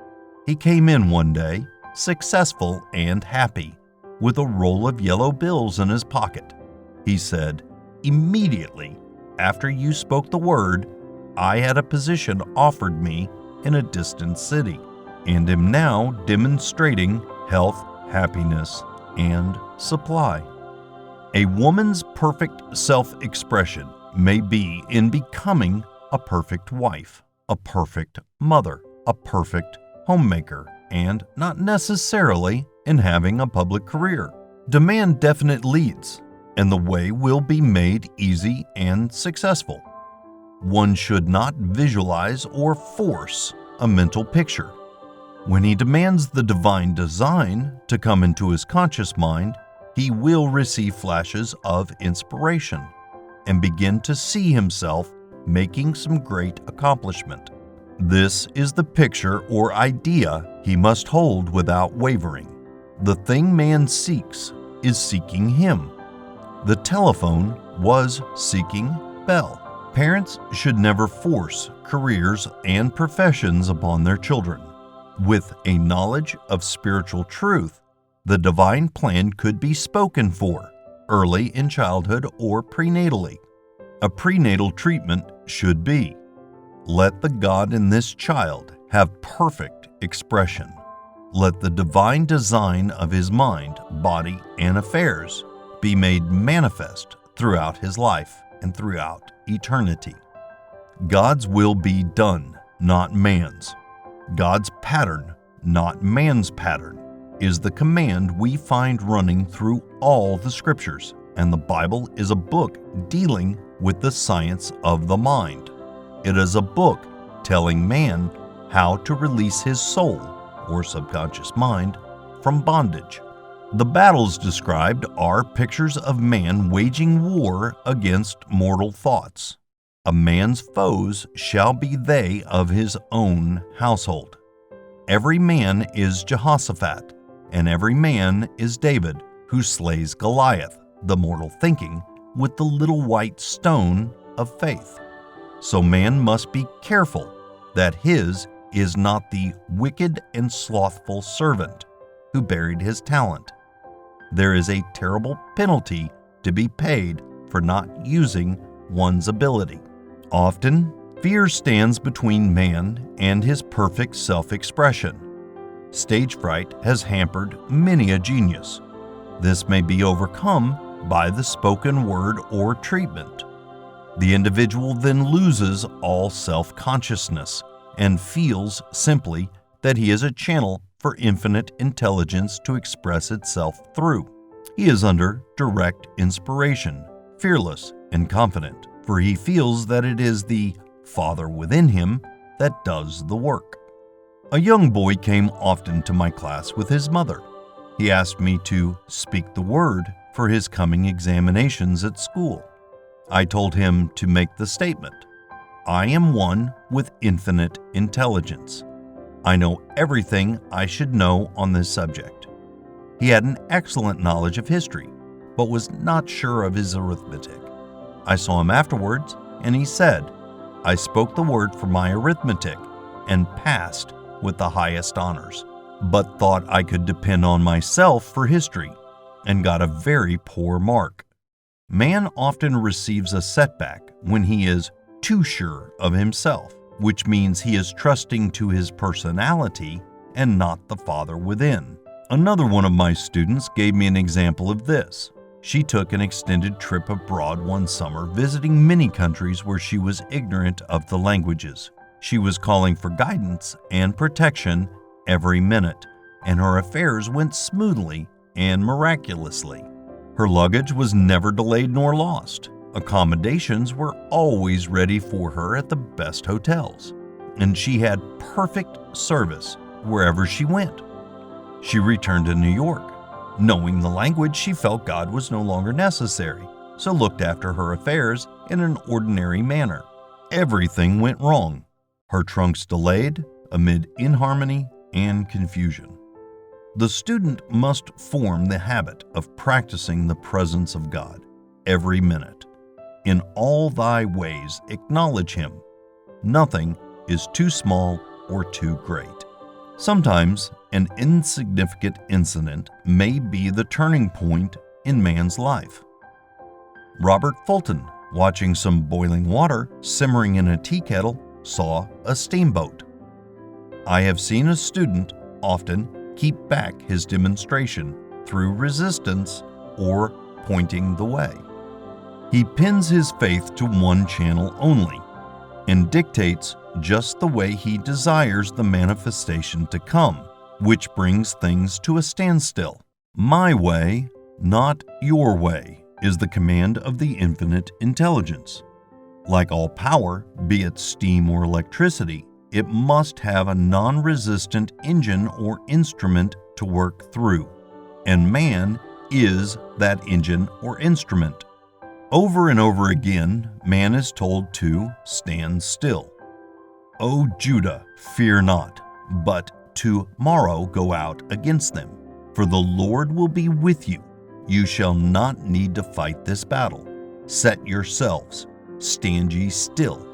He came in one day, successful and happy, with a roll of yellow bills in his pocket. He said, "Immediately after you spoke the word, I had a position offered me in a distant city, and am now demonstrating health, happiness, and supply." A woman's perfect self-expression may be in becoming a perfect wife, a perfect mother, a perfect homemaker, and not necessarily in having a public career. Demand definite leads, and the way will be made easy and successful. One should not visualize or force a mental picture. When he demands the divine design to come into his conscious mind, he will receive flashes of inspiration and begin to see himself making some great accomplishment. This is the picture or idea he must hold without wavering. The thing man seeks is seeking him. The telephone was seeking Bell. Parents should never force careers and professions upon their children. With a knowledge of spiritual truth, the divine plan could be spoken for early in childhood or prenatally. A prenatal treatment should be: let the God in this child have perfect expression. Let the divine design of his mind, body, and affairs be made manifest throughout his life and throughout eternity. God's will be done, not man's. God's pattern, not man's pattern, is the command we find running through all the scriptures, and the Bible is a book dealing with the science of the mind. It is a book telling man how to release his soul, or subconscious mind, from bondage. The battles described are pictures of man waging war against mortal thoughts. A man's foes shall be they of his own household. Every man is Jehoshaphat, and every man is David, who slays Goliath, the mortal thinking, with the little white stone of faith. So man must be careful that his is not the wicked and slothful servant who buried his talent. There is a terrible penalty to be paid for not using one's ability. Often, fear stands between man and his perfect self-expression. Stage fright has hampered many a genius. This may be overcome by the spoken word or treatment. The individual then loses all self-consciousness and feels simply that he is a channel for infinite intelligence to express itself through. He is under direct inspiration, fearless and confident, for he feels that it is the Father within him that does the work. A young boy came often to my class with his mother. He asked me to speak the word for his coming examinations at school. I told him to make the statement, "I am one with infinite intelligence. I know everything I should know on this subject." He had an excellent knowledge of history, but was not sure of his arithmetic. I saw him afterwards, and he said, "I spoke the word for my arithmetic and passed with the highest honors, but thought I could depend on myself for history and got a very poor mark." Man often receives a setback when he is too sure of himself, which means he is trusting to his personality and not the Father within. Another one of my students gave me an example of this. She took an extended trip abroad one summer, visiting many countries where she was ignorant of the languages. She was calling for guidance and protection every minute, and her affairs went smoothly and miraculously. Her luggage was never delayed nor lost. Accommodations were always ready for her at the best hotels, and she had perfect service wherever she went. She returned to New York. Knowing the language, she felt God was no longer necessary, so looked after her affairs in an ordinary manner. Everything went wrong. Her trunks delayed amid inharmony and confusion. The student must form the habit of practicing the presence of God every minute. In all thy ways acknowledge him. Nothing is too small or too great. Sometimes an insignificant incident may be the turning point in man's life. Robert Fulton, watching some boiling water simmering in a tea kettle, saw a steamboat. I have seen a student often keep back his demonstration through resistance or pointing the way. He pins his faith to one channel only and dictates just the way he desires the manifestation to come, which brings things to a standstill. My way, not your way, is the command of the infinite intelligence. Like all power, be it steam or electricity, it must have a non-resistant engine or instrument to work through, and man is that engine or instrument. Over and over again, man is told to stand still. O Judah, fear not, but tomorrow go out against them, for the Lord will be with you. You shall not need to fight this battle. Set yourselves, stand ye still,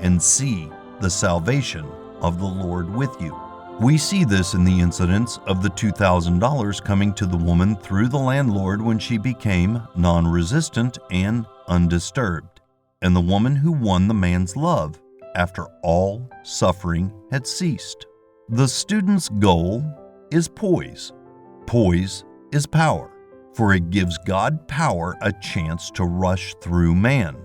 and see the salvation of the Lord with you. We see this in the incidents of the $2,000 coming to the woman through the landlord when she became non-resistant and undisturbed, and the woman who won the man's love after all suffering had ceased. The student's goal is poise. Poise is power, for it gives God power a chance to rush through man,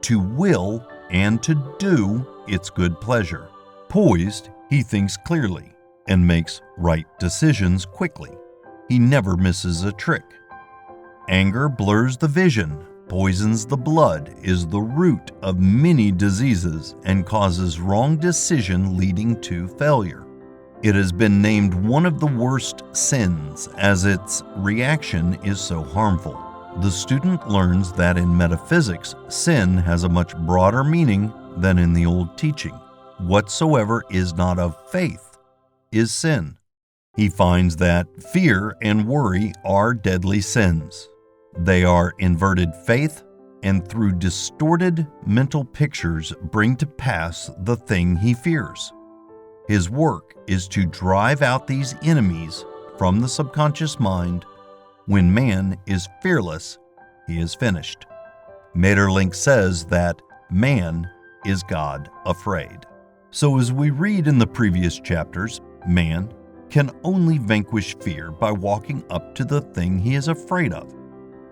to will and to do its good pleasure. Poised, he thinks clearly and makes right decisions quickly. He never misses a trick. Anger blurs the vision, poisons the blood, is the root of many diseases, and causes wrong decision leading to failure. It has been named one of the worst sins as its reaction is so harmful. The student learns that in metaphysics, sin has a much broader meaning than in the old teaching. Whatsoever is not of faith is sin. He finds that fear and worry are deadly sins. They are inverted faith, and through distorted mental pictures bring to pass the thing he fears. His work is to drive out these enemies from the subconscious mind. When man is fearless, he is finished. Maeterlinck says that man is God afraid. So as we read in the previous chapters, man can only vanquish fear by walking up to the thing he is afraid of.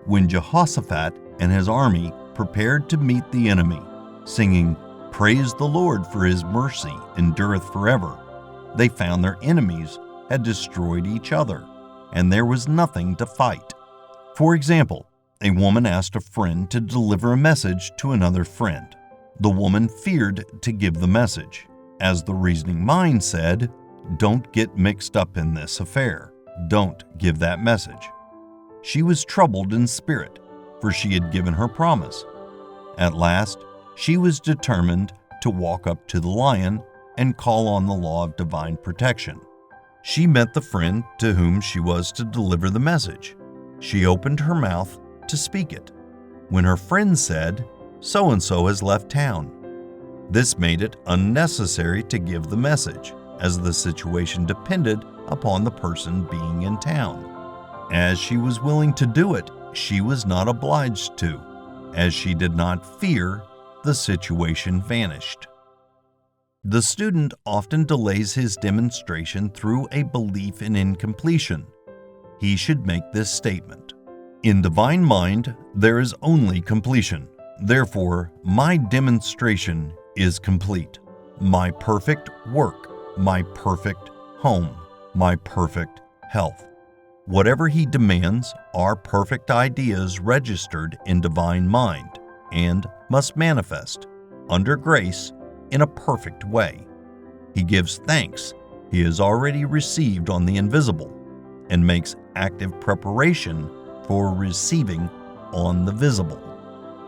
When Jehoshaphat and his army prepared to meet the enemy, singing, "Praise the Lord, for his mercy endureth forever," they found their enemies had destroyed each other, and there was nothing to fight. For example, A woman asked a friend to deliver a message to another friend. The woman feared to give the message, as the reasoning mind said, "Don't get mixed up in this affair. Don't give that message." She was troubled in spirit, for she had given her promise. At last, she was determined to walk up to the lion and call on the law of divine protection. She met the friend to whom she was to deliver the message. She opened her mouth to speak it, when her friend said, "So-and-so has left town." This made it unnecessary to give the message, as the situation depended upon the person being in town. As she was willing to do it, she was not obliged to. As she did not fear, the situation vanished. The student often delays his demonstration through a belief in incompletion. He should make this statement: "In divine mind, there is only completion. Therefore, my demonstration is complete. My perfect work, my perfect home, my perfect health. Whatever he demands are perfect ideas registered in divine mind and must manifest, under grace, in a perfect way. He gives thanks he has already received on the invisible and makes active preparation for receiving on the visible."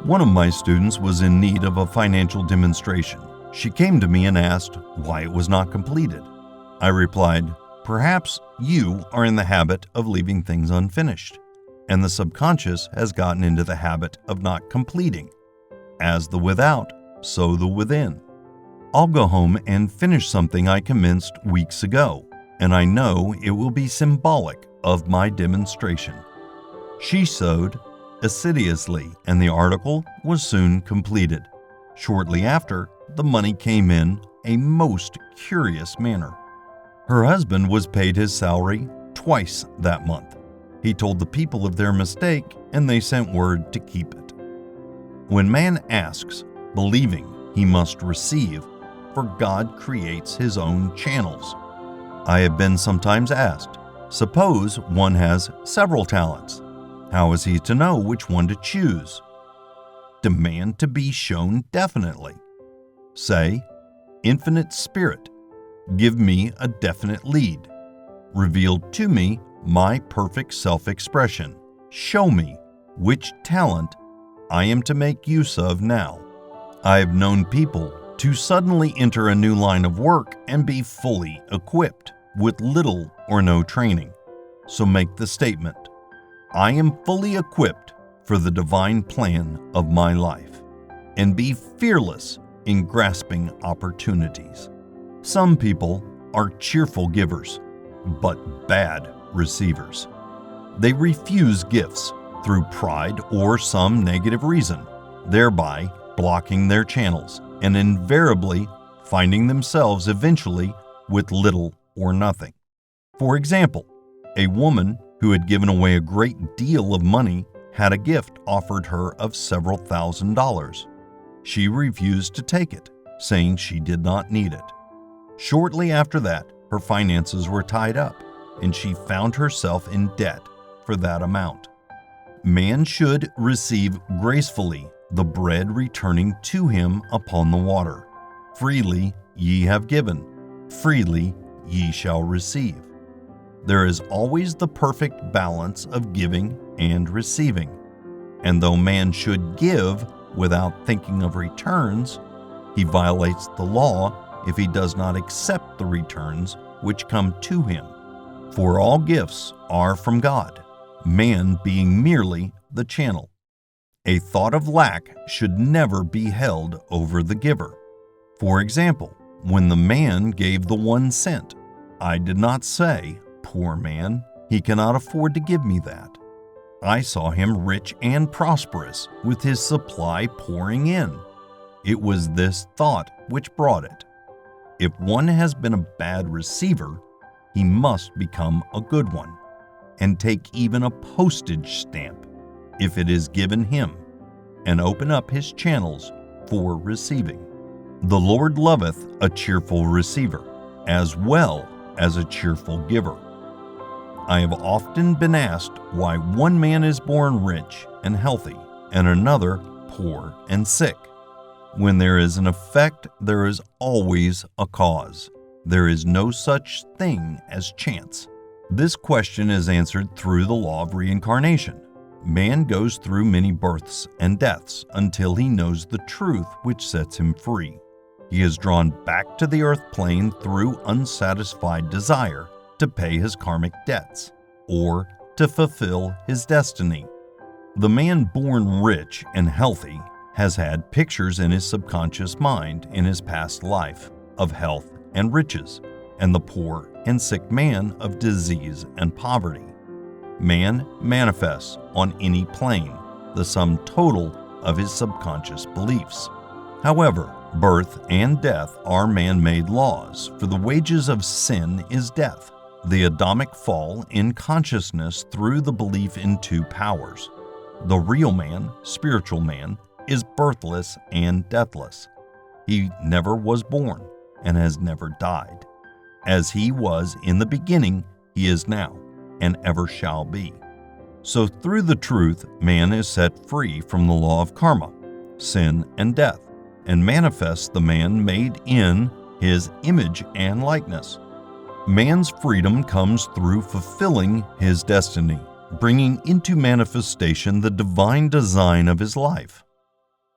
One of my students was in need of a financial demonstration. She came to me and asked why it was not completed. I replied, "Perhaps you are in the habit of leaving things unfinished, and the subconscious has gotten into the habit of not completing. As the without, so the within. I'll go home and finish something I commenced weeks ago, and I know it will be symbolic of my demonstration." She sewed assiduously, and the article was soon completed. Shortly after, the money came in a most curious manner. Her husband was paid his salary twice that month. He told the people of their mistake, and they sent word to keep it. When man asks, believing he must receive, for God creates his own channels. I have been sometimes asked, suppose one has several talents. How is he to know which one to choose? Demand to be shown definitely. Say, "Infinite Spirit, give me a definite lead. Reveal to me my perfect self-expression. Show me which talent I am to make use of now." I have known people to suddenly enter a new line of work and be fully equipped with little or no training. So make the statement, "I am fully equipped for the divine plan of my life," and be fearless in grasping opportunities. Some people are cheerful givers, but bad receivers. They refuse gifts through pride or some negative reason, thereby blocking their channels and invariably finding themselves eventually with little or nothing. For example, a woman who had given away a great deal of money had a gift offered her of several $1,000s. She refused to take it, saying she did not need it. Shortly after that, her finances were tied up, and she found herself in debt for that amount. Man should receive gracefully the bread returning to him upon the water. Freely ye have given, freely ye shall receive. There is always the perfect balance of giving and receiving. And though man should give without thinking of returns, he violates the law if he does not accept the returns which come to him. For all gifts are from God, man being merely the channel. A thought of lack should never be held over the giver. For example, when the man gave the 1 cent, I did not say, "Poor man, he cannot afford to give me that." I saw him rich and prosperous, with his supply pouring in. It was this thought which brought it. If one has been a bad receiver, he must become a good one, and take even a postage stamp, if it is given him, and open up his channels for receiving. The Lord loveth a cheerful receiver, as well as a cheerful giver. I have often been asked why one man is born rich and healthy and another poor and sick. When there is an effect, there is always a cause. There is no such thing as chance. This question is answered through the law of reincarnation. Man goes through many births and deaths until he knows the truth which sets him free. He is drawn back to the earth plane through unsatisfied desire to pay his karmic debts or to fulfill his destiny. The man born rich and healthy has had pictures in his subconscious mind in his past life of health and riches, and the poor and sick man of disease and poverty. Man manifests on any plane the sum total of his subconscious beliefs. However, birth and death are man-made laws, for the wages of sin is death, the Adamic fall in consciousness through the belief in two powers. The real man, spiritual man, is birthless and deathless. He never was born and has never died. As he was in the beginning, he is now, and ever shall be. So through the truth, man is set free from the law of karma, sin and death, and manifests the man made in his image and likeness. Man's freedom comes through fulfilling his destiny, bringing into manifestation the divine design of his life.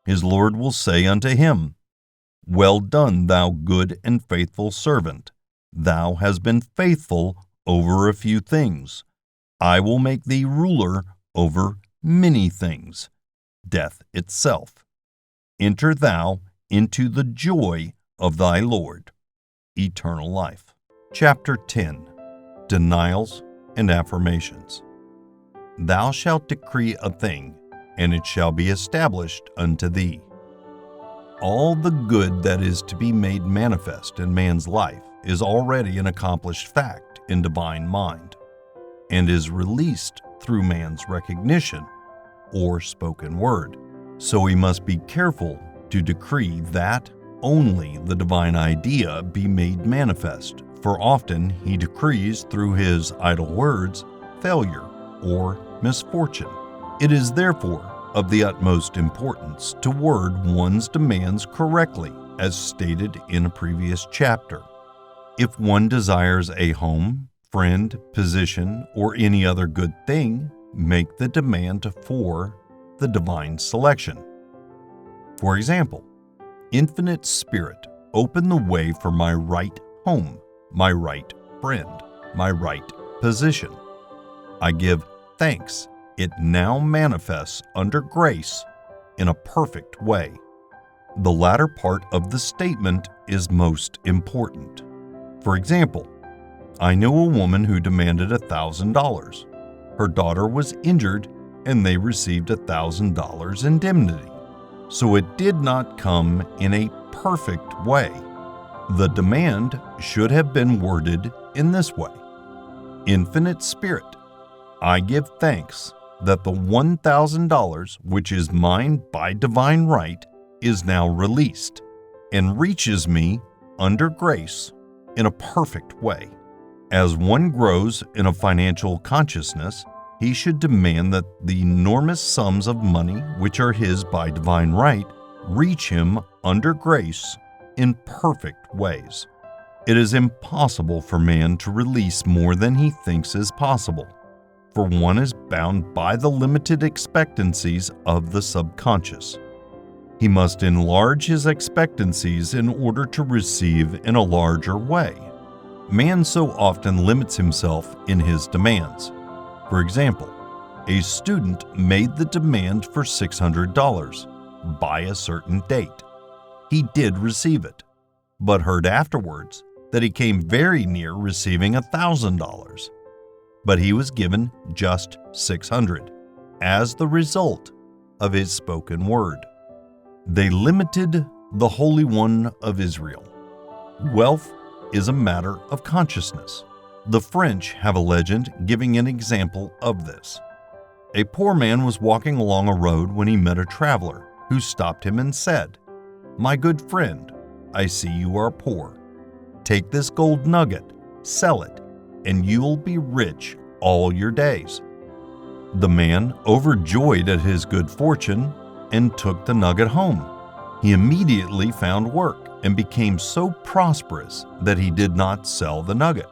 His Lord will say unto him, "Well done, thou good and faithful servant. Thou hast been faithful over a few things. I will make thee ruler over many things, death itself. Enter thou into the joy of thy Lord." Eternal life. Chapter 10. Denials and Affirmations. Thou shalt decree a thing, and it shall be established unto thee. All the good that is to be made manifest in man's life is already an accomplished fact in divine mind, and is released through man's recognition or spoken word. So he must be careful to decree that only the divine idea be made manifest, for often he decrees through his idle words failure or misfortune. It is therefore of the utmost importance to word one's demands correctly, as stated in a previous chapter. If one desires a home, friend, position, or any other good thing, make the demand for the divine selection. For example, Infinite Spirit, open the way for my right home, my right friend, my right position. I give thanks. It now manifests under grace in a perfect way. The latter part of the statement is most important. For example, I know a woman who demanded $1,000. Her daughter was injured and they received $1,000 indemnity. So it did not come in a perfect way. The demand should have been worded in this way: Infinite Spirit, I give thanks that the $1,000, which is mine by divine right, is now released and reaches me under grace in a perfect way. As one grows in a financial consciousness, he should demand that the enormous sums of money which are his by divine right reach him under grace in perfect ways. It is impossible for man to release more than he thinks is possible, for one is bound by the limited expectancies of the subconscious. He must enlarge his expectancies in order to receive in a larger way. Man so often limits himself in his demands. For example, a student made the demand for $600 by a certain date. He did receive it, but heard afterwards that he came very near receiving $1,000. But he was given just $600 as the result of his spoken word. They limited the Holy One of Israel. Wealth is a matter of consciousness. The French have a legend giving an example of this. A poor man was walking along a road when he met a traveler who stopped him and said, "My good friend, I see you are poor. Take this gold nugget, sell it, and you'll be rich all your days." The man, overjoyed at his good fortune, and took the nugget home. He immediately found work and became so prosperous that he did not sell the nugget.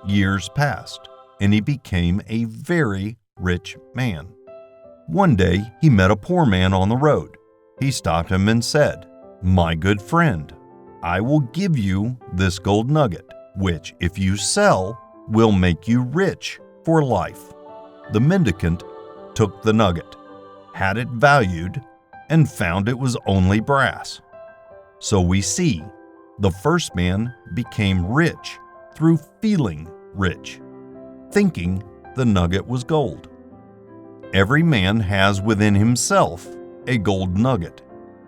Years passed, and he became a very rich man. One day, he met a poor man on the road. He stopped him and said, "My good friend, I will give you this gold nugget, which, if you sell, will make you rich for life." The mendicant took the nugget, had it valued, and found it was only brass. So we see, the first man became rich through feeling rich, thinking the nugget was gold. Every man has within himself a gold nugget.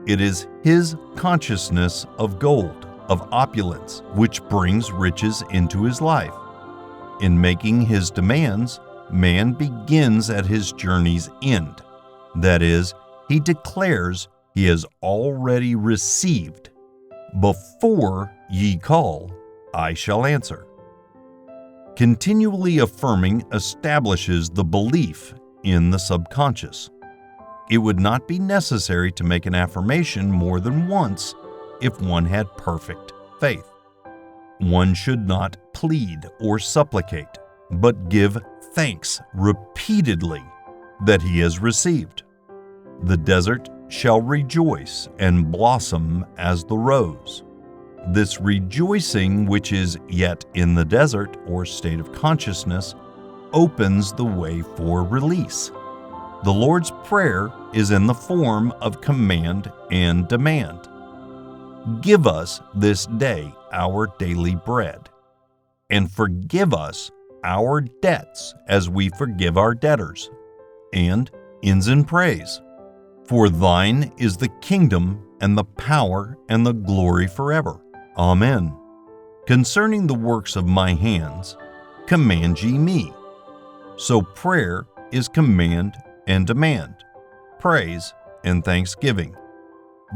It is his consciousness of gold, of opulence, which brings riches into his life. In making his demands, man begins at his journey's end. That is, he declares he has already received. "Before ye call, I shall answer." Continually affirming establishes the belief in the subconscious. It would not be necessary to make an affirmation more than once if one had perfect faith. One should not plead or supplicate, but give thanks repeatedly that he has received. The desert shall rejoice and blossom as the rose. This rejoicing, which is yet in the desert or state of consciousness, opens the way for release. The Lord's Prayer is in the form of command and demand. "Give us this day our daily bread, and forgive us our debts as we forgive our debtors," and ends in praise. "For thine is the kingdom and the power and the glory forever. Amen. Concerning the works of my hands, command ye me." So prayer is command and demand, praise and thanksgiving.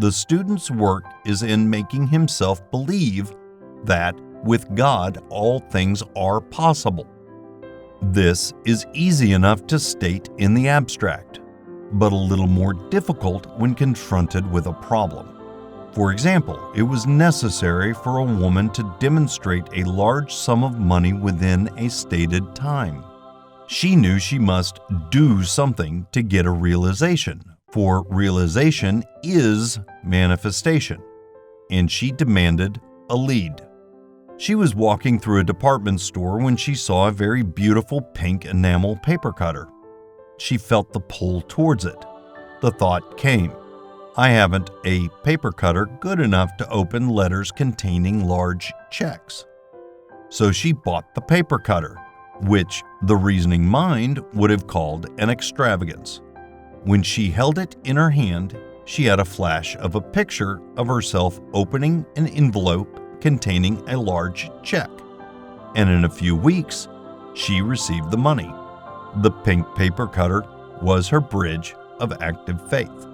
The student's work is in making himself believe that with God all things are possible. This is easy enough to state in the abstract, but a little more difficult when confronted with a problem. For example, it was necessary for a woman to demonstrate a large sum of money within a stated time. She knew she must do something to get a realization, for realization is manifestation, and she demanded a lead. She was walking through a department store when she saw a very beautiful pink enamel paper cutter. She felt the pull towards it. The thought came, "I haven't a paper cutter good enough to open letters containing large checks." So she bought the paper cutter, which the reasoning mind would have called an extravagance. When she held it in her hand, she had a flash of a picture of herself opening an envelope containing a large check, and in a few weeks, she received the money. The pink paper cutter was her bridge of active faith.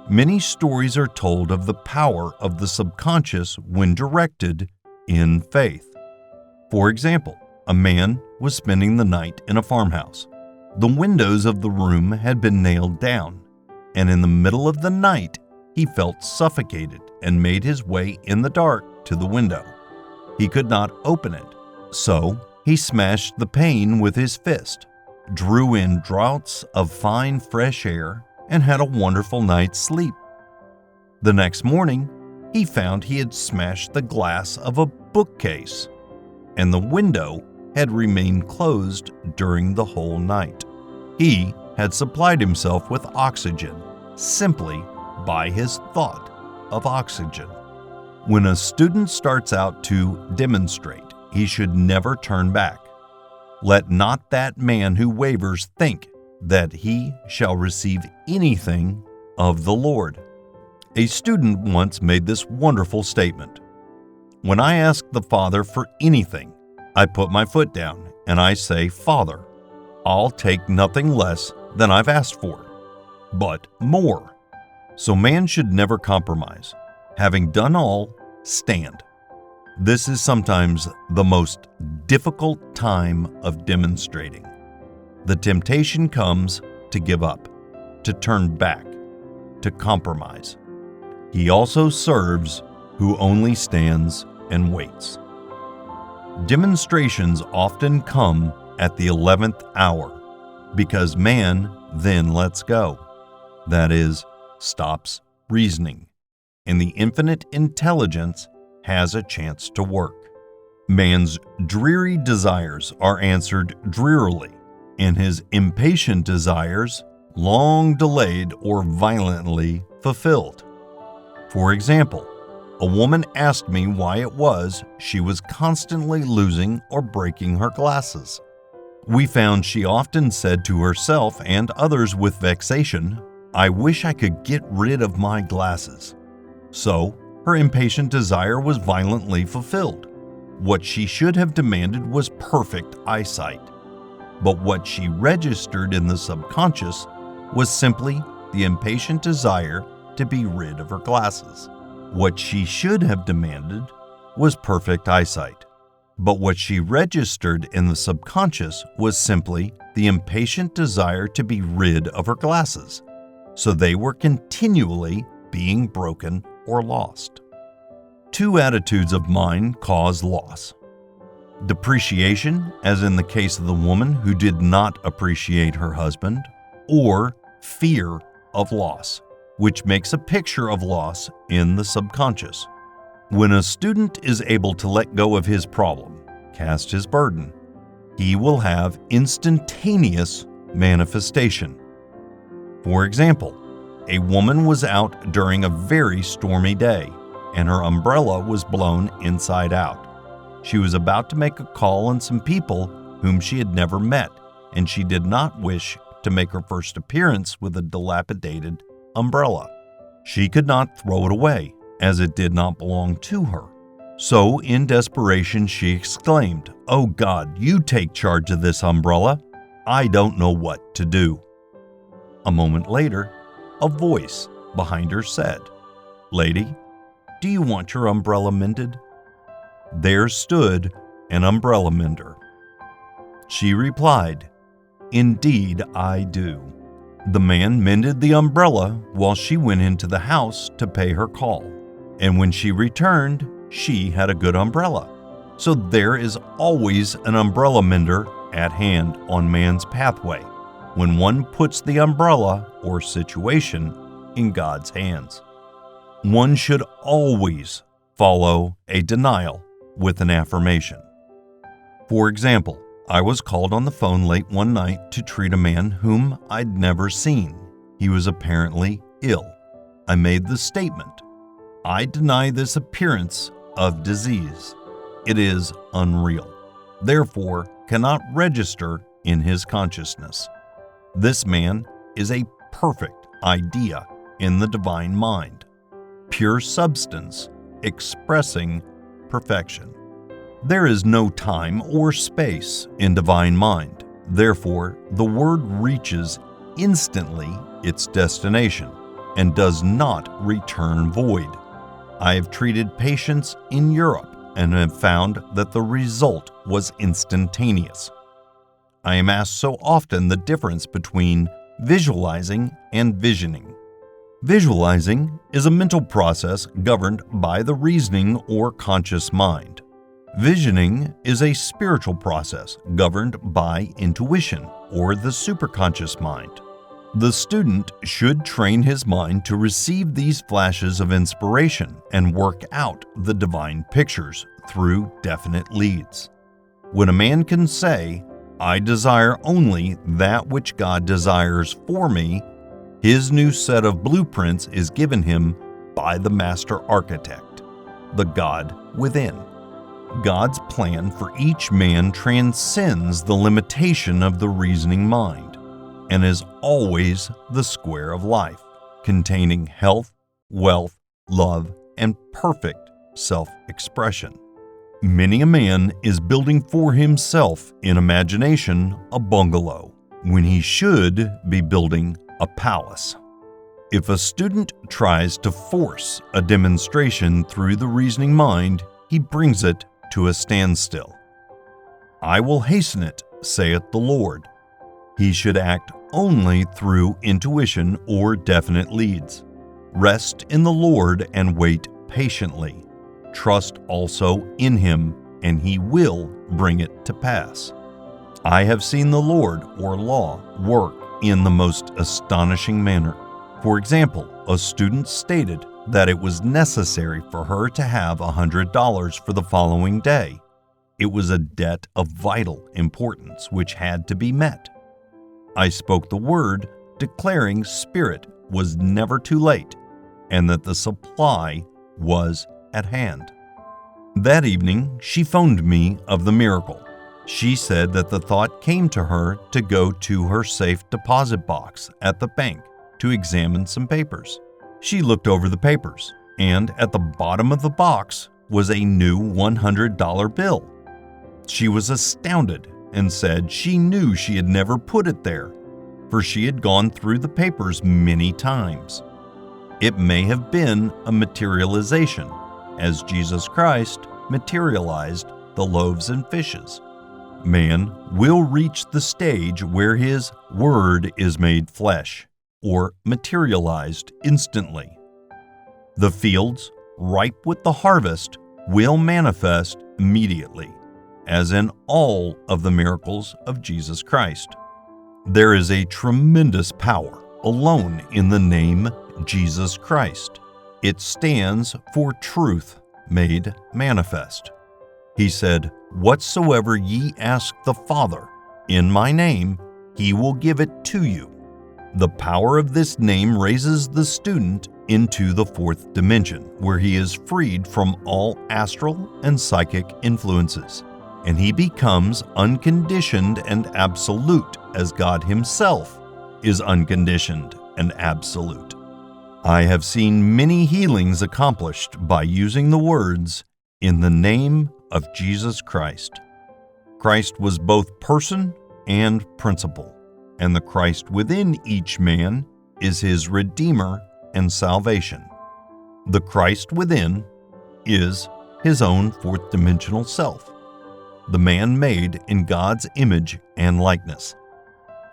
Many stories are told of the power of the subconscious when directed in faith. For example, a man was spending the night in a farmhouse. The windows of the room had been nailed down, and in the middle of the night, he felt suffocated and made his way in the dark to the window. He could not open it, so he smashed the pane with his fist, drew in draughts of fine fresh air, and had a wonderful night's sleep. The next morning, he found he had smashed the glass of a bookcase, and the window had remained closed during the whole night. He had supplied himself with oxygen simply by his thought of oxygen. When a student starts out to demonstrate, he should never turn back. Let not that man who wavers think that he shall receive anything of the Lord. A student once made this wonderful statement: "When I ask the Father for anything, I put my foot down and I say, 'Father, I'll take nothing less than I've asked for, but more.'" So man should never compromise. Having done all, stand. This is sometimes the most difficult time of demonstrating. the temptation comes to give up, to turn back, to compromise. He also serves who only stands and waits. Demonstrations often come at the 11th hour because man then lets go. That is, stops reasoning, and the infinite intelligence has a chance to work. Man's dreary desires are answered drearily, and his impatient desires long delayed or violently fulfilled. For example, a woman asked me why it was she was constantly losing or breaking her glasses. We found she often said to herself and others with vexation, "I wish I could get rid of my glasses." So, her impatient desire was violently fulfilled. What she should have demanded was perfect eyesight. But what she registered in the subconscious was simply the impatient desire to be rid of her glasses. What she should have demanded was perfect eyesight. But what she registered in the subconscious was simply the impatient desire to be rid of her glasses. So they were continually being broken or lost. Two attitudes of mind cause loss. Depreciation, as in the case of the woman who did not appreciate her husband, or fear of loss, which makes a picture of loss in the subconscious. When a student is able to let go of his problem, cast his burden, he will have instantaneous manifestation. For example, a woman was out during a very stormy day, and her umbrella was blown inside out. She was about to make a call on some people whom she had never met, and she did not wish to make her first appearance with a dilapidated umbrella. She could not throw it away, as it did not belong to her. So, in desperation, she exclaimed, "Oh God, you take charge of this umbrella. I don't know what to do." A moment later, a voice behind her said, "Lady, do you want your umbrella mended?" There stood an umbrella mender. She replied, "Indeed I do." The man mended the umbrella while she went into the house to pay her call, and when she returned, she had a good umbrella. So there is always an umbrella mender at hand on man's pathway when one puts the umbrella or situation in God's hands. One should always follow a denial with an affirmation. For example, I was called on the phone late one night to treat a man whom I'd never seen. He was apparently ill. I made the statement, "I deny this appearance of disease. It is unreal, therefore cannot register in his consciousness. This man is a perfect idea in the divine mind, pure substance expressing perfection. There is no time or space in divine mind. Therefore, the word reaches instantly its destination and does not return void. I have treated patients in Europe and have found that the result was instantaneous. I am asked so often the difference between visualizing and visioning. Visualizing is a mental process governed by the reasoning or conscious mind. Visioning is a spiritual process governed by intuition or the superconscious mind. The student should train his mind to receive these flashes of inspiration and work out the divine pictures through definite leads. When a man can say, "I desire only that which God desires for me," his new set of blueprints is given him by the master architect, the God within. God's plan for each man transcends the limitation of the reasoning mind and is always the square of life, containing health, wealth, love, and perfect self-expression. Many a man is building for himself in imagination a bungalow when he should be building a palace. If a student tries to force a demonstration through the reasoning mind, he brings it to a standstill. "I will hasten it, saith the Lord." He should act only through intuition or definite leads. Rest in the Lord and wait patiently. Trust also in Him, and He will bring it to pass. I have seen the Lord, or law, work in the most astonishing manner. For example, a student stated that it was necessary for her to have $100 for the following day. It was a debt of vital importance which had to be met. I spoke the word, declaring Spirit was never too late, and that the supply was at hand. That evening, she phoned me of the miracle. She said that the thought came to her to go to her safe deposit box at the bank to examine some papers. She looked over the papers, and at the bottom of the box was a new $100 bill. She was astounded and said she knew she had never put it there, for she had gone through the papers many times. It may have been a materialization, as Jesus Christ materialized the loaves and fishes. Man will reach the stage where His Word is made flesh, or materialized instantly. The fields, ripe with the harvest, will manifest immediately, as in all of the miracles of Jesus Christ. There is a tremendous power alone in the name Jesus Christ. It stands for truth made manifest. He said, "Whatsoever ye ask the Father in my name, He will give it to you." The power of this name raises the student into the fourth dimension, where he is freed from all astral and psychic influences, and he becomes unconditioned and absolute, as God Himself is unconditioned and absolute. I have seen many healings accomplished by using the words, "In the name of Jesus Christ." Christ was both person and principle, and the Christ within each man is his Redeemer and salvation. The Christ within is his own fourth dimensional self, the man made in God's image and likeness.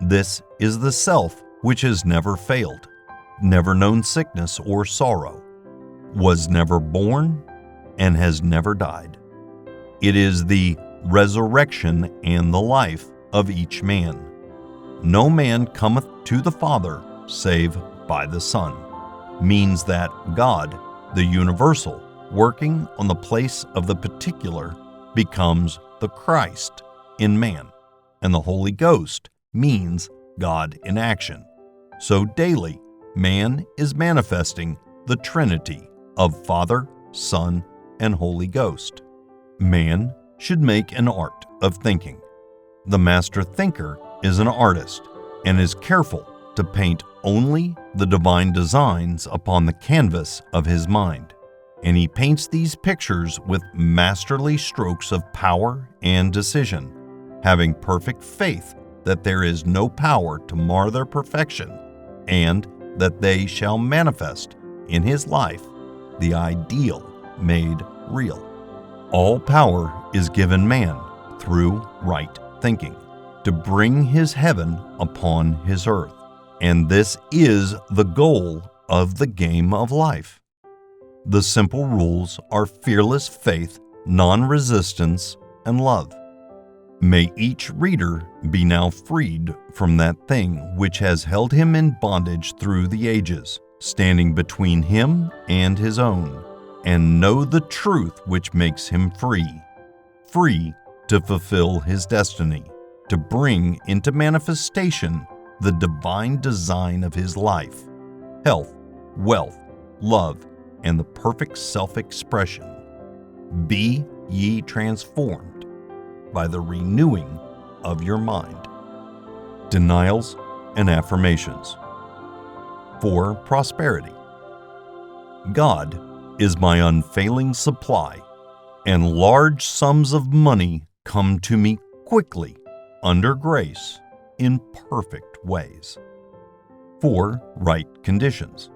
This is the self which has never failed, never known sickness or sorrow, was never born, and has never died. It is the resurrection and the life of each man. No man cometh to the Father save by the Son, means that God, the universal, working on the place of the particular, becomes the Christ in man, and the Holy Ghost means God in action. So daily, man is manifesting the Trinity of Father, Son, and Holy Ghost. Man should make an art of thinking. The master thinker is an artist and is careful to paint only the divine designs upon the canvas of his mind, and he paints these pictures with masterly strokes of power and decision, having perfect faith that there is no power to mar their perfection, and that they shall manifest in his life the ideal made real. All power is given man through right thinking to bring his heaven upon his earth, and this is the goal of the game of life. The simple rules are fearless faith, non-resistance, and love. May each reader be now freed from that thing which has held him in bondage through the ages, standing between him and his own, and know the truth which makes him free, free to fulfill his destiny, to bring into manifestation the divine design of his life, health, wealth, love, and the perfect self-expression. Be ye transformed by the renewing of your mind. Denials and affirmations. For prosperity. God is my unfailing supply, and large sums of money come to me quickly, under grace, in perfect ways. For right conditions.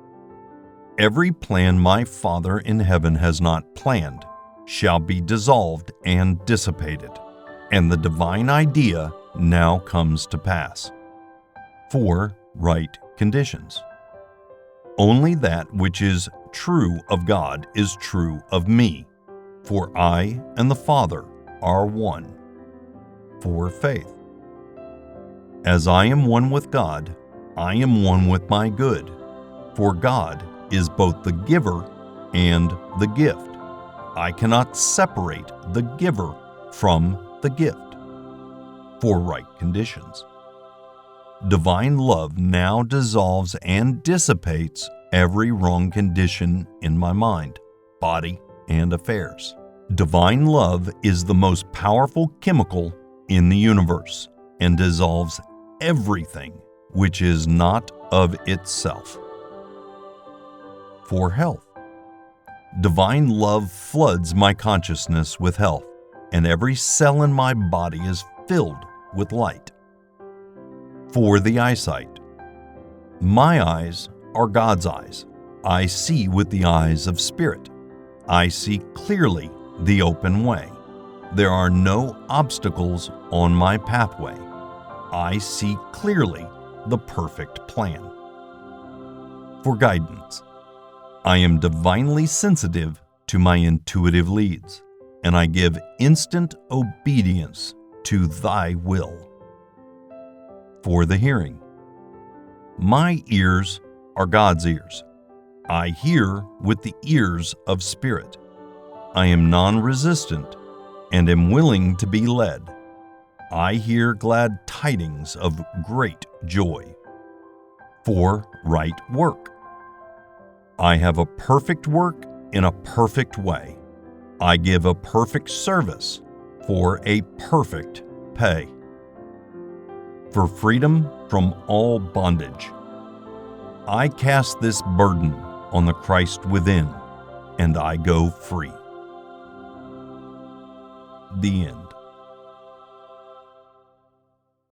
Every plan my Father in heaven has not planned shall be dissolved and dissipated, and the divine idea now comes to pass. 4. Right conditions. Only that which is true of God is true of me, for I and the Father are one. 4. Faith. As I am one with God, I am one with my good, for God is both the giver and the gift. I cannot separate the giver from the gift. 4. Right conditions. Divine love now dissolves and dissipates every wrong condition in my mind, body, and affairs. Divine love is the most powerful chemical in the universe and dissolves everything which is not of itself. 4. Health. Divine love floods my consciousness with health, and every cell in my body is filled with light. 4. The eyesight. My eyes are God's eyes. I see with the eyes of spirit. I see clearly the open way. There are no obstacles on my pathway. I see clearly the perfect plan. 4. Guidance. I am divinely sensitive to my intuitive leads, and I give instant obedience to thy will. 4. The hearing. My ears are God's ears. I hear with the ears of spirit. I am non-resistant and am willing to be led. I hear glad tidings of great joy. 4. Right work. I have a perfect work in a perfect way. I give a perfect service for a perfect pay. For freedom from all bondage. I cast this burden on the Christ within, and I go free. The end.